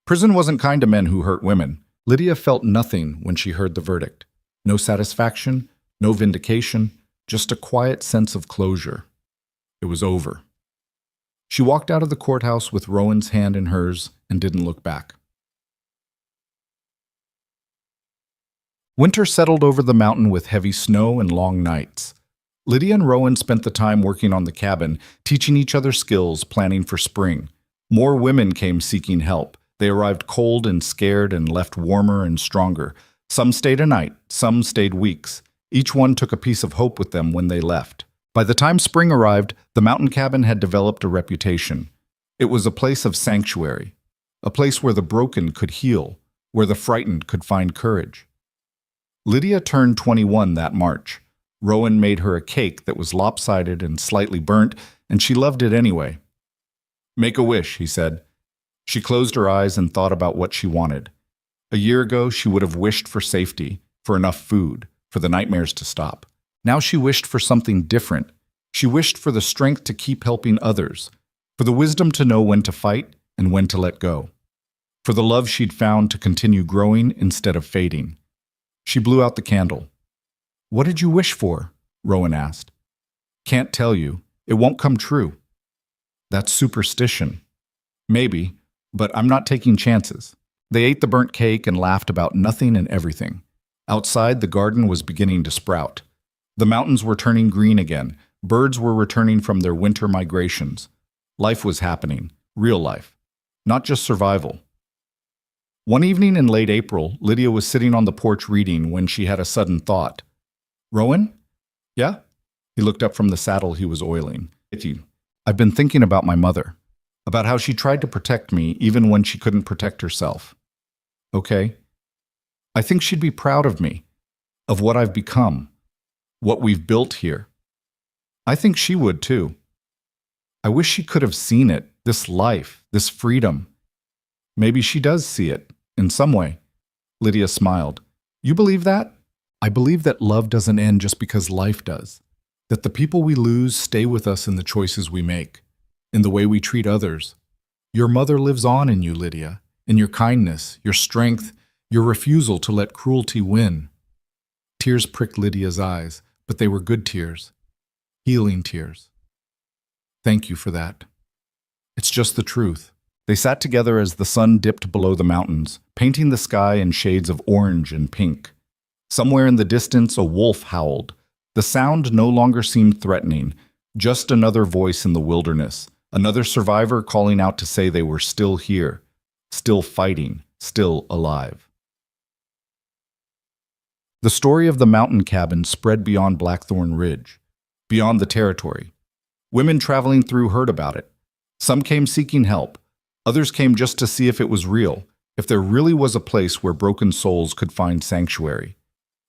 Prison wasn't kind to men who hurt women. Lydia felt nothing when she heard the verdict. No satisfaction, no vindication, just a quiet sense of closure. It was over. She walked out of the courthouse with Rowan's hand in hers and didn't look back. Winter settled over the mountain with heavy snow and long nights. Lydia and Rowan spent the time working on the cabin, teaching each other skills, planning for spring. More women came seeking help. They arrived cold and scared and left warmer and stronger. Some stayed a night, some stayed weeks. Each one took a piece of hope with them when they left. By the time spring arrived, the mountain cabin had developed a reputation. It was a place of sanctuary, a place where the broken could heal, where the frightened could find courage. Lydia turned 21 that March. Rowan made her a cake that was lopsided and slightly burnt, and she loved it anyway. "Make a wish," he said. She closed her eyes and thought about what she wanted. A year ago, she would have wished for safety, for enough food, for the nightmares to stop. Now she wished for something different. She wished for the strength to keep helping others, for the wisdom to know when to fight and when to let go, for the love she'd found to continue growing instead of fading. She blew out the candle. "What did you wish for?" Rowan asked. "Can't tell you. It won't come true." "That's superstition." "Maybe, but I'm not taking chances." They ate the burnt cake and laughed about nothing and everything. Outside, the garden was beginning to sprout. The mountains were turning green again. Birds were returning from their winter migrations. Life was happening, real life, not just survival. One evening in late April, Lydia was sitting on the porch reading when she had a sudden thought. "Rowan?" "Yeah?" He looked up from the saddle he was oiling. "I've been thinking about my mother, about how she tried to protect me even when she couldn't protect herself." "Okay." "I think she'd be proud of me, of what I've become, what we've built here." "I think she would too. I wish she could have seen it, this life, this freedom." "Maybe she does see it, in some way." Lydia smiled. "You believe that?" "I believe that love doesn't end just because life does. That the people we lose stay with us in the choices we make, in the way we treat others. Your mother lives on in you, Lydia, in your kindness, your strength, your refusal to let cruelty win." Tears pricked Lydia's eyes, but they were good tears, healing tears. "Thank you for that. It's just the truth." They sat together as the sun dipped below the mountains, painting the sky in shades of orange and pink. Somewhere in the distance, a wolf howled. The sound no longer seemed threatening, just another voice in the wilderness, another survivor calling out to say they were still here, still fighting, still alive. The story of the mountain cabin spread beyond Blackthorn Ridge, beyond the territory. Women traveling through heard about it. Some came seeking help. Others came just to see if it was real, if there really was a place where broken souls could find sanctuary.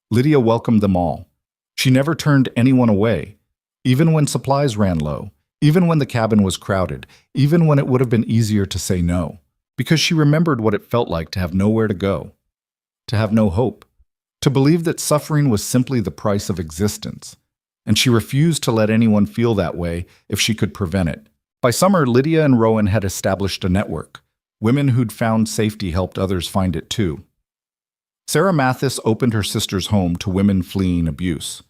Lydia welcomed them all. She never turned anyone away, even when supplies ran low, even when the cabin was crowded, even when it would have been easier to say no, because she remembered what it felt like to have nowhere to go, to have no hope, to believe that suffering was simply the price of existence, and she refused to let anyone feel that way if she could prevent it. By summer, Lydia and Rowan had established a network. Women who'd found safety helped others find it too. Sarah Mathis opened her sister's home to women fleeing abuse.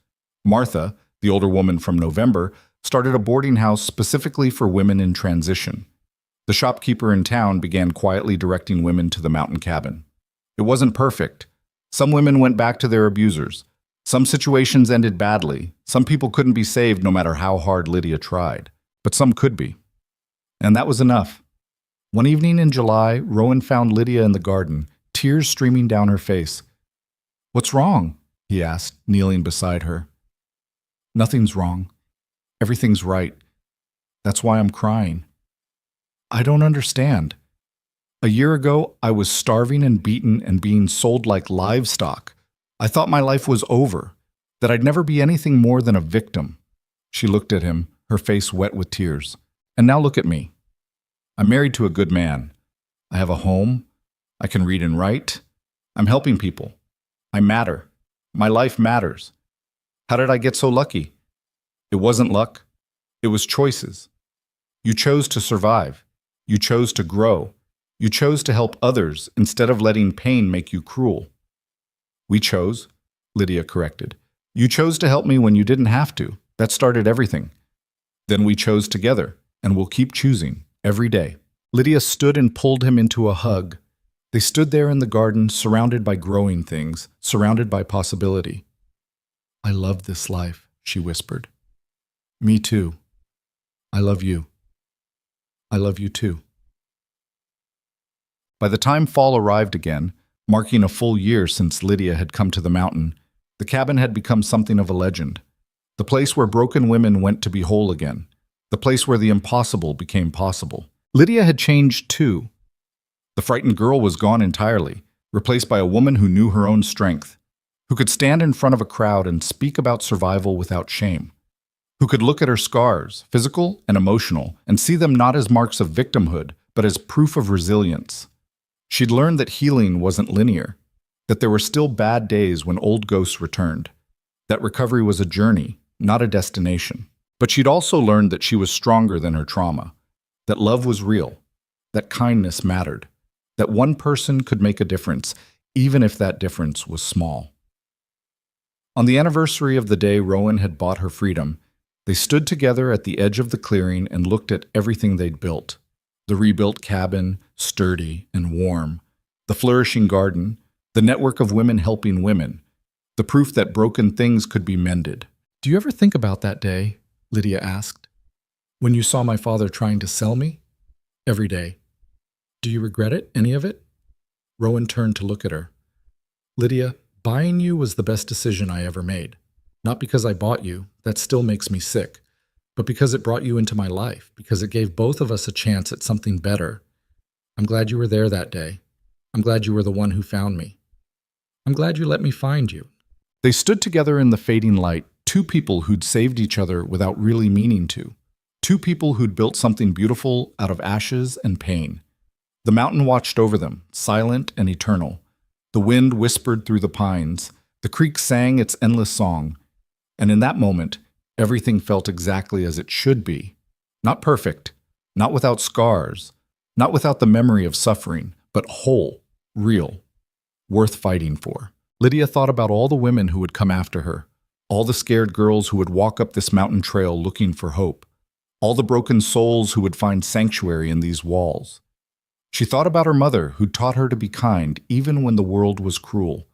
Martha, the older woman from November, started a boarding house specifically for women in transition. The shopkeeper in town began quietly directing women to the mountain cabin. It wasn't perfect. Some women went back to their abusers. Some situations ended badly. Some people couldn't be saved no matter how hard Lydia tried. But some could be. And that was enough. One evening in July, Rowan found Lydia in the garden, tears streaming down her face. "What's wrong?" he asked, kneeling beside her. "Nothing's wrong. Everything's right. That's why I'm crying. I don't understand. A year ago, I was starving and beaten and being sold like livestock. I thought my life was over, that I'd never be anything more than a victim." She looked at him, her face wet with tears. And now look at me. I'm married to a good man. I have a home. I can read and write. I'm helping people. I matter. My life matters. How did I get so lucky? It wasn't luck. It was choices. You chose to survive. You chose to grow. You chose to help others instead of letting pain make you cruel. We chose, Lydia corrected. You chose to help me when you didn't have to. That started everything. Then we chose together, and we'll keep choosing every day. Lydia stood and pulled him into a hug. They stood there in the garden, surrounded by growing things, surrounded by possibility. I love this life, she whispered. Me too. I love you. I love you too. By the time fall arrived again, marking a full year since Lydia had come to the mountain, the cabin had become something of a legend. The place where broken women went to be whole again. The place where the impossible became possible. Lydia had changed too. The frightened girl was gone entirely, replaced by a woman who knew her own strength, who could stand in front of a crowd and speak about survival without shame, who could look at her scars, physical and emotional, and see them not as marks of victimhood, but as proof of resilience. She'd learned that healing wasn't linear, that there were still bad days when old ghosts returned, that recovery was a journey, not a destination. But she'd also learned that she was stronger than her trauma, that love was real, that kindness mattered, that one person could make a difference, even if that difference was small. On the anniversary of the day Rowan had bought her freedom, they stood together at the edge of the clearing and looked at everything they'd built. The rebuilt cabin, sturdy and warm, the flourishing garden, the network of women helping women, the proof that broken things could be mended. Do you ever think about that day? Lydia asked. When you saw my father trying to sell me? Every day. Do you regret it, any of it? Rowan turned to look at her. Lydia, buying you was the best decision I ever made. Not because I bought you, that still makes me sick, but because it brought you into my life, because it gave both of us a chance at something better. I'm glad you were there that day. I'm glad you were the one who found me. I'm glad you let me find you. They stood together in the fading light, two people who'd saved each other without really meaning to. Two people who'd built something beautiful out of ashes and pain. The mountain watched over them, silent and eternal. The wind whispered through the pines. The creek sang its endless song. And in that moment, everything felt exactly as it should be. Not perfect, not without scars, not without the memory of suffering, but whole, real, worth fighting for. Lydia thought about all the women who would come after her, all the scared girls who would walk up this mountain trail looking for hope, all the broken souls who would find sanctuary in these walls. She thought about her mother, who'd taught her to be kind even when the world was cruel,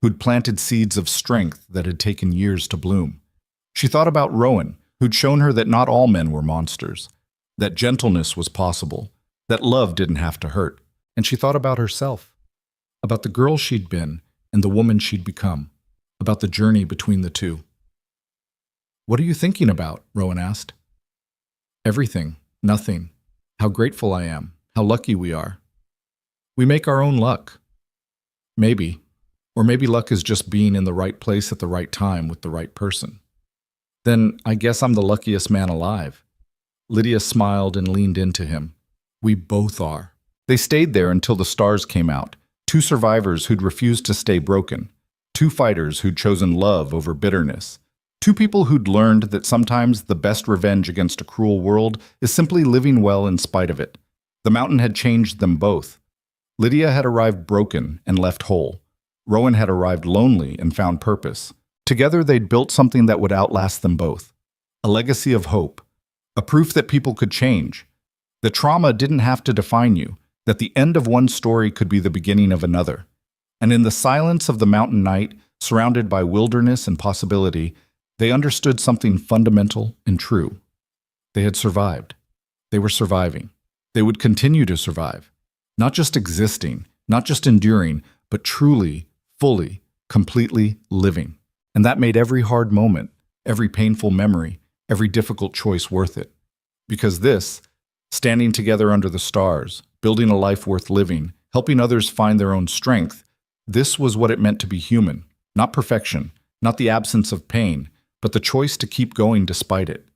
who'd planted seeds of strength that had taken years to bloom. She thought about Rowan, who'd shown her that not all men were monsters, that gentleness was possible, that love didn't have to hurt. And she thought about herself, about the girl she'd been and the woman she'd become, about the journey between the two. What are you thinking about? Rowan asked. Everything, nothing, how grateful I am. How lucky we are. We make our own luck. Maybe. Or maybe luck is just being in the right place at the right time with the right person. Then I guess I'm the luckiest man alive. Lydia smiled and leaned into him. We both are. They stayed there until the stars came out. Two survivors who'd refused to stay broken. Two fighters who'd chosen love over bitterness. Two people who'd learned that sometimes the best revenge against a cruel world is simply living well in spite of it. The mountain had changed them both. Lydia had arrived broken and left whole. Rowan had arrived lonely and found purpose. Together they'd built something that would outlast them both. A legacy of hope. A proof that people could change. That trauma didn't have to define you. That the end of one story could be the beginning of another. And in the silence of the mountain night, surrounded by wilderness and possibility, they understood something fundamental and true. They had survived. They were surviving. They would continue to survive, not just existing, not just enduring, but truly, fully, completely living. And that made every hard moment, every painful memory, every difficult choice worth it. Because this, standing together under the stars, building a life worth living, helping others find their own strength, this was what it meant to be human. Not perfection, not the absence of pain, but the choice to keep going despite it.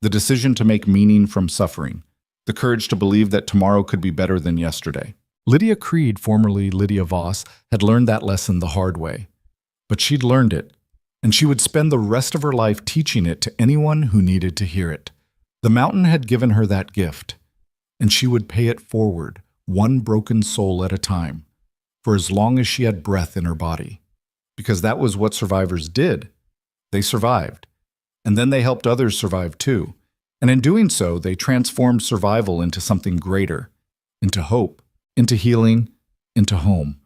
the decision to make meaning from suffering, the courage to believe that tomorrow could be better than yesterday. Lydia Creed, formerly Lydia Voss, had learned that lesson the hard way. But she'd learned it, and she would spend the rest of her life teaching it to anyone who needed to hear it. The mountain had given her that gift, and she would pay it forward, one broken soul at a time, for as long as she had breath in her body. Because that was what survivors did. They survived, and then they helped others survive too. And in doing so, they transformed survival into something greater, into hope, into healing, into home.